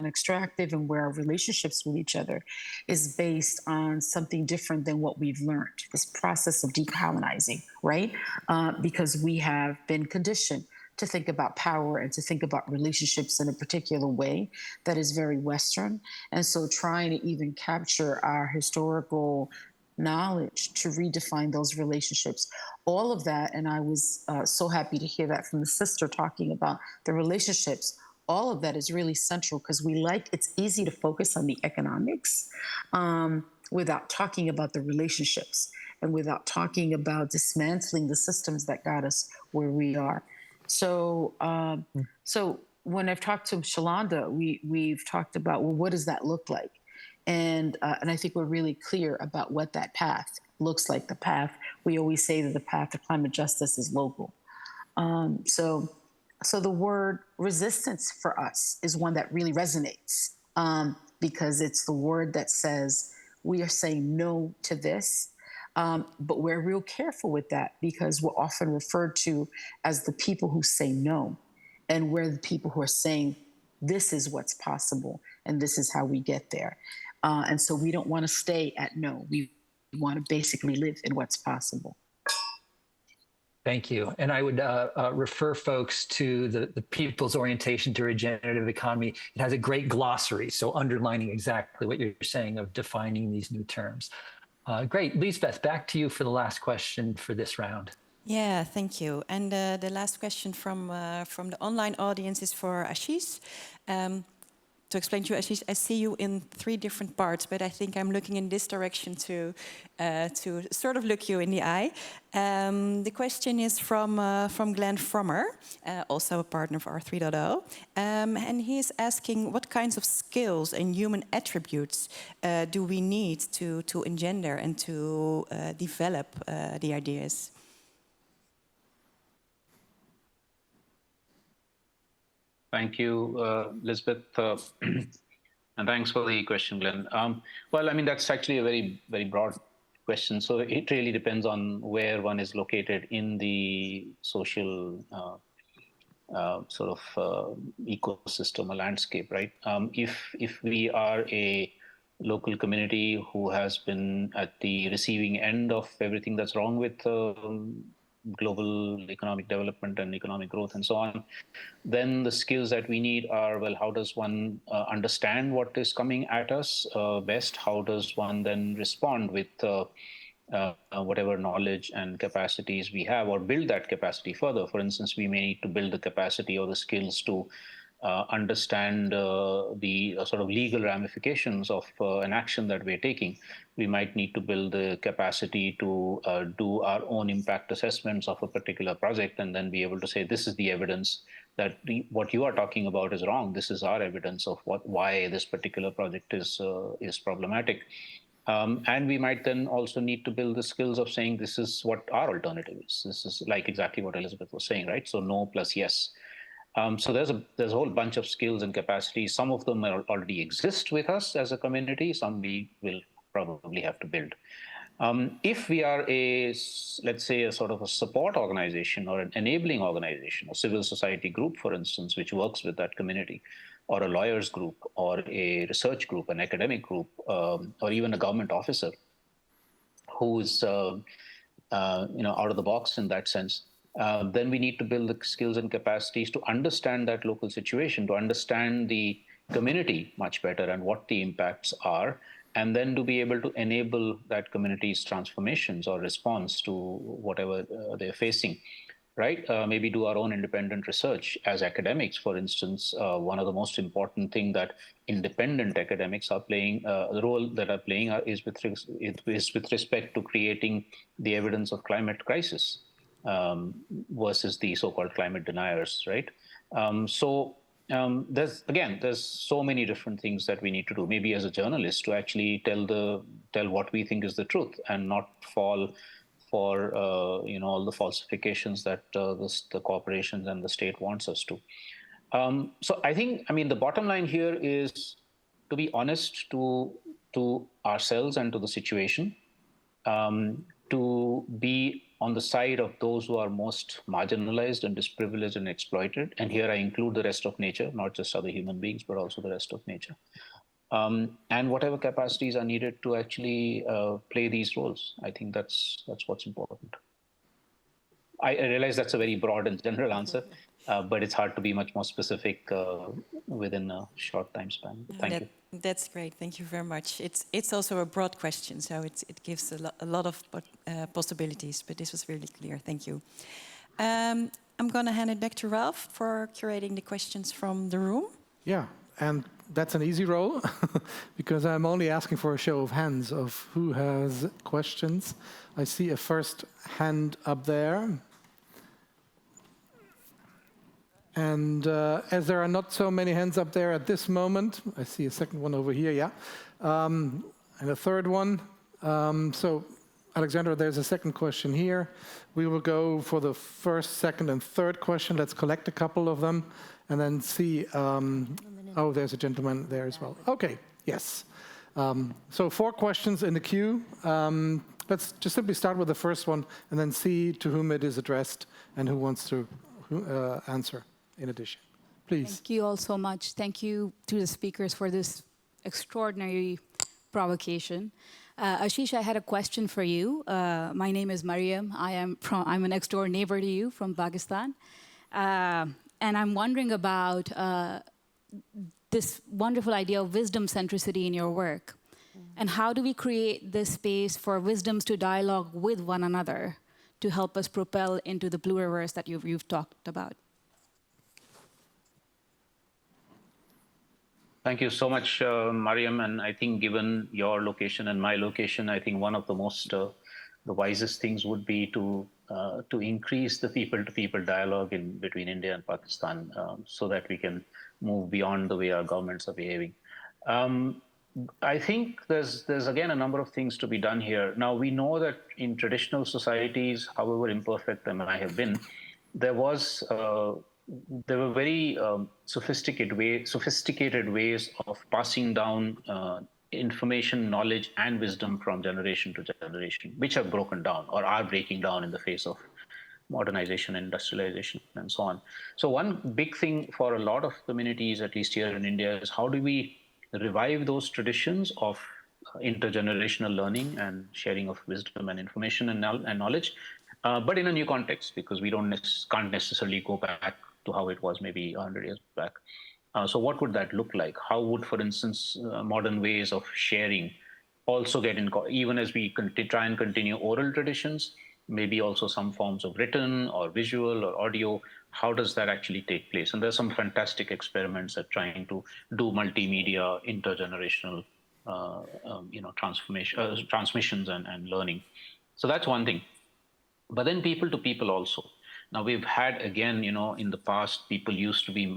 Speaker 6: extractive, and where our relationships with each other is based on something different than what we've learned, this process of decolonizing, right? Because we have been conditioned to think about power and to think about relationships in a particular way that is very Western. And so trying to even capture our historical knowledge to redefine those relationships, all of that, and I was so happy to hear that from the sister talking about the relationships. All of that is really central, because it's easy to focus on the economics without talking about the relationships and without talking about dismantling the systems that got us where we are. So when I've talked to Shalonda, we've talked about, well, what does that look like? And I think we're really clear about what that path looks like. The path, we always say that the path to climate justice is local. So the word resistance for us is one that really resonates, because it's the word that says we are saying no to this, but we're real careful with that, because we're often referred to as the people who say no, and we're the people who are saying this is what's possible and this is how we get there. And so we don't want to stay at no. We want to basically live in what's possible.
Speaker 3: Thank you. And I would refer folks to the People's Orientation to Regenerative Economy. It has a great glossary, so underlining exactly what you're saying of defining these new terms. Great. Lisbeth, back to you for the last question for this round.
Speaker 8: Yeah, thank you. And the last question from the online audience is for Ashish. To explain to you, Ashish, I see you in 3 different parts, but I think I'm looking in this direction to sort of look you in the eye. The question is from Glenn Frommer, also a partner of r3.0, and he's asking what kinds of skills and human attributes do we need to engender and to develop the ideas?
Speaker 7: Thank you, Elizabeth, and thanks for the question, Glenn. Well, I mean, that's actually a very, very broad question. So it really depends on where one is located in the social sort of ecosystem or landscape, right? If we are a local community who has been at the receiving end of everything that's wrong with global economic development and economic growth and so on, then the skills that we need are, well, how does one understand what is coming at us best? How does one then respond with whatever knowledge and capacities we have, or build that capacity further? For instance, we may need to build the capacity or the skills to understand the sort of legal ramifications of an action that we're taking. We might need to build the capacity to do our own impact assessments of a particular project, and then be able to say, this is the evidence that what you are talking about is wrong. This is our evidence of why this particular project is problematic. And we might then also need to build the skills of saying, this is what our alternative is. This is like exactly what Elizabeth was saying, right? So no plus yes. So there's a whole bunch of skills and capacities. Some of them already exist with us as a community. Some we will probably have to build. If we are let's say, a sort of a support organization or an enabling organization, a civil society group, for instance, which works with that community, or a lawyers group, or a research group, an academic group, or even a government officer who's out of the box in that sense, then we need to build the skills and capacities to understand that local situation, to understand the community much better and what the impacts are, and then to be able to enable that community's transformations or response to whatever they're facing, right? Maybe do our own independent research as academics, for instance. One of the most important things that independent academics are playing, the role that are playing is with respect to creating the evidence of climate crisis versus the so-called climate deniers, right? There's so many different things that we need to do, maybe as a journalist, to actually tell what we think is the truth and not fall for all the falsifications that the corporations and the state wants us to. So I think, the bottom line here is to be honest to ourselves and to the situation, to be on the side of those who are most marginalized and disprivileged and exploited. And here I include the rest of nature, not just other human beings, but also the rest of nature. And whatever capacities are needed to actually play these roles. I think that's what's important. I realize that's a very broad and general answer, but it's hard to be much more specific within a short time span. Thank you.
Speaker 8: That's great. Thank you very much. It's also a broad question, so it gives a lot of possibilities, but this was really clear. Thank you. I'm going to hand it back to Ralph for curating the questions from the room.
Speaker 1: Yeah, and that's an easy role because I'm only asking for a show of hands of who has questions. I see a first hand up there. And as there are not so many hands up there at this moment, I see a second one over here, yeah. And a third one. So, Alexandra, there's a second question here. We will go for the first, second, and third question. Let's collect a couple of them and then see. Oh, there's a gentleman there as well. Okay, yes. So 4 questions in the queue. Let's just simply start with the first one and then see to whom it is addressed and who wants to answer. In addition, please.
Speaker 9: Thank you all so much. Thank you to the speakers for this extraordinary provocation. Ashish, I had a question for you. My name is Mariam. I'm a next door neighbor to you from Pakistan. And I'm wondering about this wonderful idea of wisdom centricity in your work. And how do we create this space for wisdoms to dialogue with one another to help us propel into the pluriverse that you've talked about?
Speaker 7: Thank you so much, Mariam. And I think given your location and my location, I think one of the most, the wisest things would be to increase the people-to-people dialogue between India and Pakistan so that we can move beyond the way our governments are behaving. I think there's again, a number of things to be done here. Now, we know that in traditional societies, however imperfect they might have been, there were very sophisticated ways of passing down information, knowledge, and wisdom from generation to generation, which have broken down or are breaking down in the face of modernization, industrialization, and so on. So one big thing for a lot of communities, at least here in India, is how do we revive those traditions of intergenerational learning and sharing of wisdom and information and knowledge, but in a new context, because we can't necessarily go back to how it was maybe 100 years back. So what would that look like? How would, for instance, modern ways of sharing also get in, even as we try and continue oral traditions, maybe also some forms of written or visual or audio, how does that actually take place? And there's some fantastic experiments at trying to do multimedia, intergenerational transmissions and learning. So that's one thing. But then people to people also. Now we've had, again, in the past, people used to be,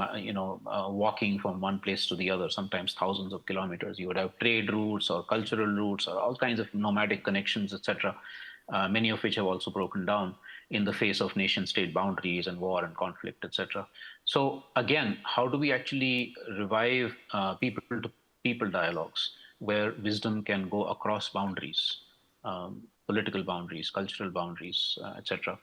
Speaker 7: walking from one place to the other, sometimes thousands of kilometers. You would have trade routes or cultural routes or all kinds of nomadic connections, etc., many of which have also broken down in the face of nation-state boundaries and war and conflict, etc. So again, how do we actually revive people-to-people dialogues where wisdom can go across boundaries, political boundaries, cultural boundaries, etc.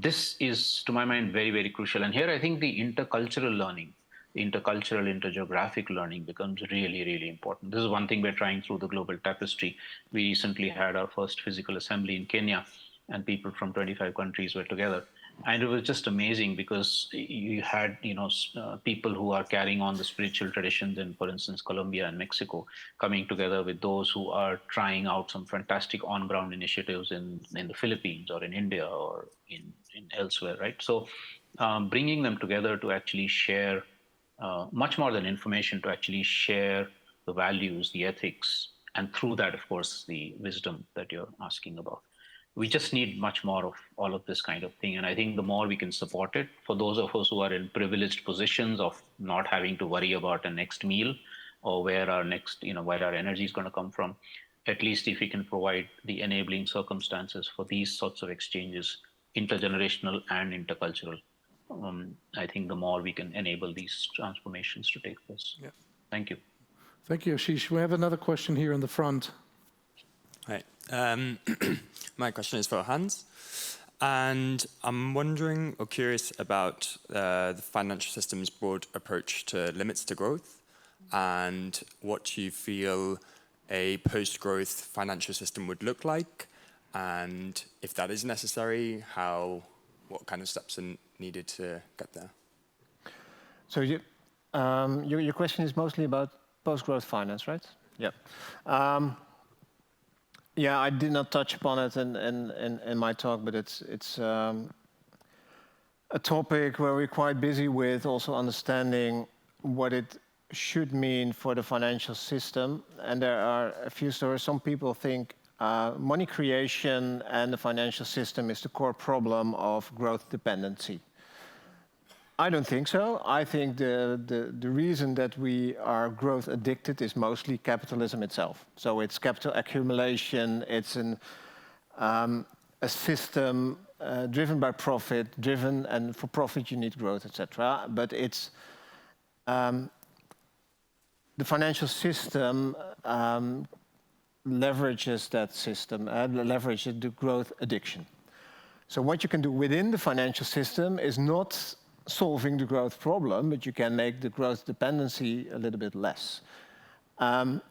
Speaker 7: This is, to my mind, very, very crucial. And here I think the intercultural learning, intercultural, intergeographic learning becomes really, really important. This is one thing we're trying through the global tapestry. We recently had our first physical assembly in Kenya, and people from 25 countries were together. And it was just amazing because you had, people who are carrying on the spiritual traditions in, for instance, Colombia and Mexico, coming together with those who are trying out some fantastic on-ground initiatives in the Philippines or in India or in elsewhere, right? So bringing them together to actually share, much more than information, to actually share the values, the ethics, and through that, of course, the wisdom that you're asking about. We just need much more of all of this kind of thing. And I think the more we can support it, for those of us who are in privileged positions of not having to worry about a next meal or where our next, where our energy is going to come from, at least if we can provide the enabling circumstances for these sorts of exchanges, intergenerational and intercultural, I think the more we can enable these transformations to take place.
Speaker 1: Yeah.
Speaker 7: Thank you.
Speaker 1: Thank you, Ashish. We have another question here in the front.
Speaker 10: Hi. My question is for Hans. And I'm wondering or curious about the financial system's broad approach to limits to growth and what you feel a post-growth financial system would look like, and if that is necessary, what kind of steps are needed to get there?
Speaker 5: So your question is mostly about post-growth finance, right? Yeah. Yeah, I did not touch upon it in my talk, but it's a topic where we're quite busy with also understanding what it should mean for the financial system. And there are a few stories. Some people think money creation and the financial system is the core problem of growth dependency. I don't think so. I think the reason that we are growth addicted is mostly capitalism itself. So it's capital accumulation, it's a system driven by profit, and for profit you need growth, etc. But it's the financial system leverages that system, leverages the growth addiction. So what you can do within the financial system is not solving the growth problem, but you can make the growth dependency a little bit less.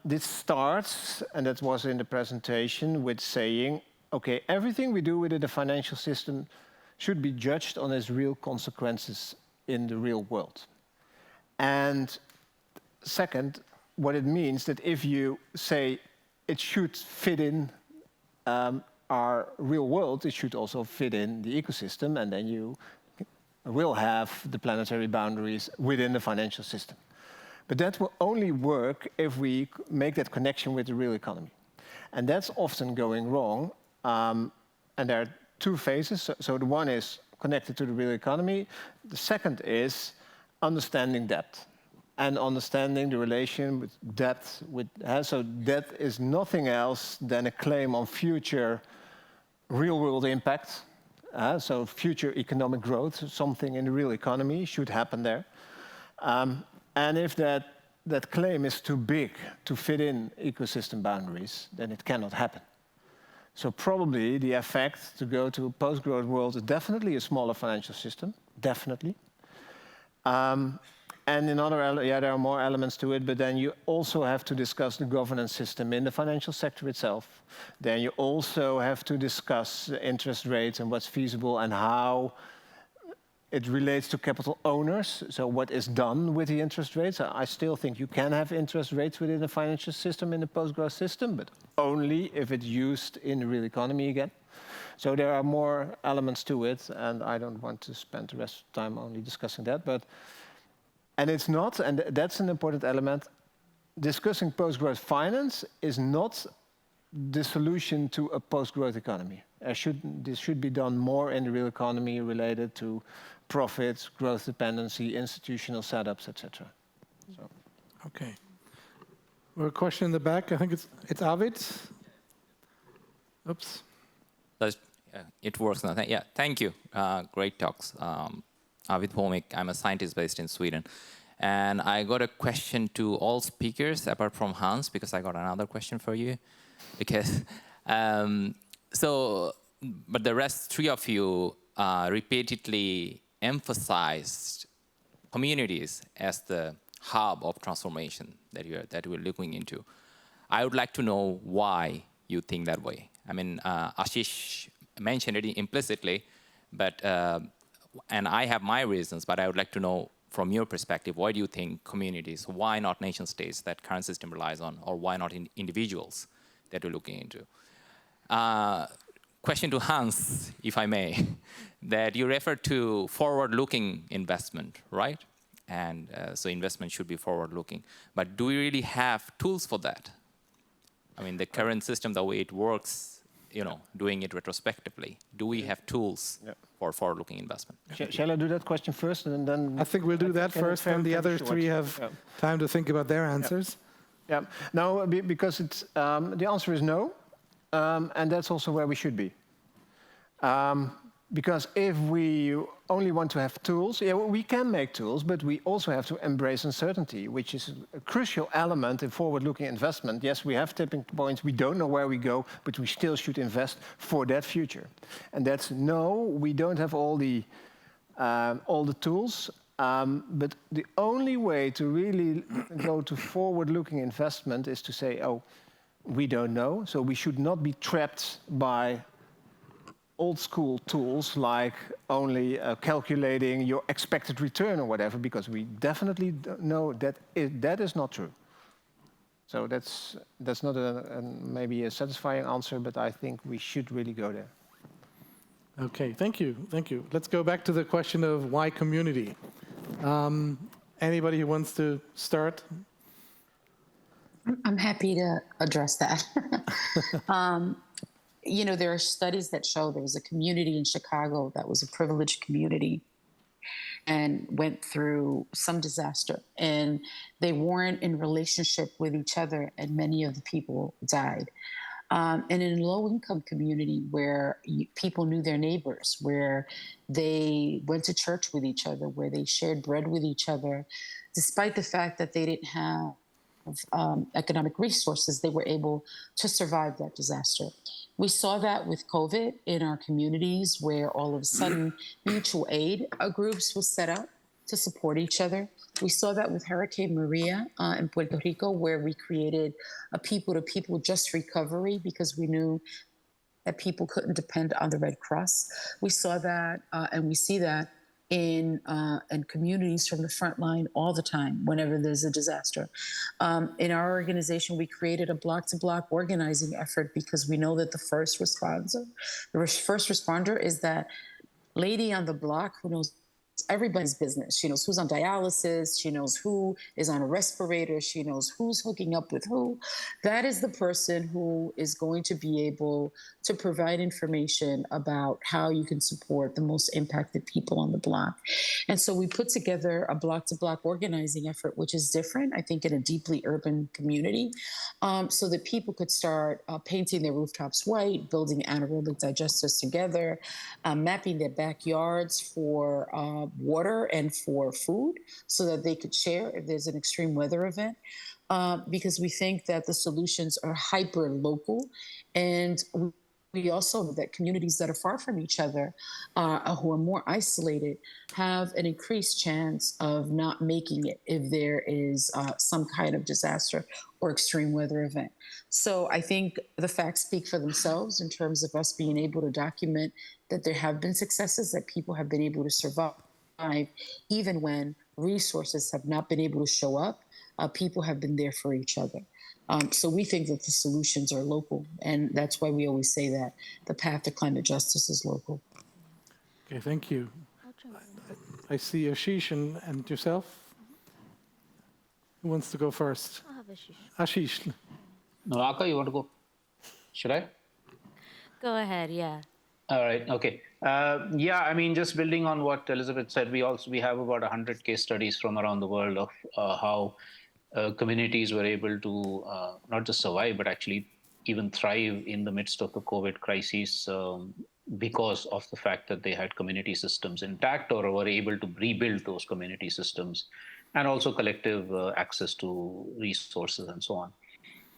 Speaker 5: This starts, and that was in the presentation, with saying, okay, everything we do within the financial system should be judged on its real consequences in the real world. And second, what it means that if you say it should fit in our real world, it should also fit in the ecosystem, and then you will have the planetary boundaries within the financial system. But that will only work if we make that connection with the real economy. And that's often going wrong. And there are two phases. So the one is connected to the real economy. The second is understanding debt and understanding the relation with debt. So debt is nothing else than a claim on future real-world impact. So future economic growth, something in the real economy should happen there. And if that claim is too big to fit in ecosystem boundaries, then it cannot happen. So probably the effect to go to a post-growth world is definitely a smaller financial system, definitely. And in other, there are more elements to it, but then you also have to discuss the governance system in the financial sector itself. Then you also have to discuss interest rates and what's feasible and how it relates to capital owners. So what is done with the interest rates? I still think you can have interest rates within the financial system in the post-growth system, but only if it's used in the real economy again. So there are more elements to it, and I don't want to spend the rest of the time only discussing that. And it's not, and that's an important element, discussing post-growth finance is not the solution to a post-growth economy. This should be done more in the real economy related to profits, growth dependency, institutional setups, etc. So.
Speaker 1: Okay. We have a question in the back. I think it's Arvid. Oops.
Speaker 11: It works now. Yeah, thank you. Great talks. with Homik. I'm a scientist based in Sweden. And I got a question to all speakers apart from Hans, because I got another question for you. Because, but the rest three of you repeatedly emphasized communities as the hub of transformation that we're looking into. I would like to know why you think that way. I mean, Ashish mentioned it implicitly, but and I have my reasons, but I would like to know from your perspective, why do you think communities, why not nation states that current system relies on, or why not individuals that we're looking into? Question to Hans, if I may, that you referred to forward-looking investment, right? And so investment should be forward-looking. But do we really have tools for that? I mean, the current system, the way it works, you know, doing it retrospectively, do we have tools for forward-looking investment?
Speaker 5: Shall I do that question first, and then?
Speaker 1: I think we'll do that first, and the other three have time to think about their answers.
Speaker 5: Yeah. No, because it's the answer is no, and that's also where we should be. Because if we only want to have tools, yeah, we can make tools, but we also have to embrace uncertainty, which is a crucial element in forward-looking investment. Yes, we have tipping points, we don't know where we go, but we still should invest for that future. And that's no, we don't have all the tools, but the only way to really go to forward-looking investment is to say, oh, we don't know, so we should not be trapped by old school tools like only calculating your expected return or whatever, because we definitely know that that is not true. So that's not maybe a satisfying answer, but I think we should really go there.
Speaker 1: Okay, thank you. Let's go back to the question of why community. Anybody who wants to start?
Speaker 6: I'm happy to address that. You know, there are studies that show there was a community in Chicago that was a privileged community and went through some disaster, and they weren't in relationship with each other, and many of the people died. And in a low-income community where people knew their neighbors, where they went to church with each other, where they shared bread with each other, despite the fact that they didn't have economic resources, they were able to survive that disaster. We saw that with COVID in our communities, where all of a sudden mutual aid groups were set up to support each other. We saw that with Hurricane Maria in Puerto Rico, where we created a people-to-people just recovery because we knew that people couldn't depend on the Red Cross. We saw that and we see that in communities from the front line all the time whenever there's a disaster. In our organization, we created a block-to-block organizing effort because we know that the first responder is that lady on the block who knows everybody's business. She knows who's on dialysis. She knows who is on a respirator. She knows who's hooking up with who. That is the person who is going to be able to provide information about how you can support the most impacted people on the block. And so we put together a block-to-block organizing effort, which is different, I think, in a deeply urban community, so that people could start painting their rooftops white, building anaerobic digesters together, mapping their backyards for water and for food so that they could share if there's an extreme weather event, because we think that the solutions are hyper local. And we also know that communities that are far from each other, who are more isolated, have an increased chance of not making it if there is some kind of disaster or extreme weather event. So I think the facts speak for themselves in terms of us being able to document that there have been successes, that people have been able to survive even when resources have not been able to show up. People have been there for each other. So we think that the solutions are local, and that's why we always say that the path to climate justice is local.
Speaker 1: Okay, thank you. I see Ashish and yourself. Who wants to go first?
Speaker 4: I'll have Ashish.
Speaker 1: Ashish.
Speaker 7: Nwamaka, you want to go? Should I?
Speaker 4: Go ahead, yeah.
Speaker 7: All right, okay. Yeah, I mean, just building on what Elizabeth said, we have about 100 case studies from around the world of how communities were able to not just survive, but actually even thrive in the midst of the COVID crisis. because of the fact that they had community systems intact or were able to rebuild those community systems, and also collective access to resources and so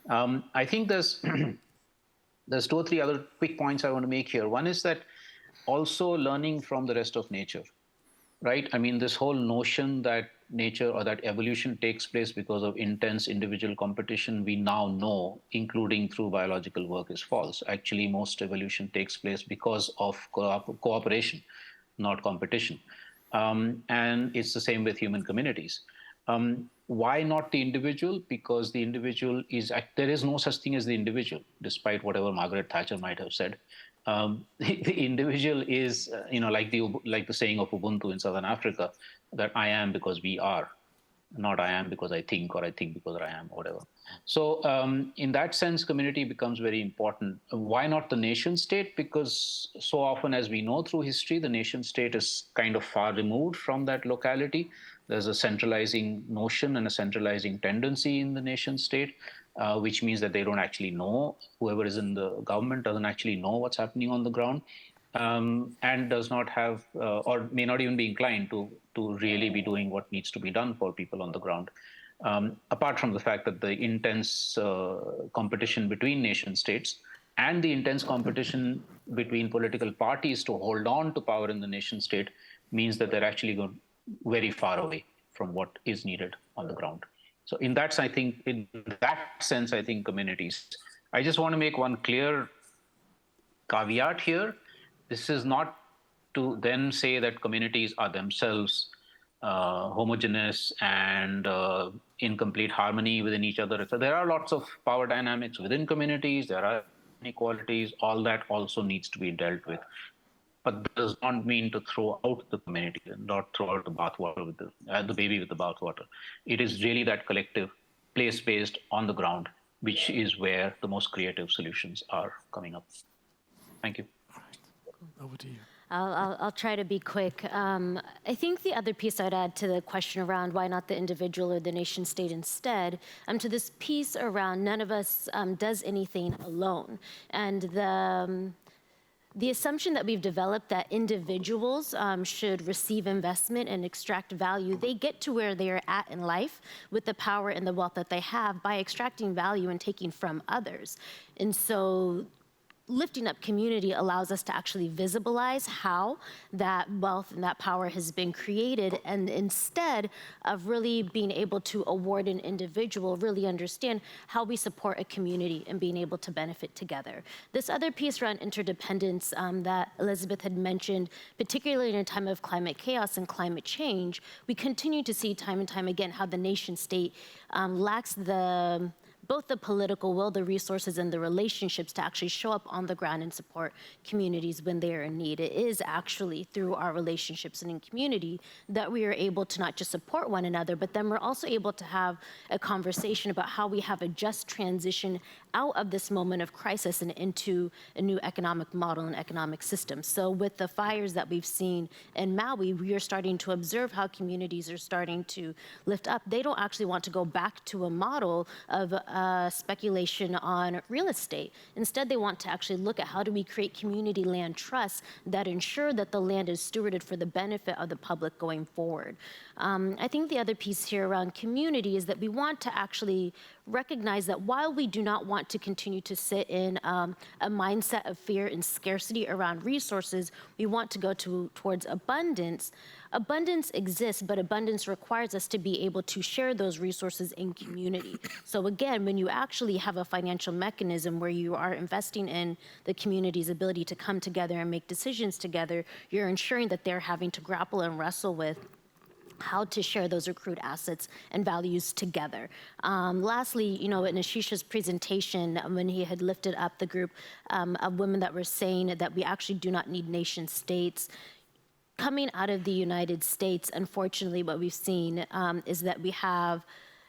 Speaker 7: on. I think there's 2 or 3 other quick points I want to make here. One is that also learning from the rest of nature, right? I mean, this whole notion that nature or that evolution takes place because of intense individual competition, we now know, including through biological work, is false. Actually, most evolution takes place because of cooperation, not competition. And it's the same with human communities. Why not the individual? Because the individual there is no such thing as the individual, despite whatever Margaret Thatcher might have said. The individual is, like the saying of Ubuntu in Southern Africa, that I am because we are, not I am because I think, or I think because I am, or whatever. So in that sense, community becomes very important. Why not the nation state? Because so often, as we know through history, the nation state is kind of far removed from that locality. There's a centralizing notion and a centralizing tendency in the nation state, which means that they don't actually know, whoever is in the government doesn't actually know what's happening on the ground, and does not have, or may not even be inclined to really be doing what needs to be done for people on the ground. Apart from the fact that the intense competition between nation states and the intense competition between political parties to hold on to power in the nation state means that they're actually going very far away from what is needed on the ground. So in that sense, I think communities. I just want to make one clear caveat here. This is not to then say that communities are themselves homogeneous and in complete harmony within each other. So there are lots of power dynamics within communities. There are inequalities. All that also needs to be dealt with. But that does not mean to throw out the community and not throw out the bathwater with the baby with the bathwater. It is really that collective, place-based, on the ground, which is where the most creative solutions are coming up. Thank you.
Speaker 1: All right. Over to you.
Speaker 4: I'll try to be quick. I think the other piece I'd add to the question around why not the individual or the nation state instead, to this piece around none of us does anything alone. And the assumption that we've developed that individuals should receive investment and extract value, they get to where they're at in life with the power and the wealth that they have by extracting value and taking from others. And so lifting up community allows us to actually visibilize how that wealth and that power has been created, and instead of really being able to award an individual, really understand how we support a community and being able to benefit together. This other piece around interdependence that Elizabeth had mentioned, particularly in a time of climate chaos and climate change, we continue to see time and time again how the nation state lacks both the political will, the resources, and the relationships to actually show up on the ground and support communities when they are in need. It is actually through our relationships and in community that we are able to not just support one another, but then we're also able to have a conversation about how we have a just transition out of this moment of crisis and into a new economic model and economic system. So with the fires that we've seen in Maui, we are starting to observe how communities are starting to lift up. They don't actually want to go back to a model of speculation on real estate. Instead, they want to actually look at how do we create community land trusts that ensure that the land is stewarded for the benefit of the public going forward. I think the other piece here around community is that we want to actually recognize that while we do not want to continue to sit in a mindset of fear and scarcity around resources, we want to go towards abundance. Abundance exists, but abundance requires us to be able to share those resources in community. So again, when you actually have a financial mechanism where you are investing in the community's ability to come together and make decisions together, you're ensuring that they're having to grapple and wrestle with how to share those accrued assets and values together. Lastly, in Ashish's presentation, when he had lifted up the group of women that were saying that we actually do not need nation states, coming out of the United States, unfortunately, what we've seen is that we have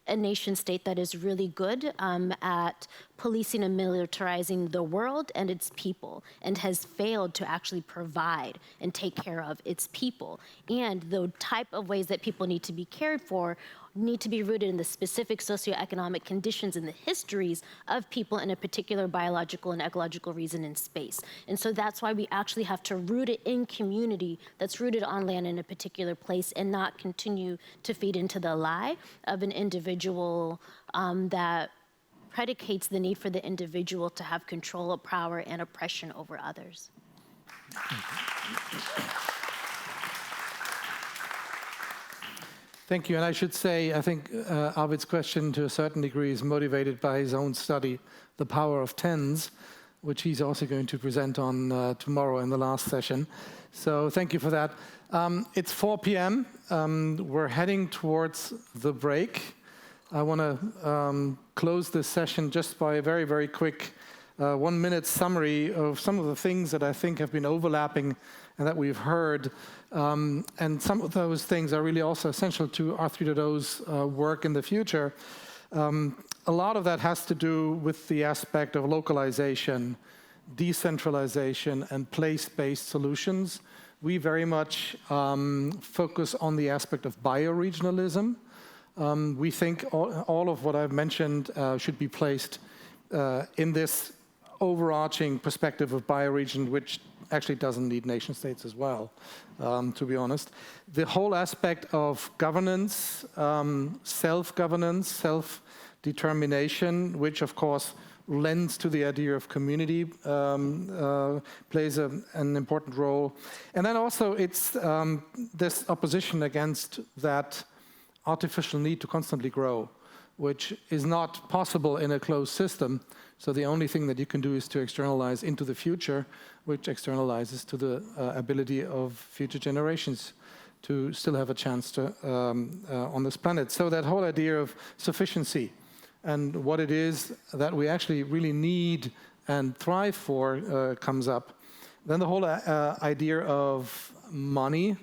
Speaker 4: a nation state that is really good at policing and militarizing the world and its people, and has failed to actually provide and take care of its people. And the type of ways that people need to be cared for need to be rooted in the specific socioeconomic conditions and the histories of people in a particular biological and ecological reason in space. And so that's why we actually have to root it in community that's rooted on land in a particular place and not continue to feed into the lie of an individual that predicates the need for the individual to have control of power and oppression over others.
Speaker 1: Thank you. And I should say, I think Arvid's question to a certain degree is motivated by his own study, The Power of Tens, which he's also going to present on tomorrow in the last session. So thank you for that. It's 4 p.m. We're heading towards the break. I want to close this session just by a very, very quick 1-minute summary of some of the things that I think have been overlapping and that we've heard. And some of those things are really also essential to R3.0's work in the future. A lot of that has to do with the aspect of localization, decentralization, and place-based solutions. We very much focus on the aspect of bioregionalism. We think all of what I've mentioned should be placed in this overarching perspective of bioregion, which actually doesn't need nation states as well, to be honest. The whole aspect of governance, self-governance, self-determination, which of course lends to the idea of community, plays an important role. And then also it's this opposition against that artificial need to constantly grow, which is not possible in a closed system. So the only thing that you can do is to externalize into the future, which externalizes to the ability of future generations to still have a chance to on this planet. So that whole idea of sufficiency and what it is that we actually really need and thrive for comes up. Then the whole idea of money.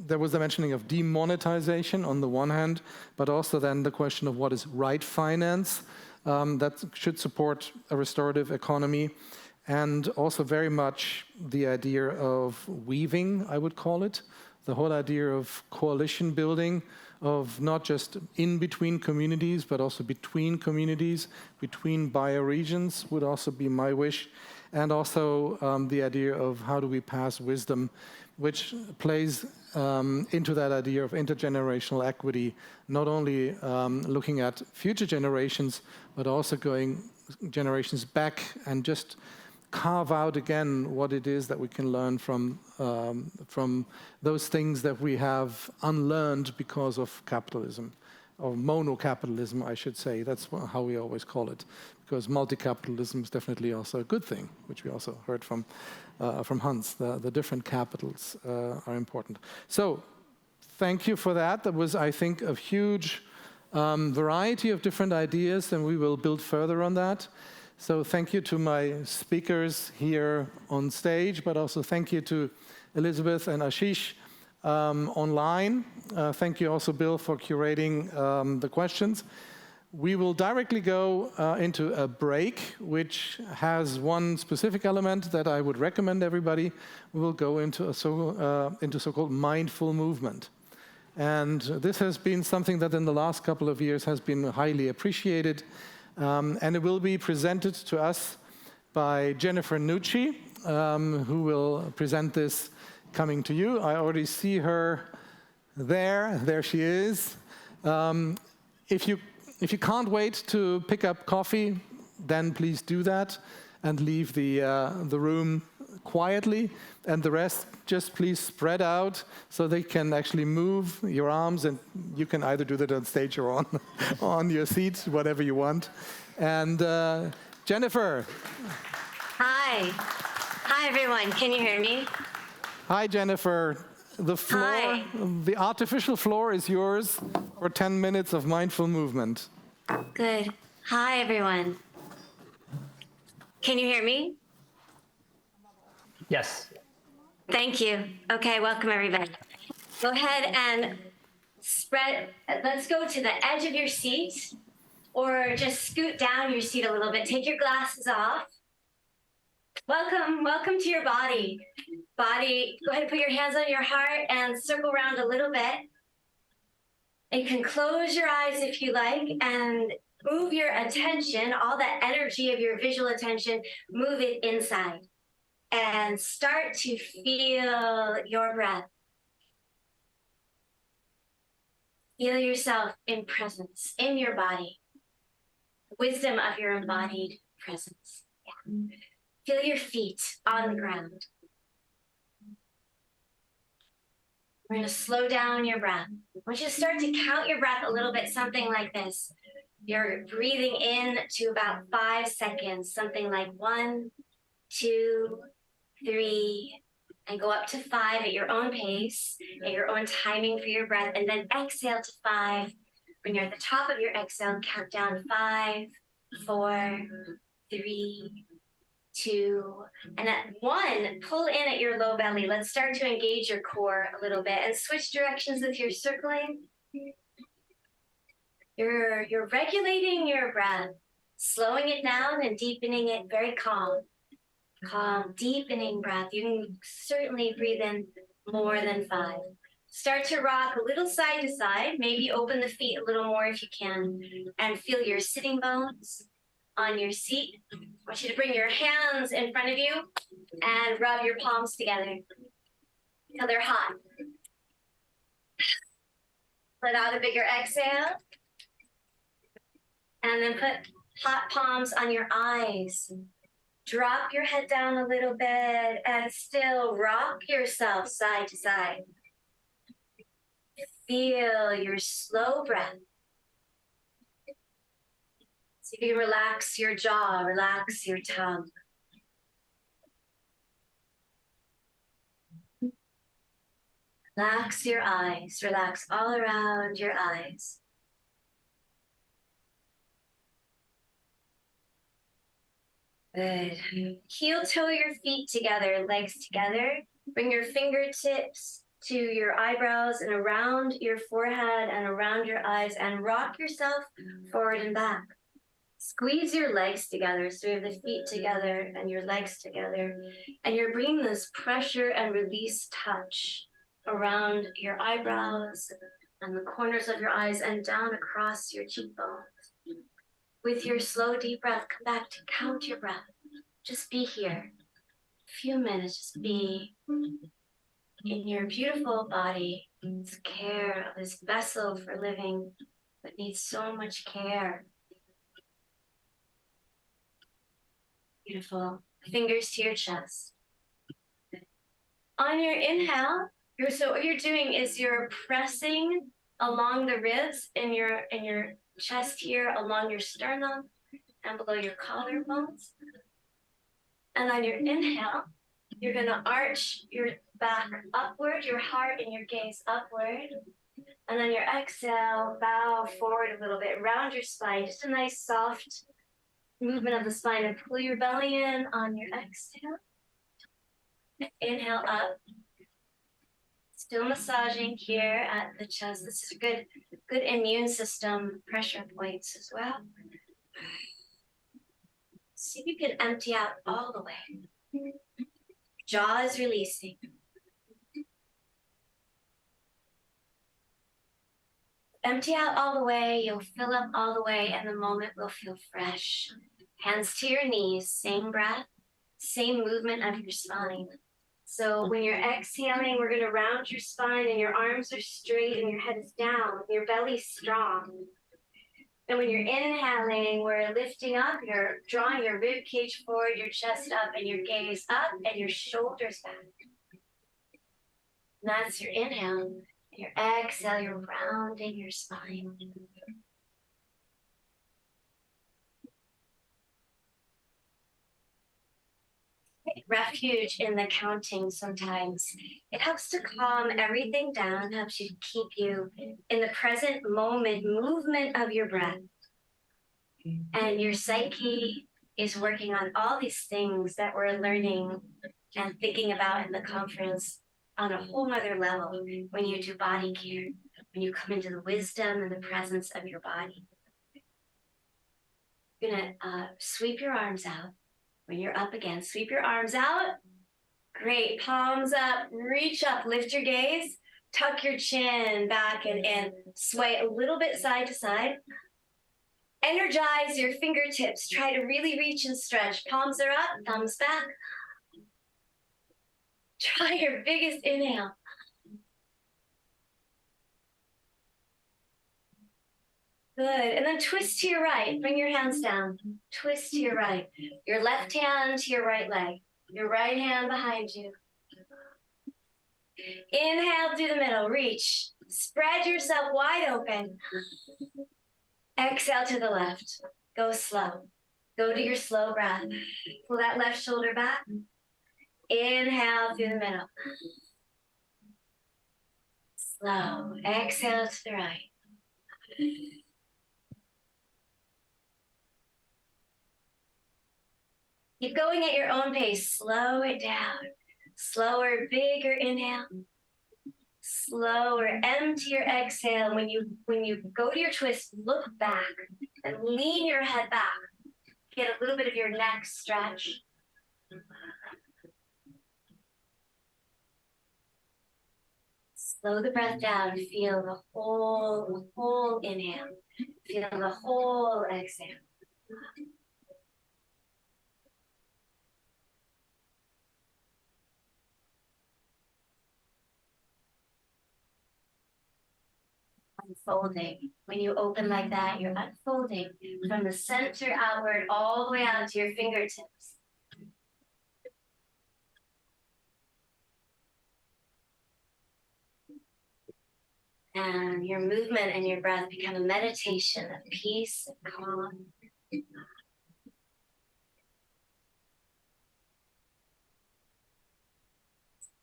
Speaker 1: There was the mentioning of demonetization on the one hand, but also then the question of what is right finance that should support a restorative economy, and also very much the idea of weaving, I would call it, the whole idea of coalition building, of not just in between communities, but also between communities, between bioregions would also be my wish, and also the idea of how do we pass wisdom, which plays into that idea of intergenerational equity, not only looking at future generations, but also going generations back and just carve out again what it is that we can learn from those things that we have unlearned because of capitalism, or monocapitalism, I should say. That's how we always call it, because multi-capitalism is definitely also a good thing, which we also heard from Hans. The different capitals are important. So thank you for that. That was, I think, a huge variety of different ideas, and we will build further on that. So thank you to my speakers here on stage, but also thank you to Elizabeth and Ashish online. Thank you also, Bill, for curating the questions. We will directly go into a break, which has one specific element that I would recommend everybody. We will go into so-called mindful movement. And this has been something that in the last couple of years has been highly appreciated. And it will be presented to us by Jennifer Nucci, who will present this coming to you. I already see her there. There she is. If you can't wait to pick up coffee, then please do that and leave the room quietly. And the rest, just please spread out so they can actually move your arms, and you can either do that on stage or on your seat, whatever you want. And Jennifer.
Speaker 12: Hi. Hi, everyone. Can you hear me?
Speaker 1: Hi, Jennifer. The floor,
Speaker 12: Hi.
Speaker 1: The artificial floor is yours for 10 minutes of mindful movement.
Speaker 12: Good. Hi, everyone. Can you hear me?
Speaker 3: Yes.
Speaker 12: Thank you. Okay, welcome, everybody. Go ahead and spread. Let's go to the edge of your seat, or just scoot down your seat a little bit. Take your glasses off. Welcome to your body. Go ahead and put your hands on your heart and circle around a little bit. You can close your eyes if you like and move your attention, all that energy of your visual attention, move it inside and start to feel your breath. Feel yourself in presence, in your body, wisdom of your embodied presence. Yeah. Feel your feet on the ground. We're going to slow down your breath. I want you to start to count your breath a little bit, something like this. You're breathing in to about 5 seconds, something like 1, 2, 3, and go up to 5 at your own pace, at your own timing for your breath, and then exhale to 5. When you're at the top of your exhale, count down 5, 4, 3, 2, and at 1, pull in at your low belly. Let's start to engage your core a little bit and switch directions with your circling. You're regulating your breath, slowing it down and deepening it, very calm. Calm, deepening breath. You can certainly breathe in more than 5. Start to rock a little side to side, maybe open the feet a little more if you can, and feel your sitting bones on your seat. I want you to bring your hands in front of you and rub your palms together until they're hot. Let out a bigger exhale. And then put hot palms on your eyes. Drop your head down a little bit and still rock yourself side to side. Feel your slow breath. See if you can relax your jaw, relax your tongue. Relax your eyes, relax all around your eyes. Good. Heel toe your feet together, legs together. Bring your fingertips to your eyebrows and around your forehead and around your eyes, and rock yourself forward and back. Squeeze your legs together, so you have the feet together and your legs together. And you're bringing this pressure and release touch around your eyebrows and the corners of your eyes and down across your cheekbones. With your slow, deep breath, come back to count your breath. Just be here. A few minutes, just be in your beautiful body. This care of this vessel for living that needs so much care. Beautiful. Fingers to your chest. On your inhale, so what you're doing is you're pressing along the ribs in your chest here, along your sternum and below your collarbones. And on your inhale, you're going to arch your back upward, your heart and your gaze upward. And on your exhale, bow forward a little bit, round your spine, just a nice soft movement of the spine, and pull your belly in on your exhale. Inhale up. Still massaging here at the chest. This is good immune system pressure points as well. See if you can empty out all the way. Jaw is releasing. Empty out all the way, you'll fill up all the way, and the moment will feel fresh. Hands to your knees, same breath, same movement of your spine. So when you're exhaling, we're going to round your spine and your arms are straight and your head is down, your belly's strong. And when you're inhaling, we're lifting up, you're drawing your rib cage forward, your chest up, and your gaze up, and your shoulders back. And that's your inhale. And your exhale, you're rounding your spine. Refuge in the counting sometimes. It helps to calm everything down, helps you keep you in the present moment, movement of your breath. And your psyche is working on all these things that we're learning and thinking about in the conference on a whole other level when you do body care, when you come into the wisdom and the presence of your body. You're gonna sweep your arms out. When you're up again, sweep your arms out. Great, palms up, reach up, lift your gaze. tuck your chin back and sway a little bit side to side. Energize your fingertips. Try to really reach and stretch. Palms are up, thumbs back. Try your biggest inhale. Good. And then twist to your right. Bring your hands down. Twist to your right. Your left hand to your right leg. Your right hand behind you. Inhale through the middle. Reach. Spread yourself wide open. Exhale to the left. Go slow. Go to your slow breath. Pull that left shoulder back. Inhale through the middle. Slow. Exhale to the right. Keep going at your own pace. Slow it down. Slower, bigger inhale. Slower, empty your exhale. When you go to your twist, look back and lean your head back. Get a little bit of your neck stretch. Slow the breath down. Feel the whole inhale. Feel the whole exhale. Unfolding. When you open like that, you're unfolding from the center outward all the way out to your fingertips. And your movement and your breath become a meditation of peace and calm.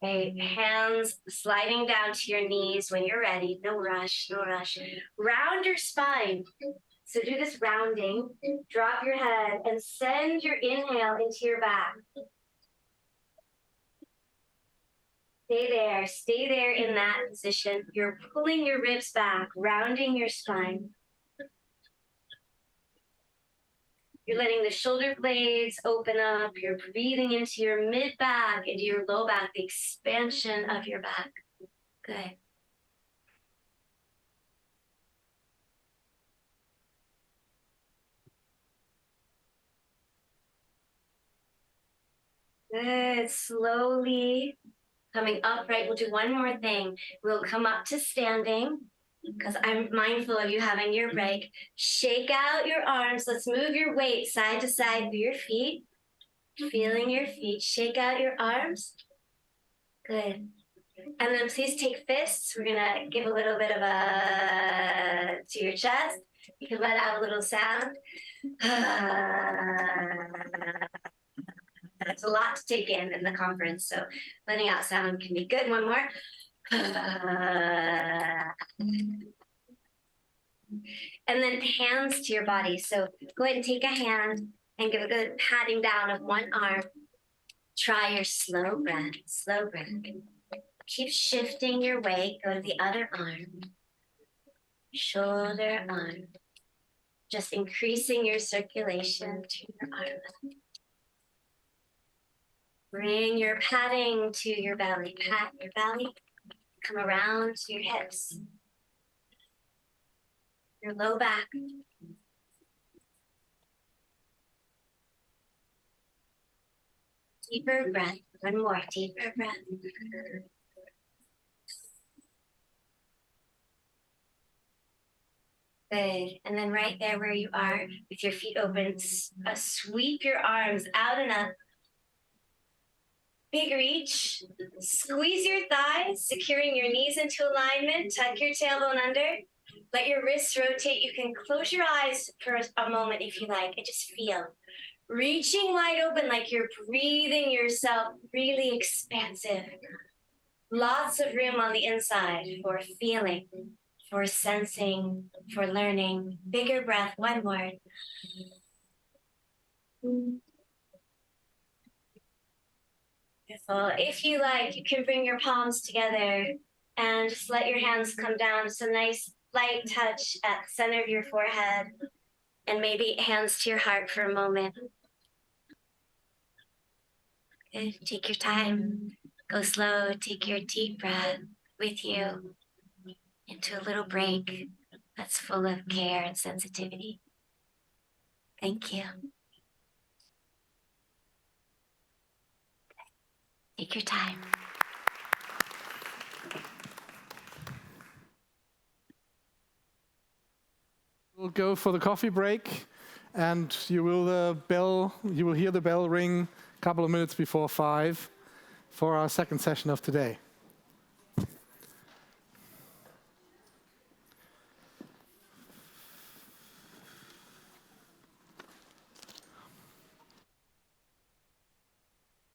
Speaker 12: Okay, hands sliding down to your knees when you're ready. No rush, no rush. Round your spine. So do this rounding. Drop your head and send your inhale into your back. Stay there in that position. You're pulling your ribs back, rounding your spine. You're letting the shoulder blades open up. You're breathing into your mid-back, into your low back, the expansion of your back. Good. Good. Slowly coming upright. We'll do one more thing. We'll come up to standing, because I'm mindful of you having your break. Shake out your arms. Let's move your weight side to side through your feet. Feeling your feet. Shake out your arms. Good. And then please take fists. We're going to give a little bit of a to your chest. You can let out a little sound. It's a lot to take in the conference, so letting out sound can be good. One more. And then hands to your body. So go ahead and take a hand and give a good patting down of one arm. Try your slow breath, slow breath. Keep shifting your weight. Go to the other arm. Shoulder, arm. Just increasing your circulation to your arm. Bring your patting to your belly. Pat your belly. Come around to your hips. Your low back. Deeper breath. One more. Deeper breath. Good. And then right there where you are, with your feet open, sweep your arms out and up. Big reach. Squeeze your thighs, securing your knees into alignment. Tuck your tailbone under. Let your wrists rotate. You can close your eyes for a moment if you like, and just feel. Reaching wide open like you're breathing yourself really expansive. Lots of room on the inside for feeling, for sensing, for learning. Bigger breath, one more. Beautiful. If you like, you can bring your palms together and just let your hands come down. Just a nice light touch at the center of your forehead, and maybe hands to your heart for a moment. Good. Take your time. Go slow. Take your deep breath. with you into a little break that's full of care and sensitivity. Thank you. Take your time.
Speaker 1: We'll go for the coffee break, and you will hear the bell ring a couple of minutes before 5 for our second session of today.